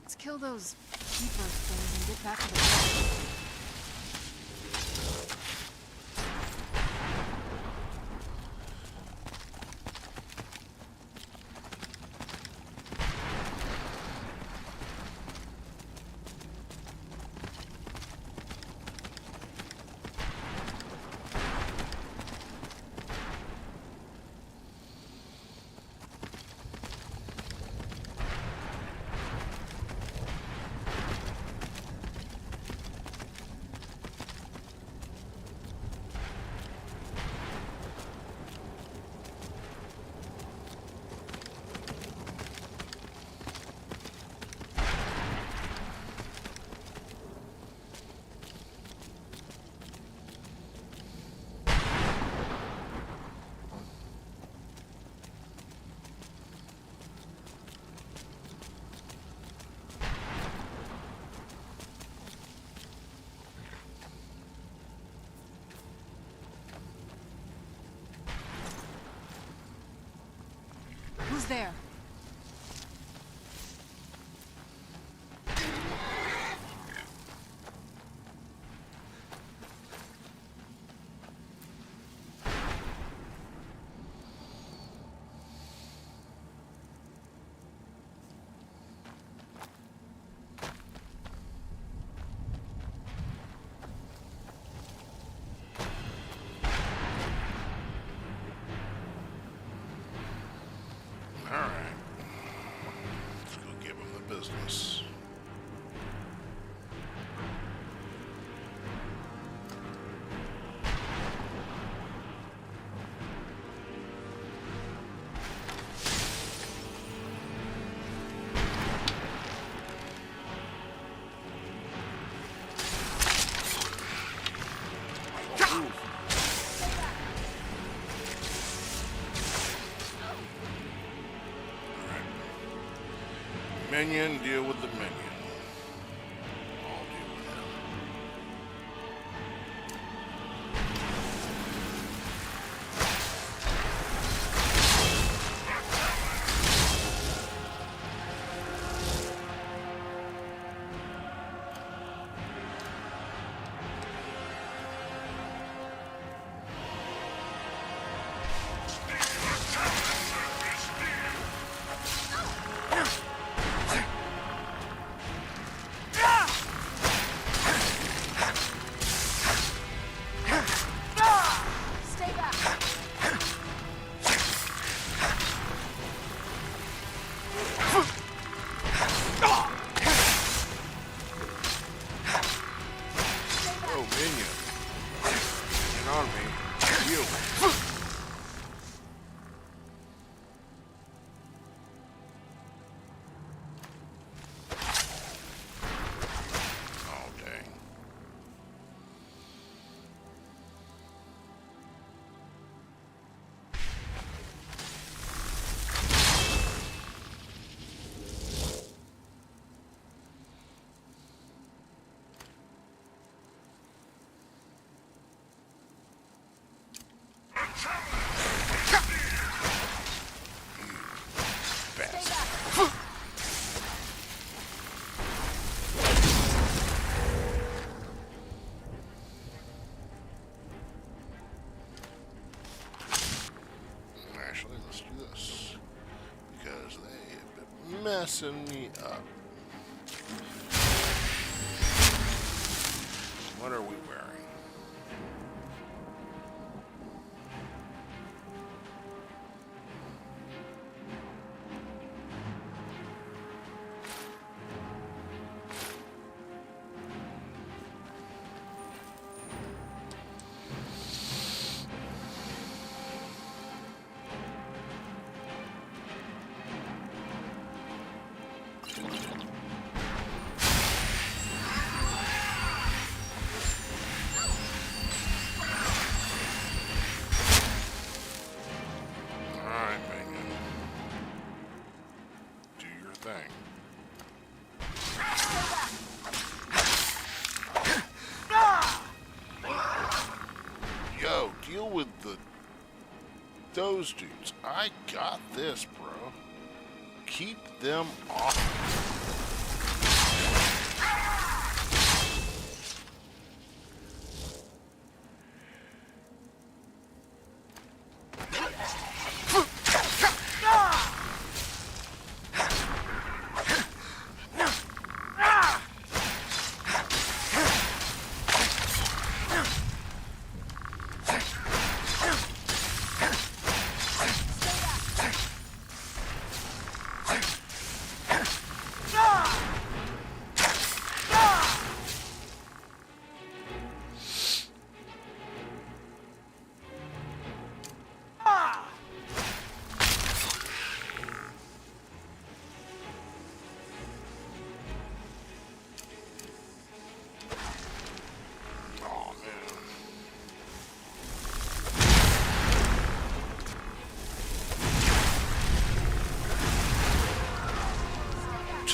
Let's kill those keeper things and get back to the village. there? Alright. Let's go give him the business. Minion, deal with the minion. I'll deal with him. Actually, let's do this. Because they have been messing me up. What are we wearing? Deal with those dudes. I got this, bro. Keep them off.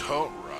Don't run.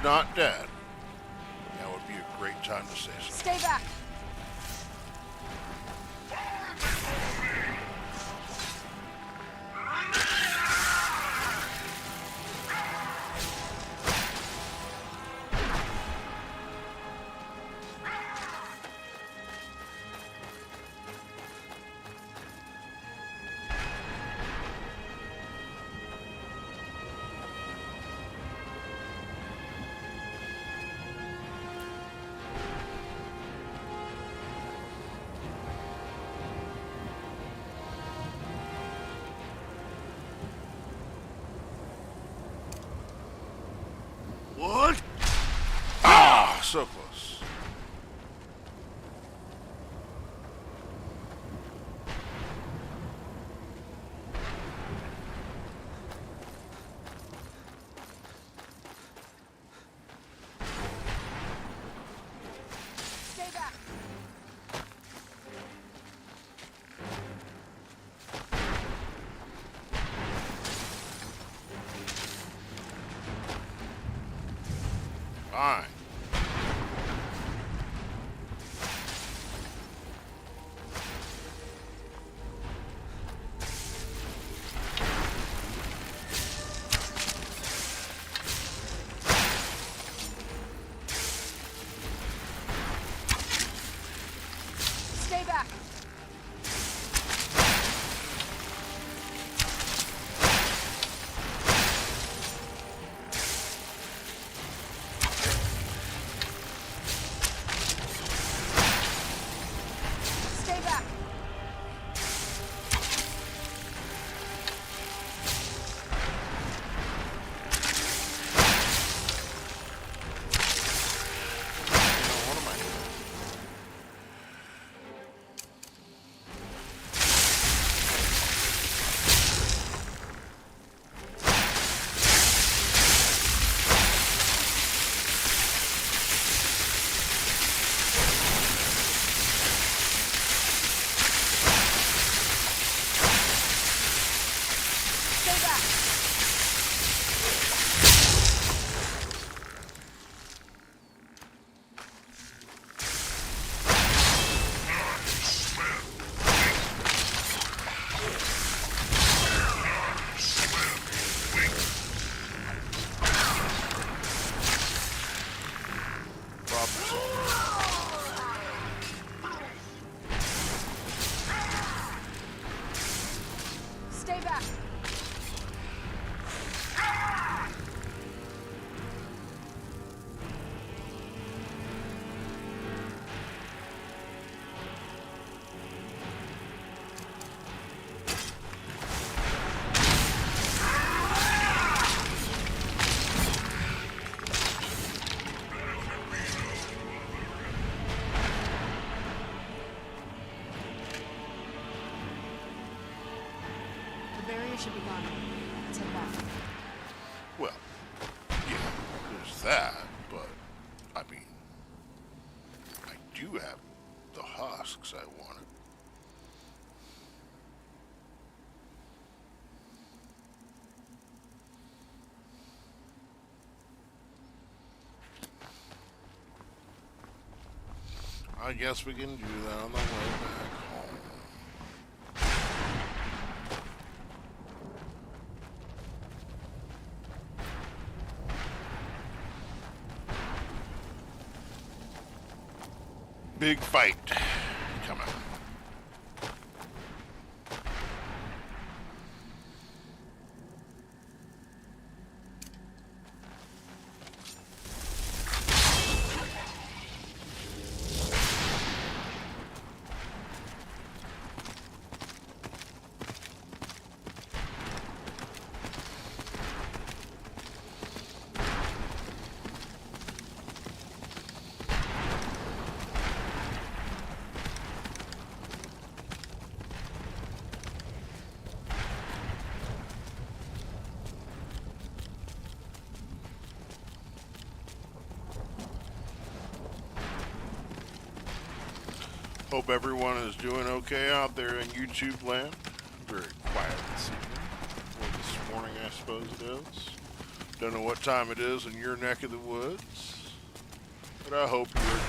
not dead, that would be a great time to say so. Stay back! What? Ah, so close. Stay back! Fine. Stay back! Stay back! What am I doing? Stay back! Problem solved. Stay back! The barrier should be gone. Let's head back. Well, yeah, there's that, but, I mean, I do have the husks I wanted. I guess we can do that on the way back home. Big fight coming. Hope everyone is doing okay out there in YouTube land. Very quiet this evening. Or this morning, I suppose it is. Don't know what time it is in your neck of the woods, but I hope you're...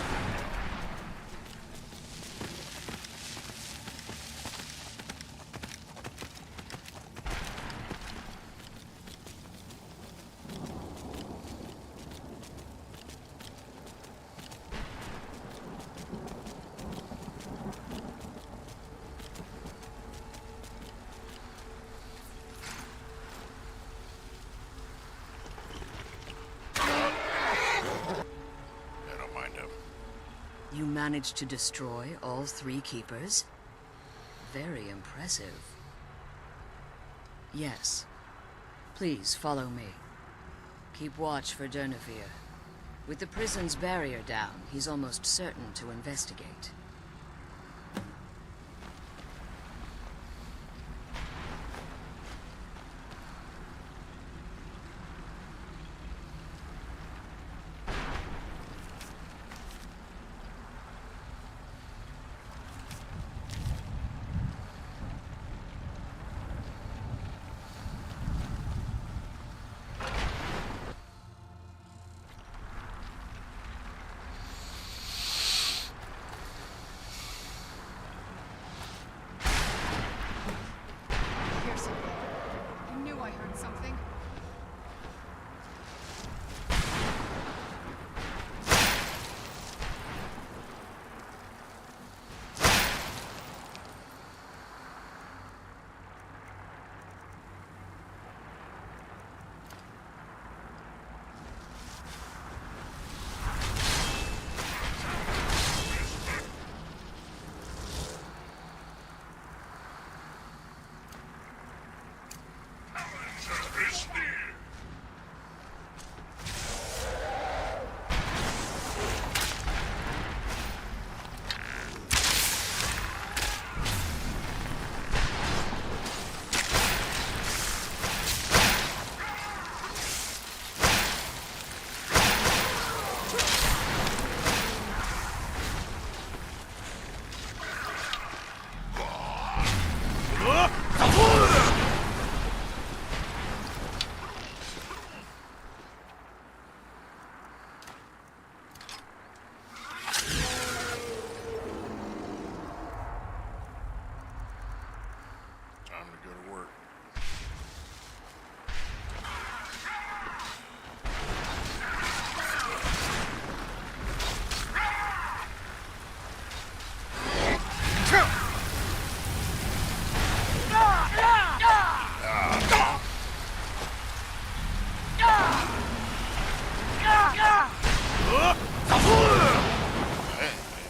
You managed to destroy all 3 keepers? Very impressive. Yes. Please follow me. Keep watch for Durnevere. With the prison's barrier down, he's almost certain to investigate.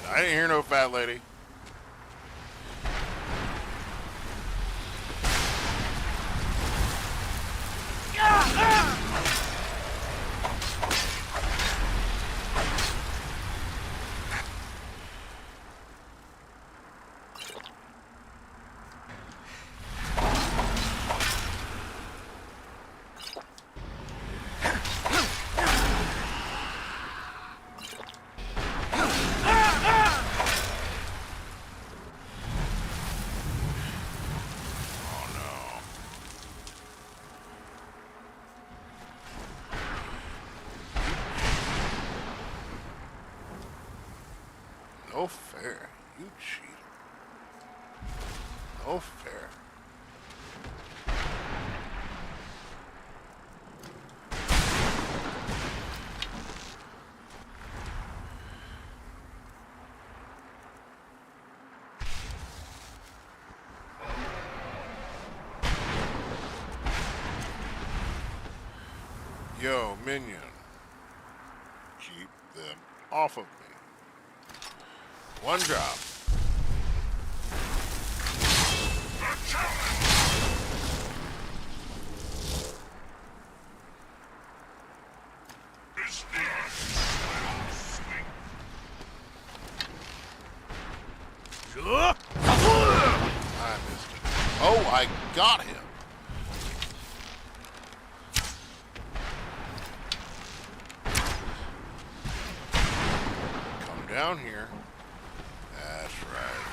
I didn't hear no fat lady. No fair. You cheater. No fair. Yo, minion. Keep them off of me. One job. I missed it. Oh, I got him. Come down here. That's right.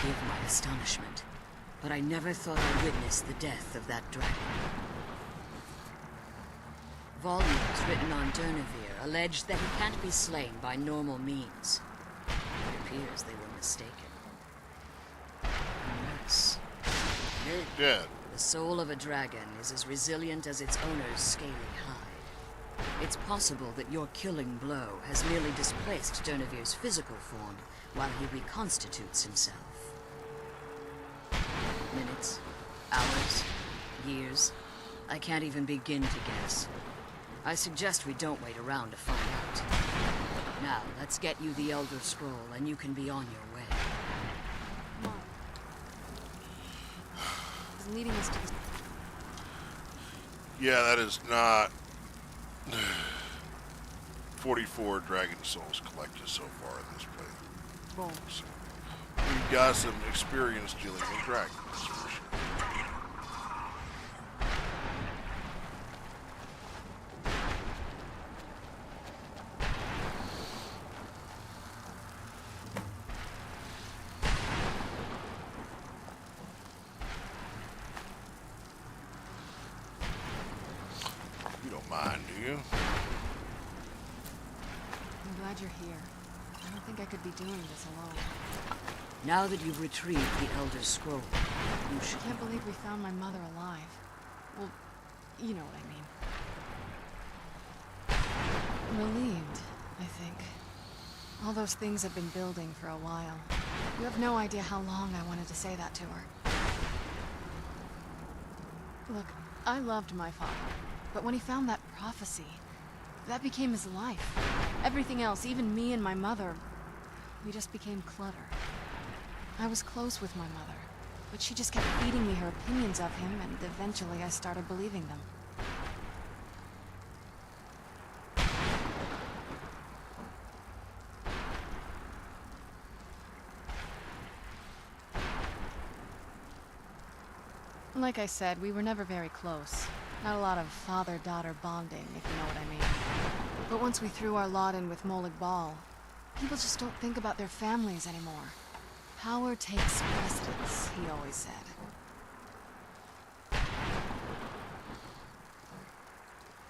forgive my astonishment, but I never thought I'd witness the death of that dragon. Volumes written on Durnevere allege that he can't be slain by normal means. It appears they were mistaken. Unless... He ain't dead. The soul of a dragon is as resilient as its owner's scaly hide. It's possible that your killing blow has merely displaced Durnevere's physical form while he reconstitutes himself. Minutes, hours, years. I can't even begin to guess. I suggest we don't wait around to find out. Now, let's get you the Elder Scroll and you can be on your way. Mom. He's leading us to this... Yeah, that is not 44 dragon souls collected so far in this playthrough. Boom. So, we've got some experience dealing with dragons, for sure. You don't mind, do you? I'm glad you're here. I don't think I could be doing this alone. Now that you've retrieved the Elder Scroll, you should... I can't believe we found my mother alive. Well, you know what I mean. Relieved, I think. All those things have been building for a while. You have no idea how long I wanted to say that to her. Look, I loved my father, but when he found that prophecy, that became his life. Everything else, even me and my mother, we just became clutter. I was close with my mother, but she just kept feeding me her opinions of him, and eventually I started believing them. Like I said, we were never very close. Not a lot of father-daughter bonding, if you know what I mean. But once we threw our lot in with Molig Bal, people just don't think about their families anymore. Power takes precedence, he always said.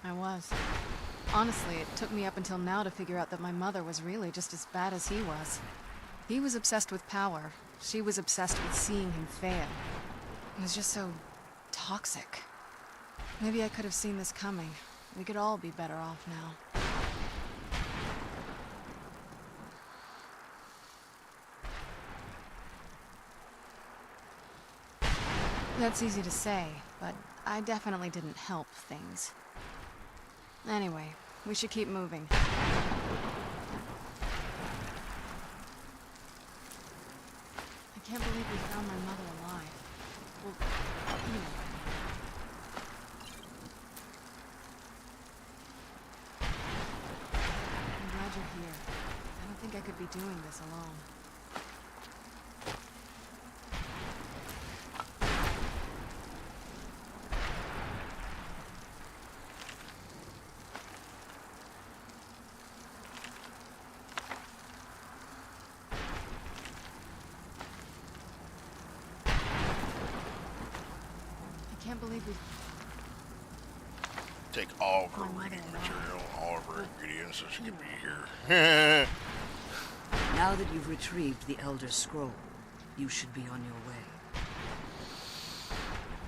I was. Honestly, it took me up until now to figure out that my mother was really just as bad as he was. He was obsessed with power. She was obsessed with seeing him fail. It was just so toxic. Maybe I could have seen this coming. We could all be better off now. That's easy to say, but I definitely didn't help things. Anyway, we should keep moving. I can't believe we found my mother alive. Well, you know what I mean. I'm glad you're here. I don't think I could be doing this alone. I can't believe we... Take all of her reading material, all of her ingredients, so she can be here. Now that you've retrieved the Elder Scroll, you should be on your way.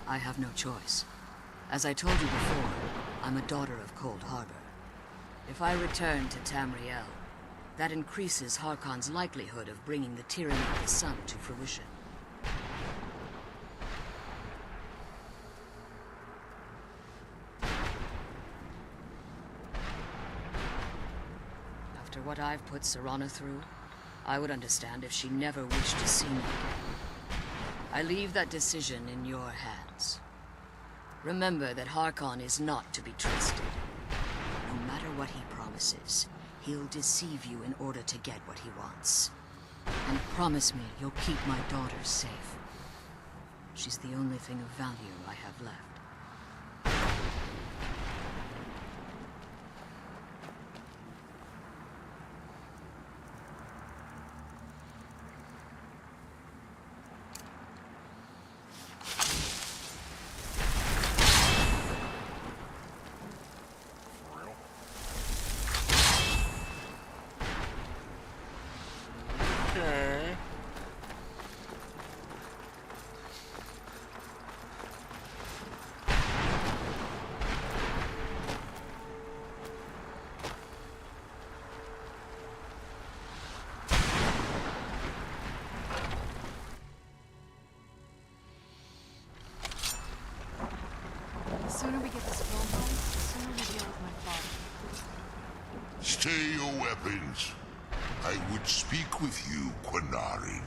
I have no choice. As I told you before, I'm a daughter of Cold Harbor. If I return to Tamriel, that increases Harkon's likelihood of bringing the tyranny of the sun to fruition. After what I've put Serana through, I would understand if she never wished to see me again. I leave that decision in your hands. Remember that Harkon is not to be trusted. No matter what he promises, he'll deceive you in order to get what he wants. And promise me you'll keep my daughter safe. She's the only thing of value I have left. Okay. The sooner we get this phone home, the sooner we deal with my father. Stay your weapons. I would speak with you, Quinarin.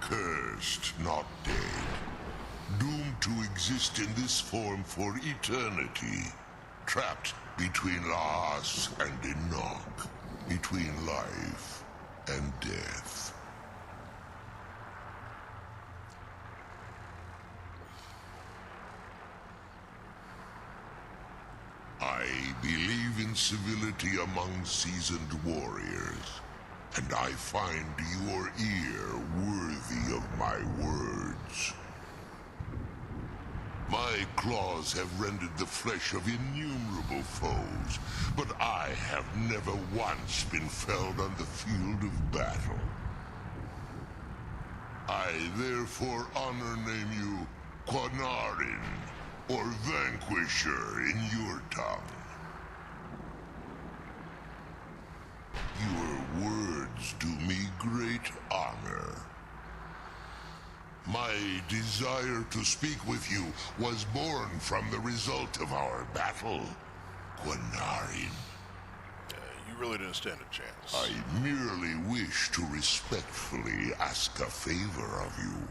Cursed, not dead. Doomed to exist in this form for eternity. Trapped between Laas and Enoch. Between life and death. I believe in civility among seasoned warriors, and I find your ear worthy of my words. My claws have rended the flesh of innumerable foes, but I have never once been felled on the field of battle. I therefore name you Quinarin, or Vanquisher in your tongue. Your words do me great honor. My desire to speak with you was born from the result of our battle, Quinarin. You really didn't stand a chance. I merely wish to respectfully ask a favor of you.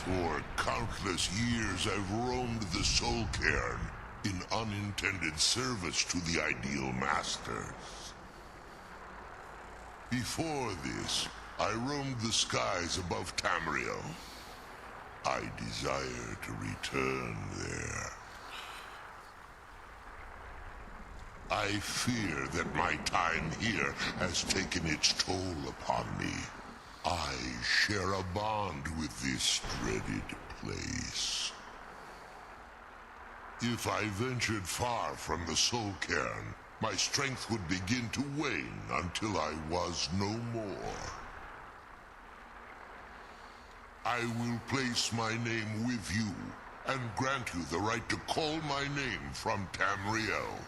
For countless years I've roamed the Soul Cairn in unintended service to the Ideal Masters. Before this, I roamed the skies above Tamriel. I desire to return there. I fear that my time here has taken its toll upon me. I share a bond with this dreaded place. If I ventured far from the Soul Cairn, my strength would begin to wane until I was no more. I will place my name with you and grant you the right to call my name from Tamriel.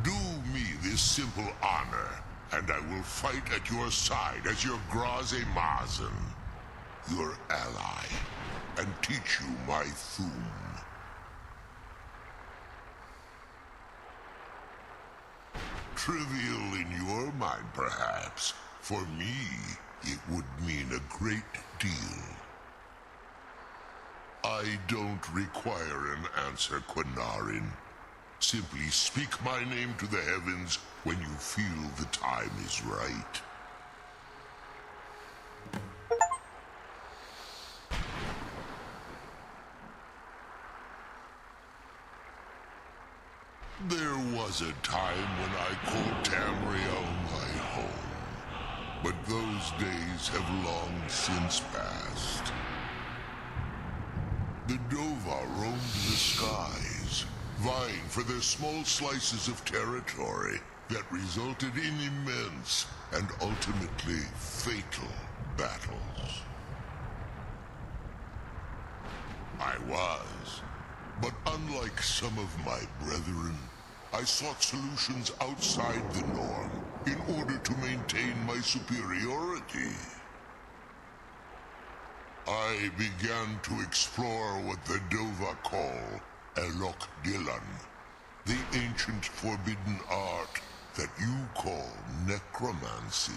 Do me this simple honor, and I will fight at your side as your Graze Mazen, your ally, and teach you my Thum. Trivial in your mind, perhaps. For me, it would mean a great deal. I don't require an answer, Quinarin. Simply speak my name to the heavens when you feel the time is right. There was a time when I called Tamriel my home, but those days have long since passed. The Dova roamed the skies, vying for their small slices of territory that resulted in immense and ultimately fatal battles. I was, but unlike some of my brethren, I sought solutions outside the norm in order to maintain my superiority. I began to explore what the Dova call Elok Dylan, the ancient forbidden art that you call necromancy.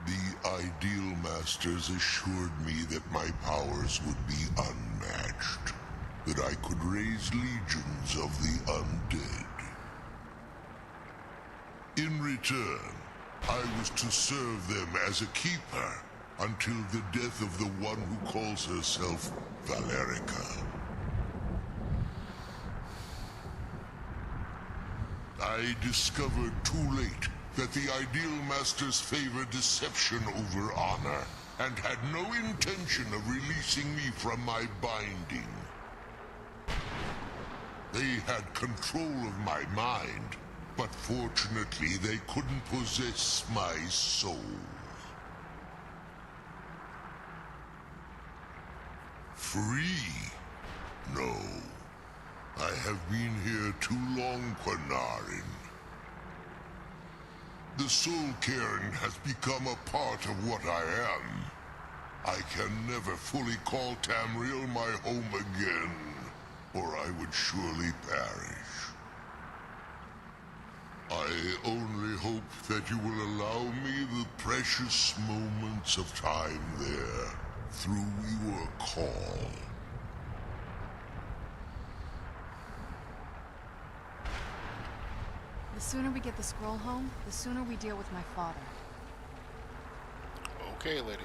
The Ideal Masters assured me that my powers would be unmatched, that I could raise legions of the undead. In return, I was to serve them as a keeper until the death of the one who calls herself Valerica. I discovered too late that the Ideal Masters favor deception over honor, and had no intention of releasing me from my binding. They had control of my mind, but fortunately they couldn't possess my soul. Free? No. I have been here too long, Quanarin. The Soul Cairn has become a part of what I am. I can never fully call Tamriel my home again, or I would surely perish. I only hope that you will allow me the precious moments of time there, through your call. The sooner we get the scroll home, the sooner we deal with my father. Okay, lady.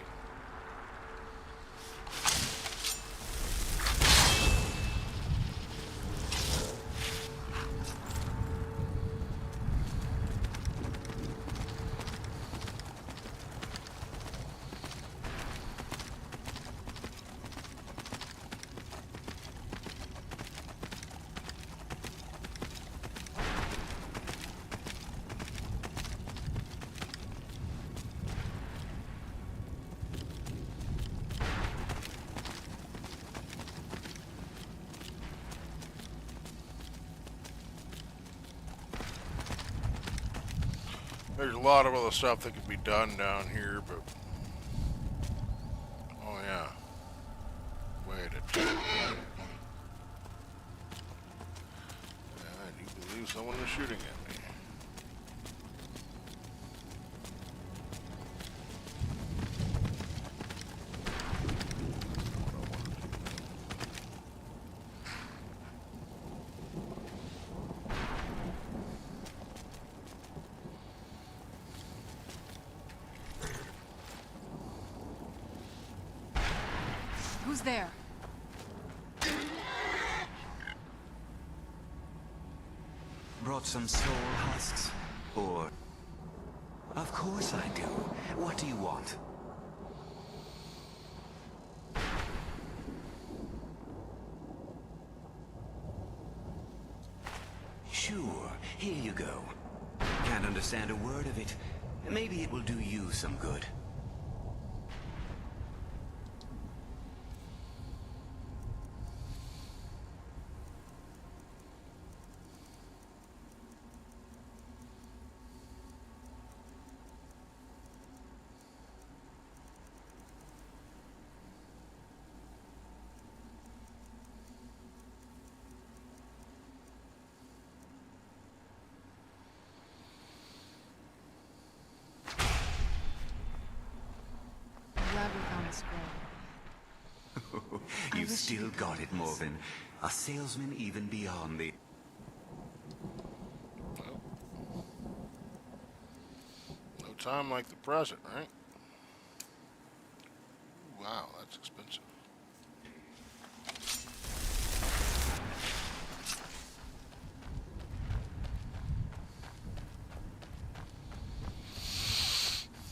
There's a lot of other stuff that can be done down here, but... Oh, yeah. Wait a minute. I do believe someone is shooting at me. Who's there? Brought some soul husks? Or... Of course I do. What do you want? Sure, here you go. Can't understand a word of it. Maybe it will do you some good. You still got it, Morven. A salesman even beyond the... No time like the present, right? Wow, that's expensive.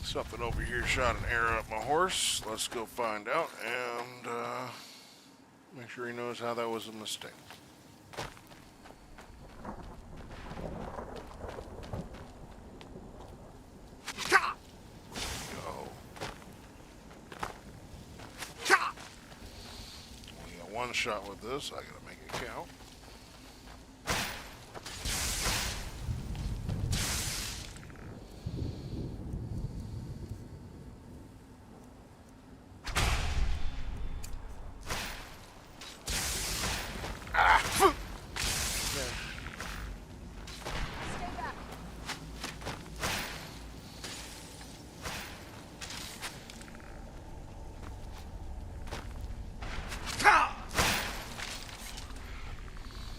Something over here shot an arrow at my horse. Let's go find out and make sure he knows how that was a mistake. Go. We got one shot with this. I gotta make it count.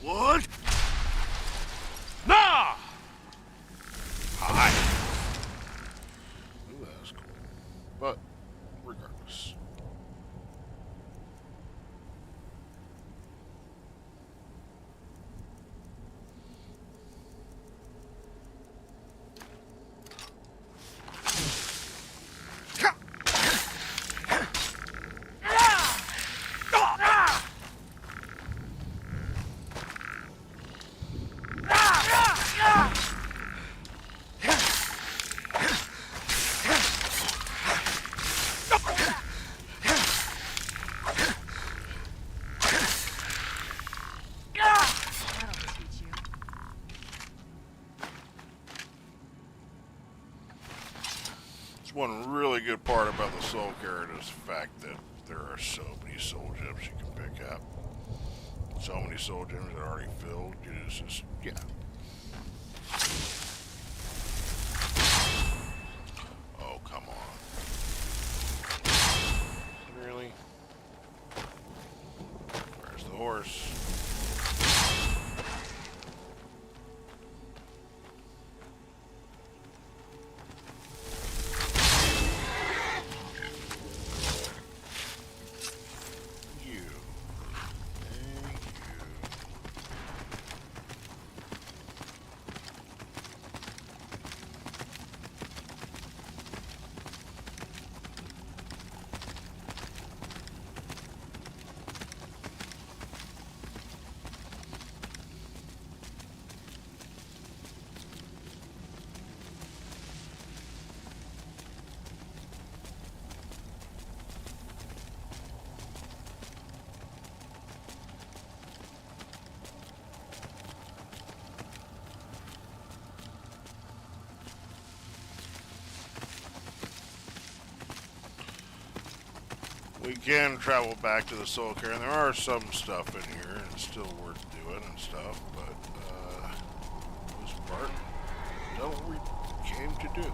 What? Nah! Hi. Ooh, that was cool. But, regardless. That's one really good part about the soul carrot is the fact that there are so many soul gems you can pick up. So many soul gems that are already filled. It's just, yeah. Oh, come on. Really? Where's the horse? We can travel back to the soul care, and there are some stuff in here, and it's still worth doing and stuff, but, for the most part, that's what we came to do.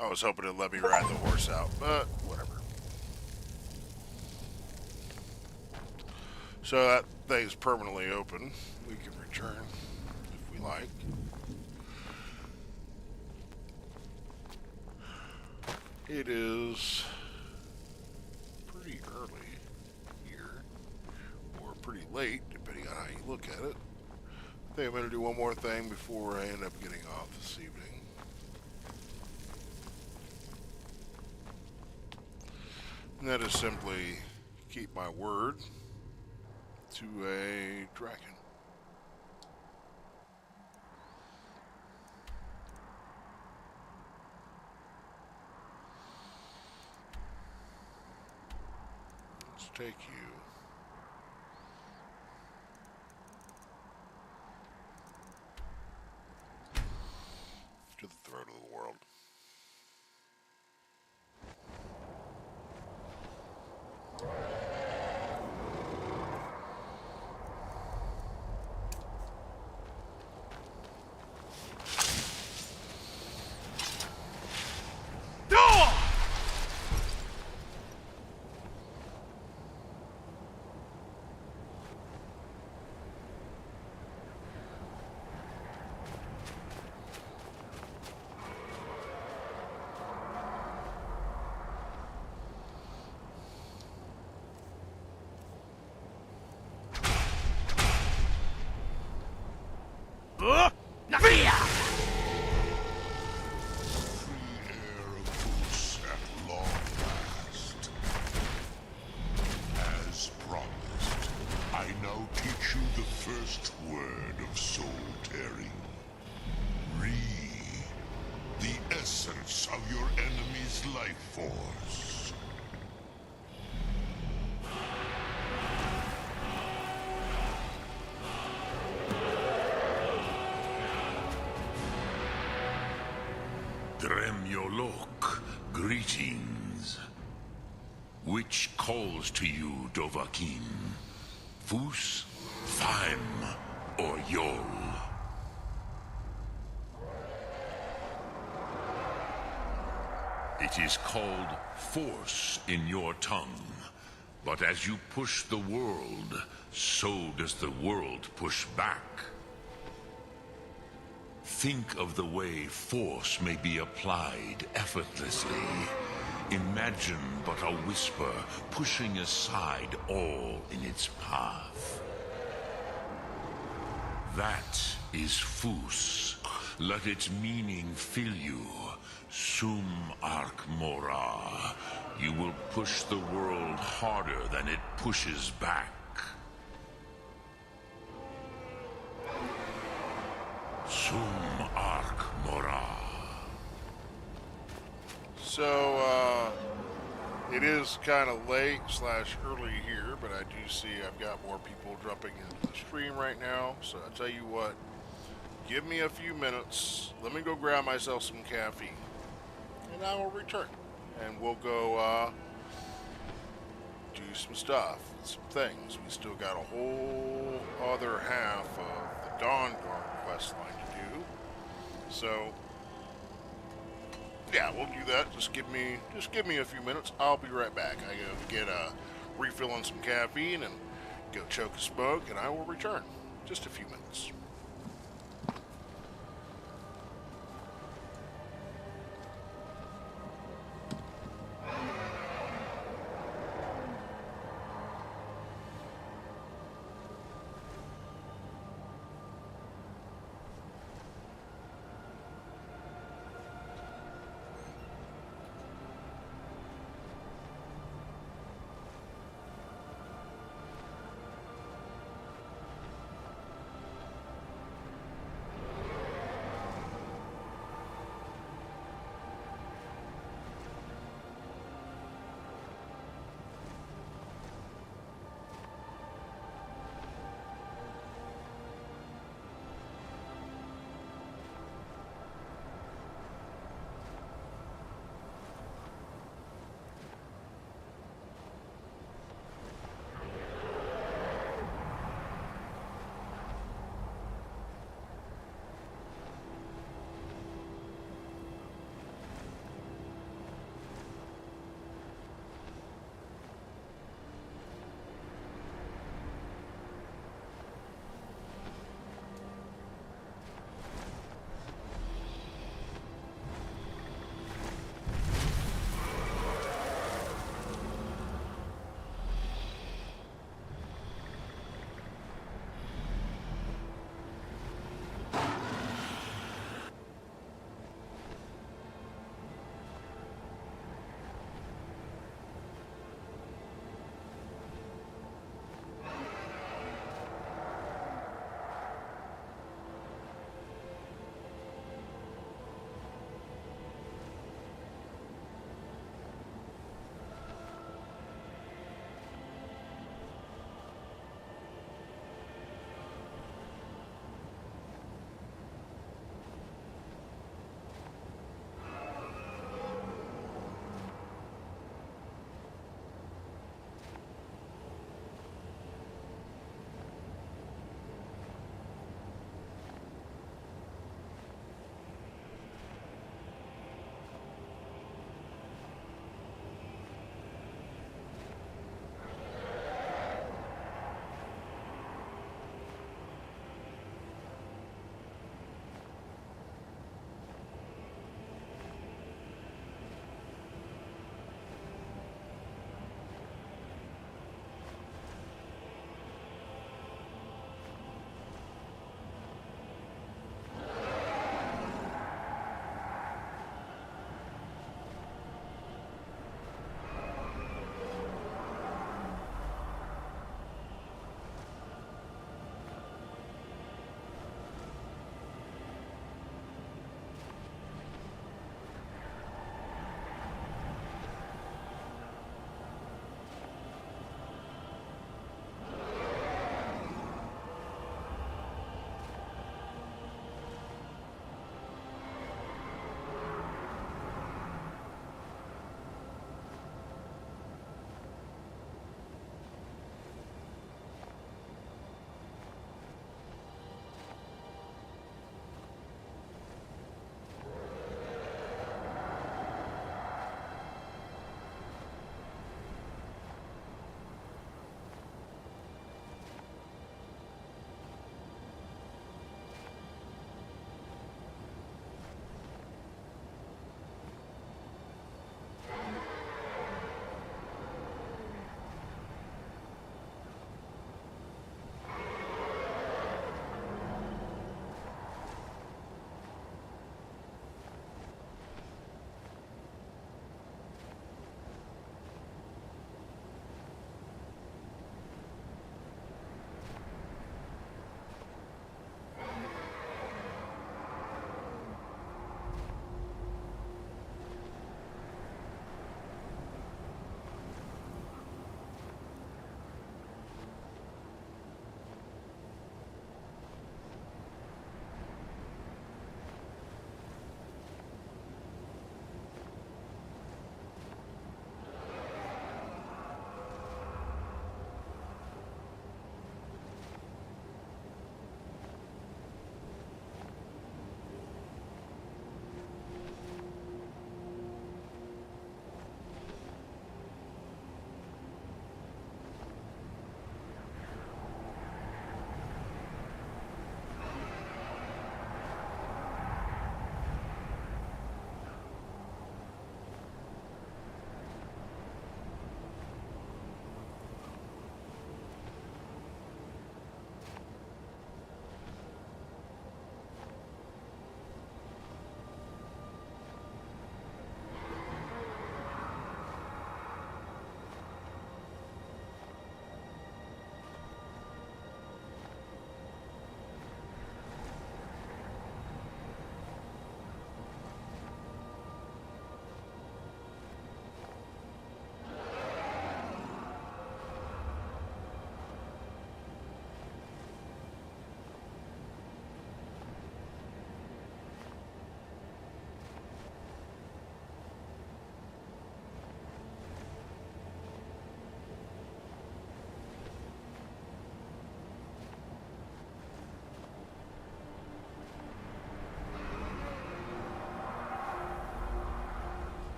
I was hoping it'd let me ride the horse out, but whatever. So that thing's permanently open. We can return if we like. It is pretty early here, or pretty late, depending on how you look at it. I think I'm going to do one more thing before I end up getting off this evening. And that is simply keep my word to a dragon. Let's take you to the throat of the world. Dremyolok, greetings. Which calls to you, Dovahkiin? Fus, Thyme, or Yol? It is called force in your tongue, but as you push the world, so does the world push back. Think of the way force may be applied effortlessly. Imagine but a whisper pushing aside all in its path. That is Fus. Let its meaning fill you. Sum Arc Mora. You will push the world harder than it pushes back. Sum Arc Mora. So, it is kind of late / early here, but I do see I've got more people jumping into the stream right now. So I tell you what, give me a few minutes. Let me go grab myself some caffeine, and I will return. And we'll go do some stuff, some things. We still got a whole other half of the Dawnguard quest line to do. So yeah, we'll do that. Just give me a few minutes. I'll be right back. I go get a refill on some caffeine and go choke a smoke, and I will return. Just a few minutes.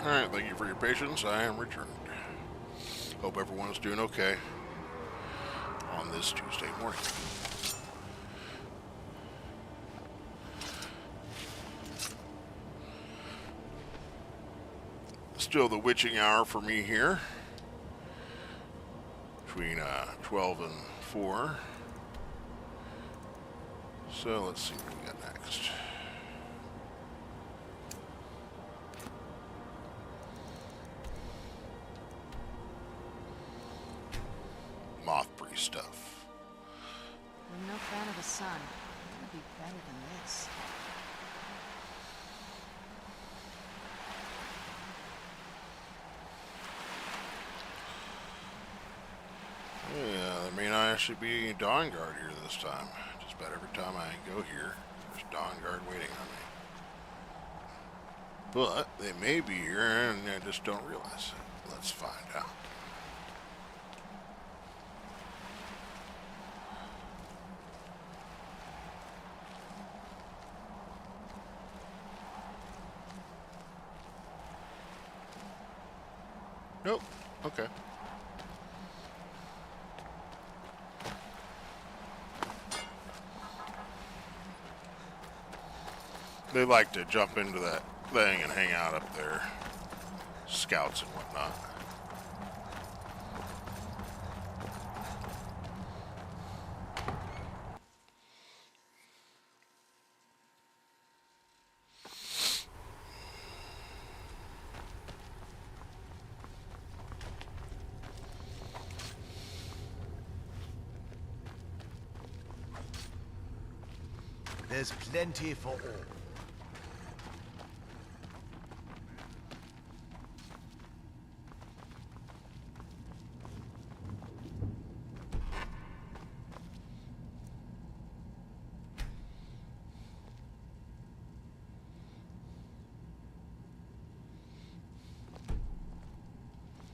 Alright, thank you for your patience. I am returned. Hope everyone is doing okay on this Tuesday morning. Still the witching hour for me here. Between 12 and 4. So let's see what we got next. Moth priest stuff. I'm no fan of the sun. It'll be better than this. Yeah, there may not actually be Dawnguard here this time. Just about every time I go here, there's Dawnguard waiting on me. But they may be here and I just don't realize it. Let's find out. Nope. Okay. They like to jump into that thing and hang out up there. Scouts and whatnot. There's plenty for all.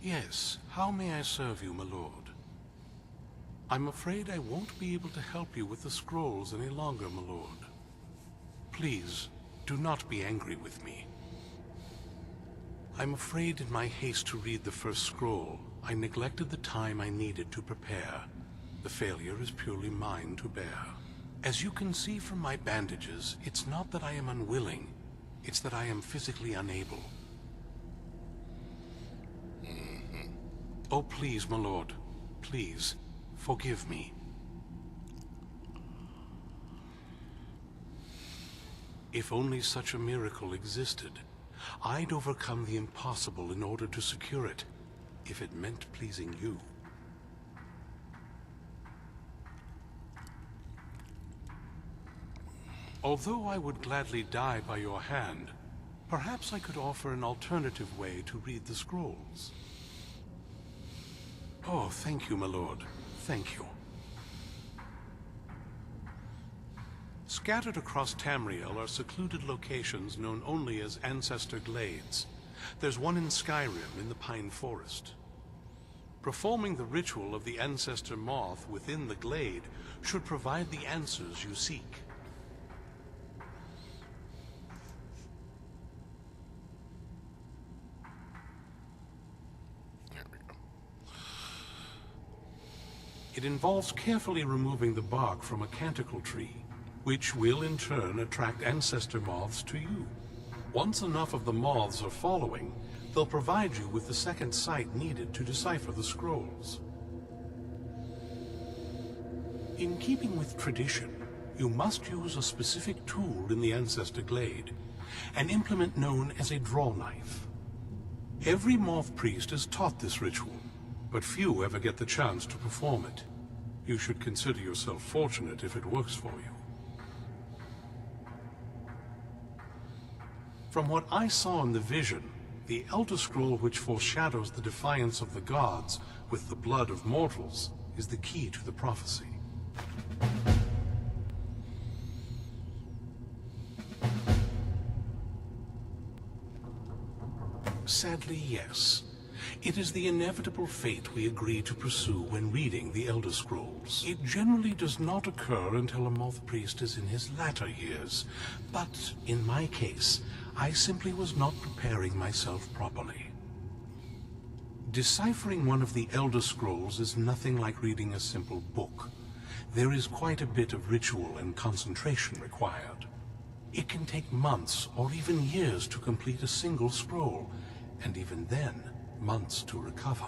Yes, how may I serve you, my lord? I'm afraid I won't be able to help you with the scrolls any longer, my lord. Please, do not be angry with me. I'm afraid in my haste to read the first scroll, I neglected the time I needed to prepare. The failure is purely mine to bear. As you can see from my bandages, it's not that I am unwilling, it's that I am physically unable. Oh, please, my lord, please, forgive me. If only such a miracle existed, I'd overcome the impossible in order to secure it, if it meant pleasing you. Although I would gladly die by your hand, perhaps I could offer an alternative way to read the scrolls. Oh, thank you, my lord. Thank you. Scattered across Tamriel are secluded locations known only as Ancestor Glades. There's one in Skyrim in the Pine Forest. Performing the ritual of the Ancestor Moth within the glade should provide the answers you seek. It involves carefully removing the bark from a canticle tree, which will in turn attract ancestor moths to you. Once enough of the moths are following, they'll provide you with the second sight needed to decipher the scrolls. In keeping with tradition, you must use a specific tool in the Ancestor Glade, an implement known as a draw knife. Every moth priest is taught this ritual, but few ever get the chance to perform it. You should consider yourself fortunate if it works for you. From what I saw in the vision, the Elder Scroll which foreshadows the defiance of the gods with the blood of mortals is the key to the prophecy. Sadly, yes. It is the inevitable fate we agree to pursue when reading the Elder Scrolls. It generally does not occur until a moth priest is in his latter years, but in my case, I simply was not preparing myself properly. Deciphering one of the Elder Scrolls is nothing like reading a simple book. There is quite a bit of ritual and concentration required. It can take months or even years to complete a single scroll, and even then, months to recover.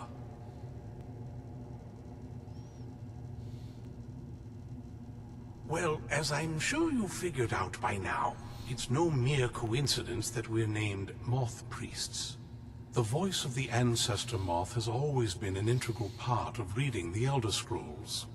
Well, as I'm sure you figured out by now, it's no mere coincidence that we're named Moth Priests. The voice of the Ancestor Moth has always been an integral part of reading the Elder Scrolls.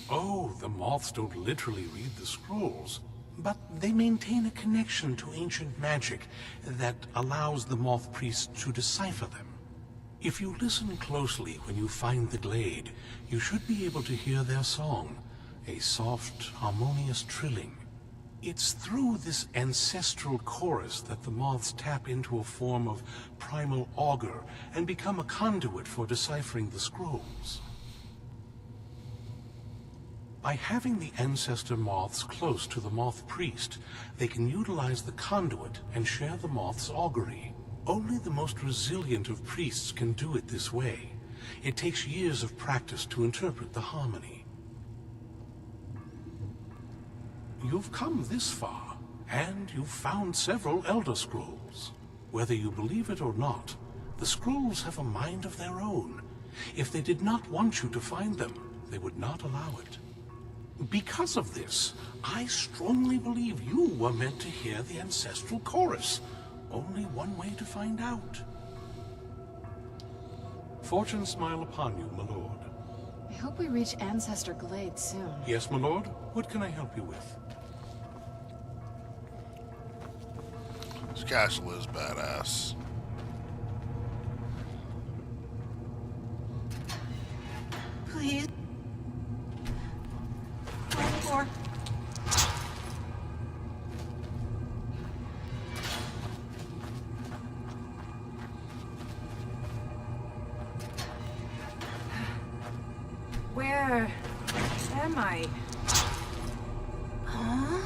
Oh, the moths don't literally read the scrolls, but they maintain a connection to ancient magic that allows the Moth Priests to decipher them. If you listen closely when you find the glade, you should be able to hear their song, a soft, harmonious trilling. It's through this ancestral chorus that the moths tap into a form of primal augur and become a conduit for deciphering the scrolls. By having the ancestor moths close to the moth priest, they can utilize the conduit and share the moth's augury. Only the most resilient of priests can do it this way. It takes years of practice to interpret the harmony. You've come this far, and you've found several Elder Scrolls. Whether you believe it or not, the scrolls have a mind of their own. If they did not want you to find them, they would not allow it. Because of this, I strongly believe you were meant to hear the ancestral chorus. Only one way to find out. Fortune smile upon you, my lord. I hope we reach Ancestor Glade soon. Yes, my lord? What can I help you with? This castle is badass. Please. One more. Where am I? Huh?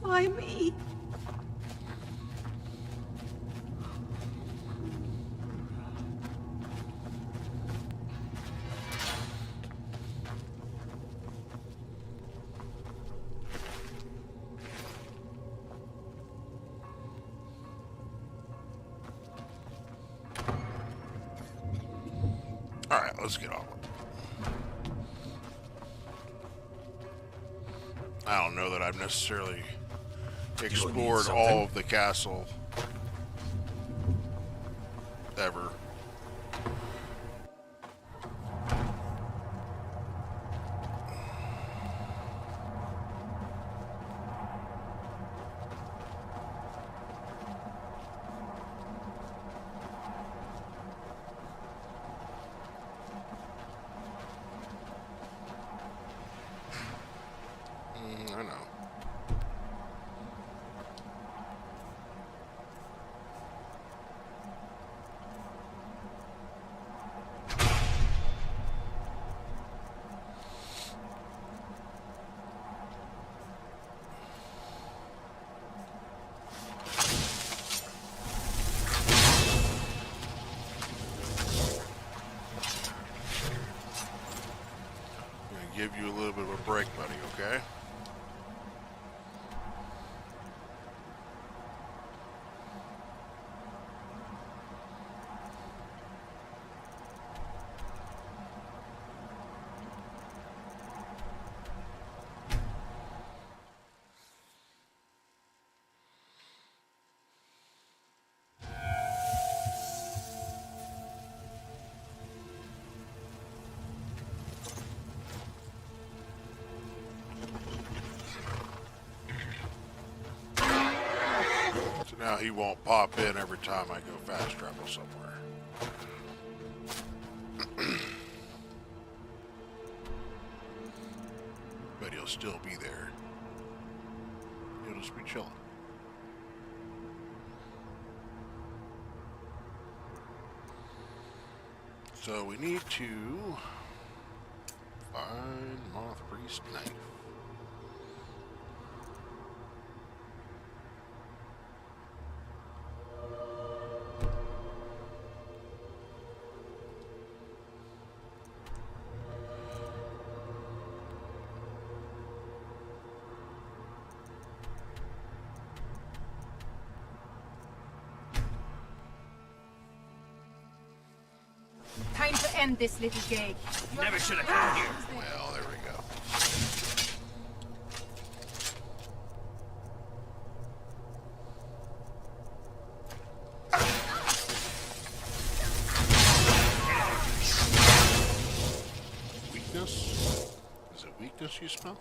Why me? Alright, let's get on with it. I don't know that I've necessarily explored all of the castle ever. I know. I'm gonna give you a little bit of a break, buddy, okay? Now he won't pop in every time I go fast travel somewhere. But he'll you'll still be there. You'll just be chilling. So we need to find Moth Priest knife. Time to end this little game. Never should have come here. Well, there we go. Weakness? Is it weakness you smell?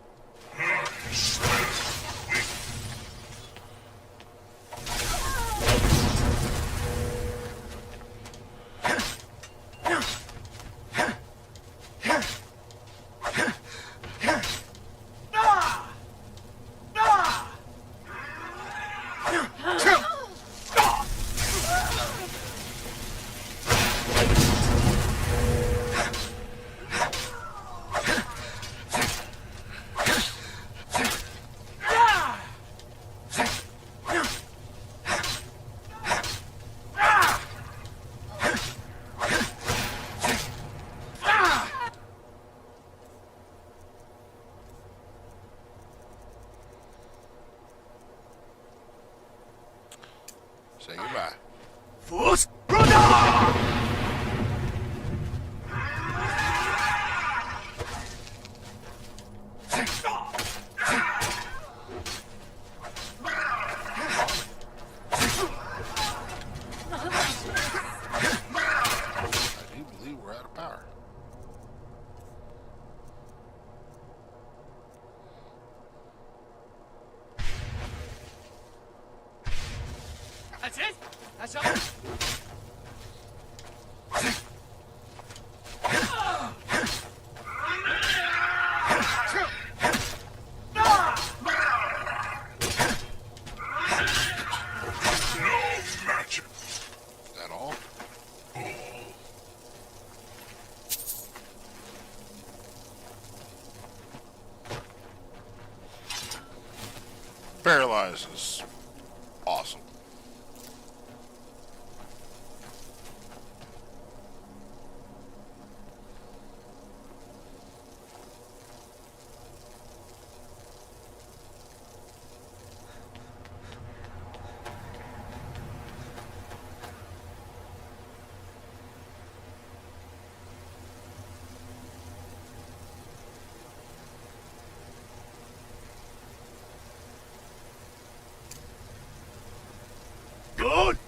Say goodbye. Force I do believe we're out of power. That's it? That's all? Is that all? Paralyze is awesome. Good.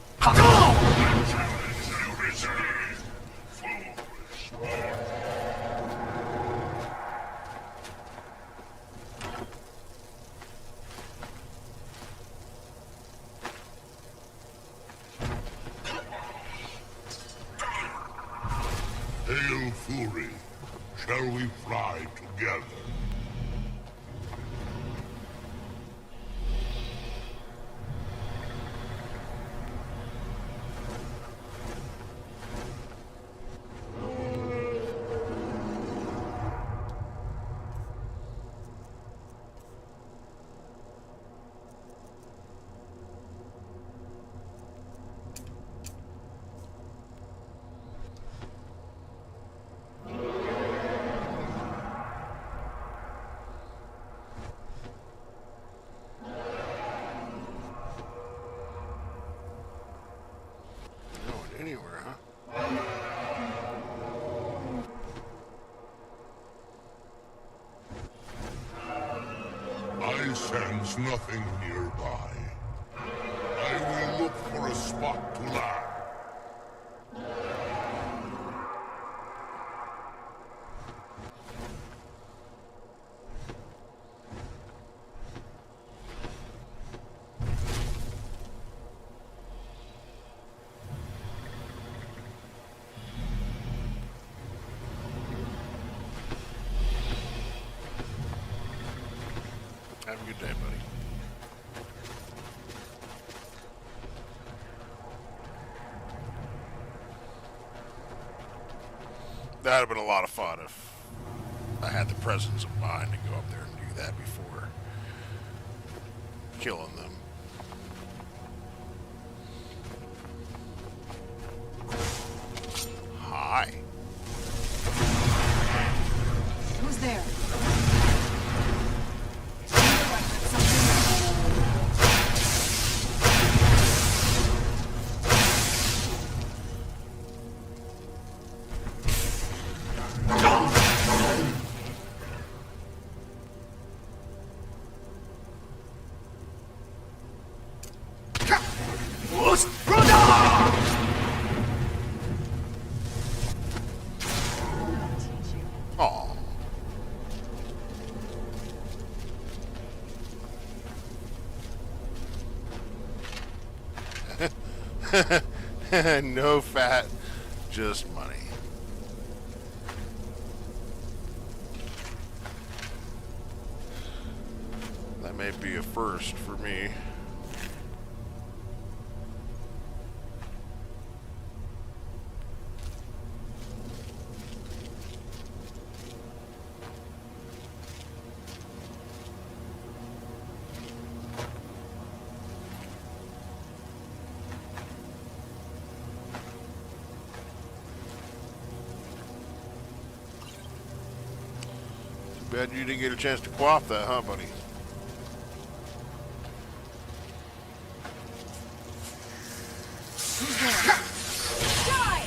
Hail Fury, shall we fly together? Going anywhere, huh? I sense nothing nearby. I will look for a spot to land. Have a good day, buddy. That'd have been a lot of fun if I had the presence of mind to go up there and do that before killing them. Hi. Who's there? No fat, just money. That may be a first for me. Bad you didn't get a chance to quaff that, huh, buddy? Who's there? Die!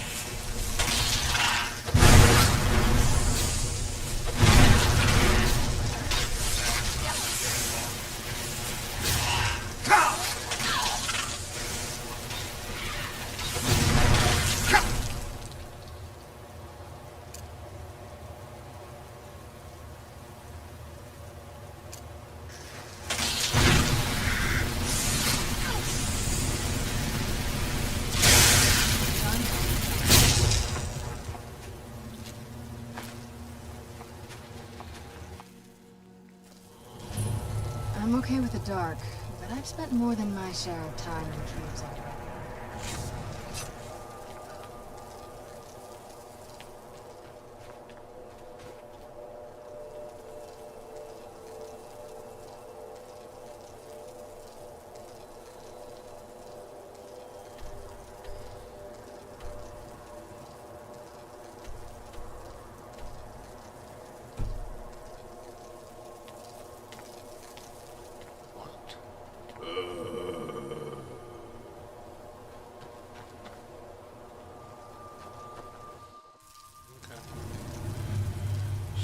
I'm okay with the dark, but I've spent more than my share of time in caves already.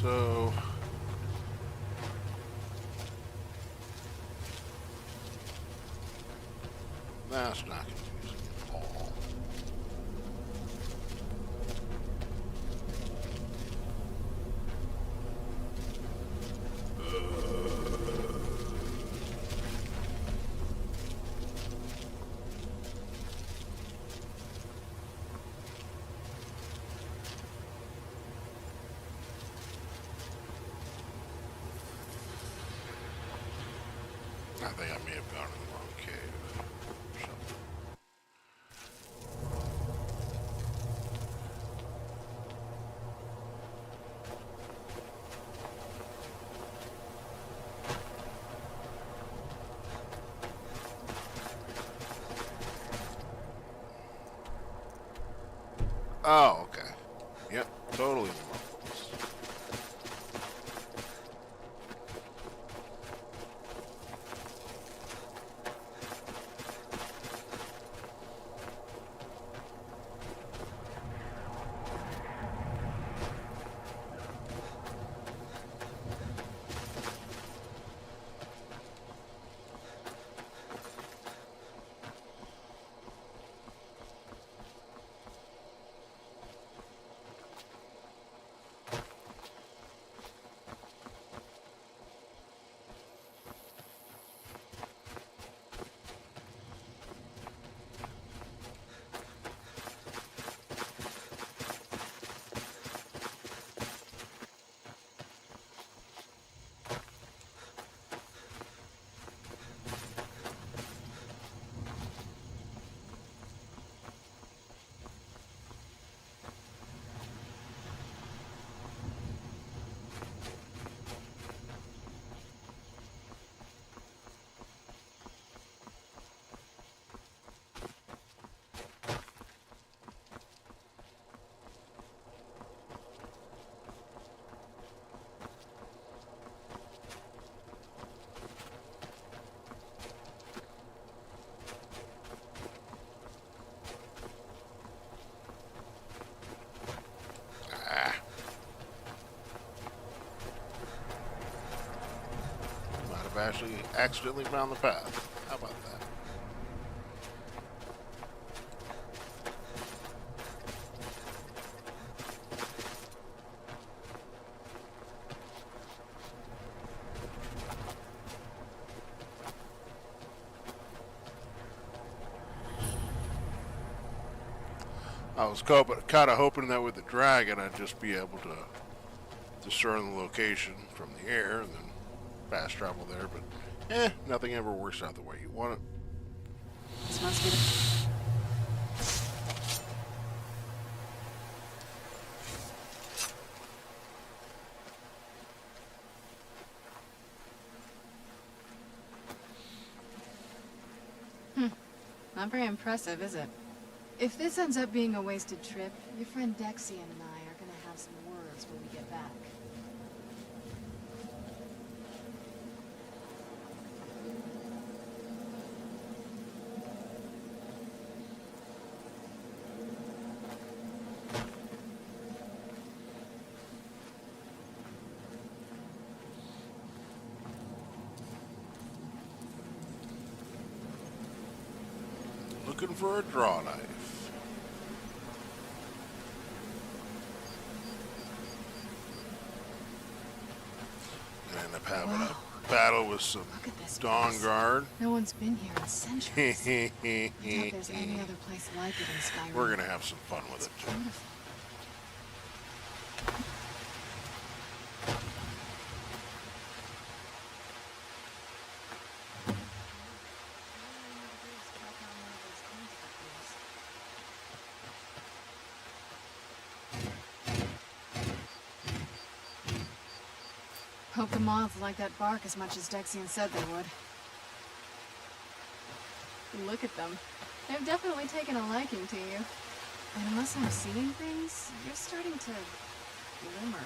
So that's not confusing at all. I think I may have gone in the wrong cave or something. Oh, okay. Yep, totally in the wrong place. actually accidentally found the path. How about that? I was kind of hoping that with the dragon I'd just be able to discern the location from the air and then fast travel there, but nothing ever works out the way you want it. This must be the... Not very impressive, is it? If this ends up being a wasted trip, your friend Dexian and I are gonna have some words when we get back. Looking for a draw knife. And end up having a battle with some Dawnguard. No one's been here in centuries. I doubt there's any other place like it in Skyrim. We're gonna have some fun with it too. Beautiful. Hope the moths like that bark as much as Dexian said they would. Look at them. They've definitely taken a liking to you. And unless I'm seeing things, you're starting to glimmer.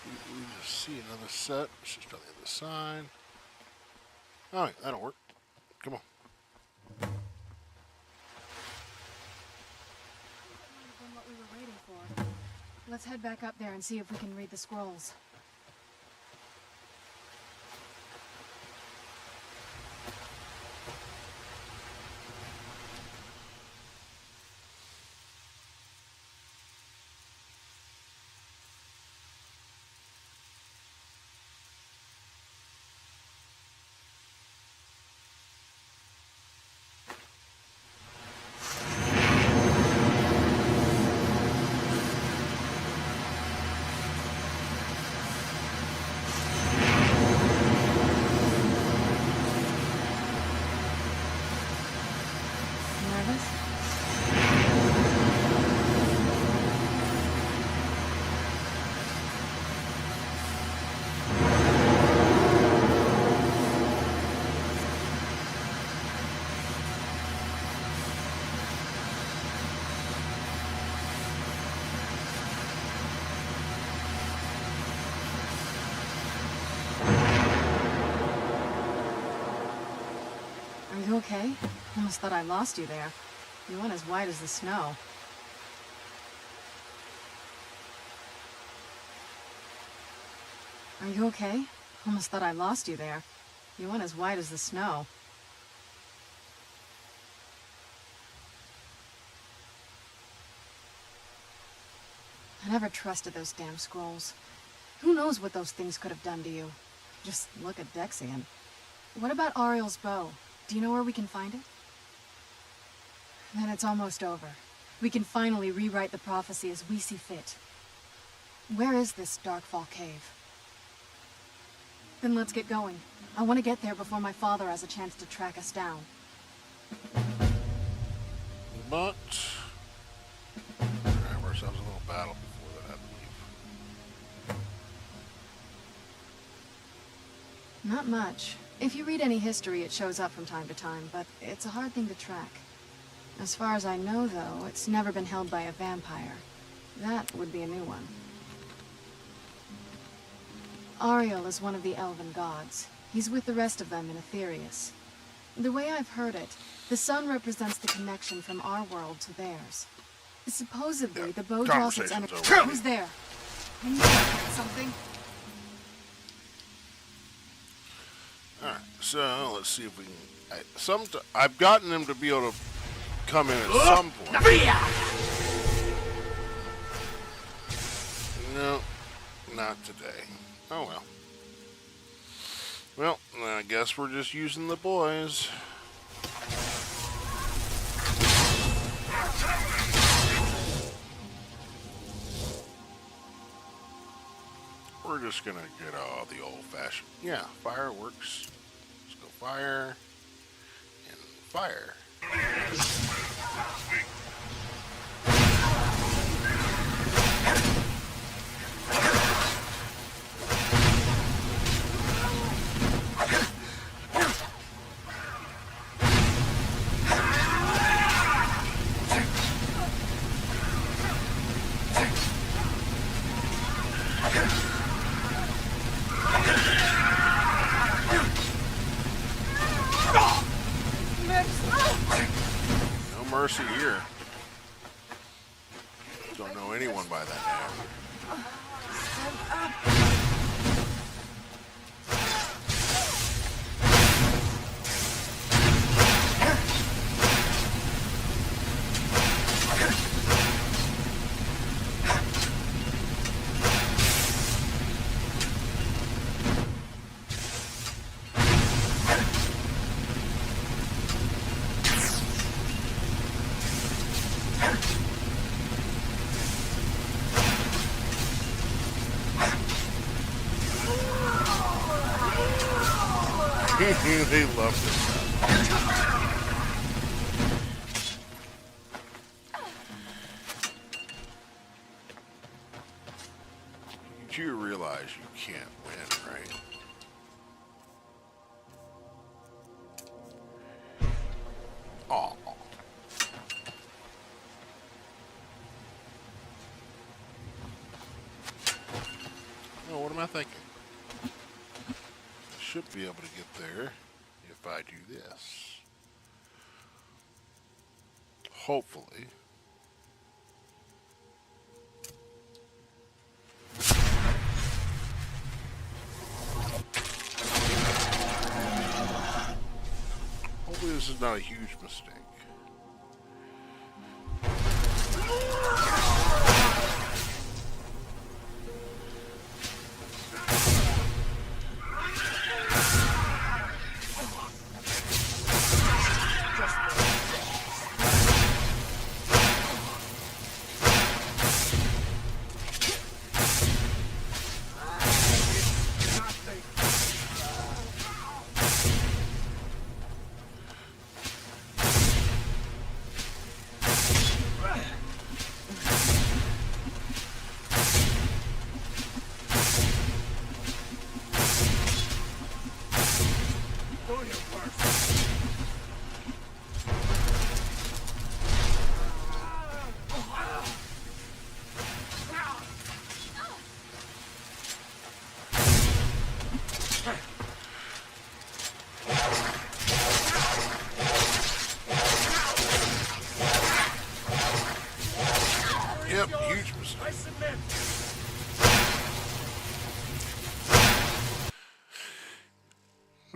We just see another set. It's just on the other side. Alright, that'll work. Come on. What we were waiting for. Let's head back up there and see if we can read the scrolls. Are you okay? Almost thought I lost you there. You went as white as the snow. Are you okay? Almost thought I lost you there. You went as white as the snow. I never trusted those damn scrolls. Who knows what those things could have done to you? Just look at Dexian. What about Ariel's bow? Do you know where we can find it? Then it's almost over. We can finally rewrite the prophecy as we see fit. Where is this Darkfall cave? Then let's get going. I want to get there before my father has a chance to track us down. But have ourselves a little battle before that, I believe. Not much. If you read any history, it shows up from time to time, but it's a hard thing to track. As far as I know, though, it's never been held by a vampire. That would be a new one. Ariel is one of the elven gods. He's with the rest of them in Aetherius. The way I've heard it, the sun represents the connection from our world to theirs. Supposedly, the bow draws its energy. Who's there? Something? Alright, so let's see if we can... I've gotten him to be able to come in at some point. No, not today. Oh well. Well, I guess we're just using the boys. We're just gonna get all the old-fashioned. Yeah, fireworks. Let's go fire and fire. Mercy here. Don't know anyone by that name. They love this. You do realize you can't win, right? Aw. Oh, what am I thinking? I should be able to get there if I do this. Hopefully. Hopefully this is not a huge mistake.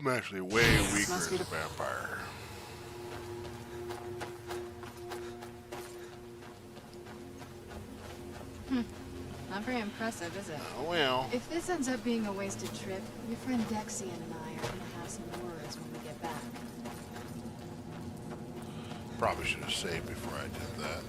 I'm actually way weaker as a vampire. Not very impressive, is it? Oh, well. If this ends up being a wasted trip, your friend Dexian and I are gonna have some words when we get back. Probably should have saved before I did that.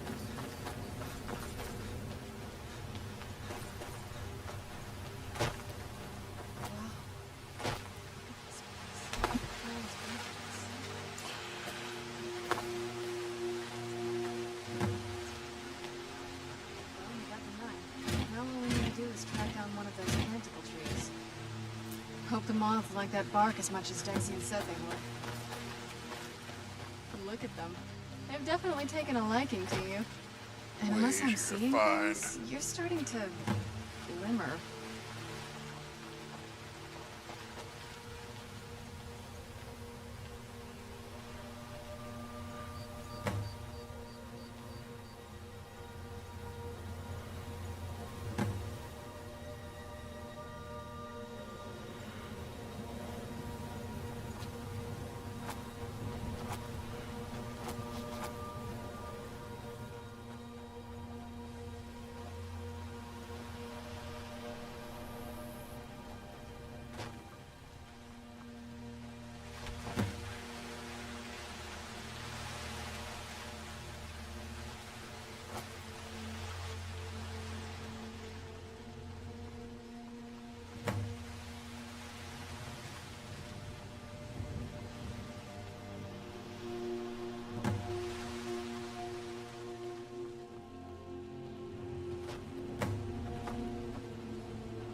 Hope the moths like that bark as much as Dexian said they would. Look at them. They've definitely taken a liking to you. And unless I'm seeing things, you're starting to glimmer.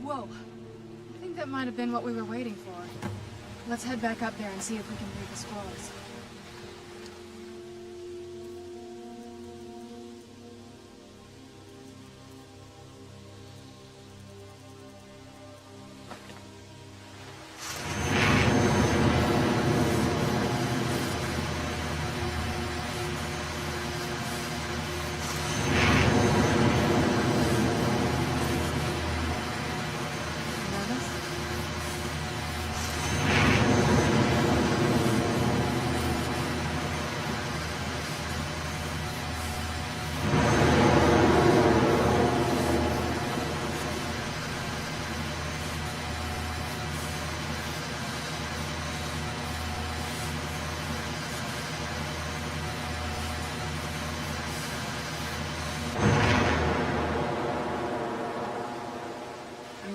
Whoa. I think that might have been what we were waiting for. Let's head back up there and see if we can read the scrolls.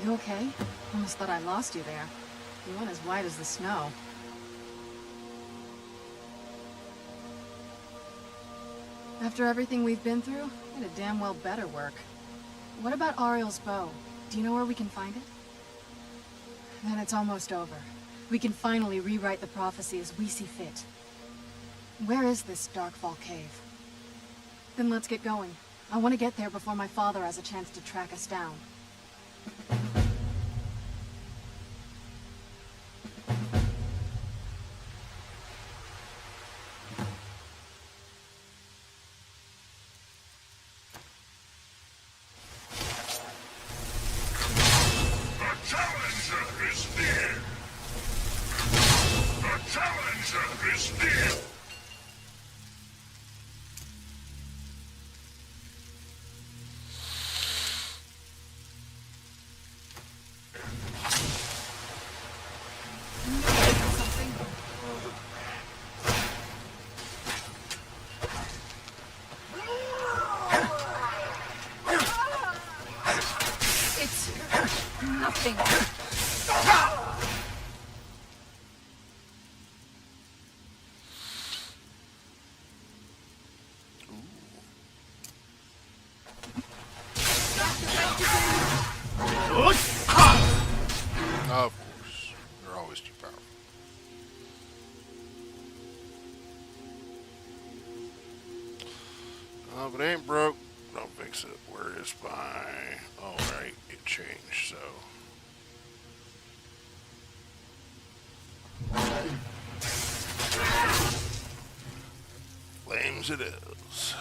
You okay? Almost thought I lost you there. You went as white as the snow. After everything we've been through, it damn well better work. What about Ariel's bow? Do you know where we can find it? Then it's almost over. We can finally rewrite the prophecy as we see fit. Where is this Darkfall cave? Then let's get going. I want to get there before my father has a chance to track us down. Of course. They're always too powerful. If it ain't broke, don't fix it. Where is my... Oh, right. It changed, so... Flames it is.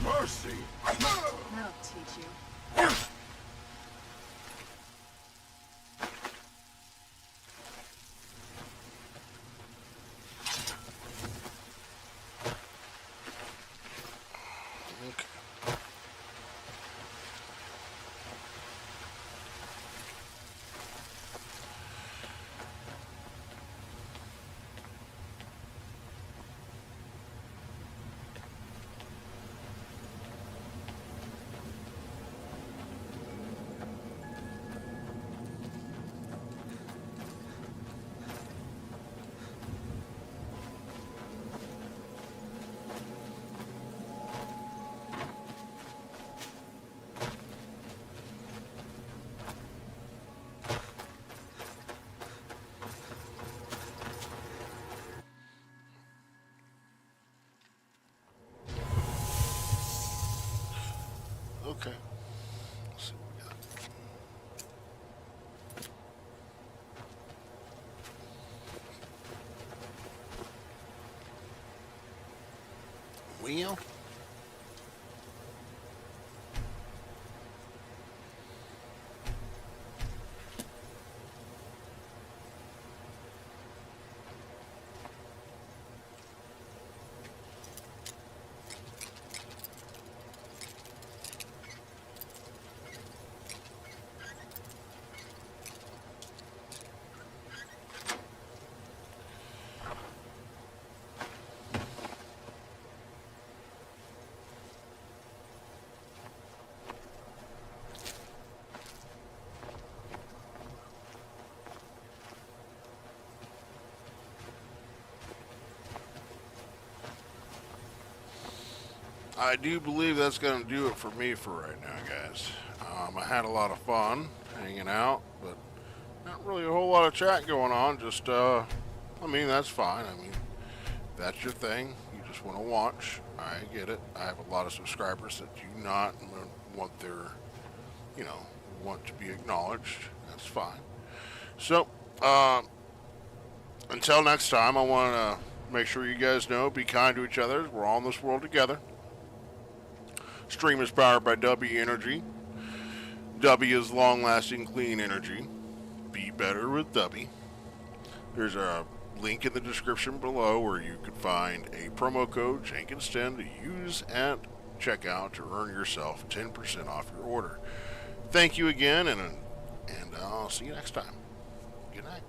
Mercy! I'll teach you. Okay. Let's see what we got. Well. I do believe that's going to do it for me for right now, guys. I had a lot of fun hanging out, but not really a whole lot of chat going on. Just, I mean, that's fine. I mean, if that's your thing. You just want to watch. I get it. I have a lot of subscribers that do not want their, you know, want to be acknowledged. That's fine. So, until next time, I want to make sure you guys know, be kind to each other. We're all in this world together. Stream is powered by W Energy. W is long-lasting, clean energy. Be better with W. There's a link in the description below where you can find a promo code, Jenkins10, to use at checkout to earn yourself 10% off your order. Thank you again, and I'll see you next time. Good night.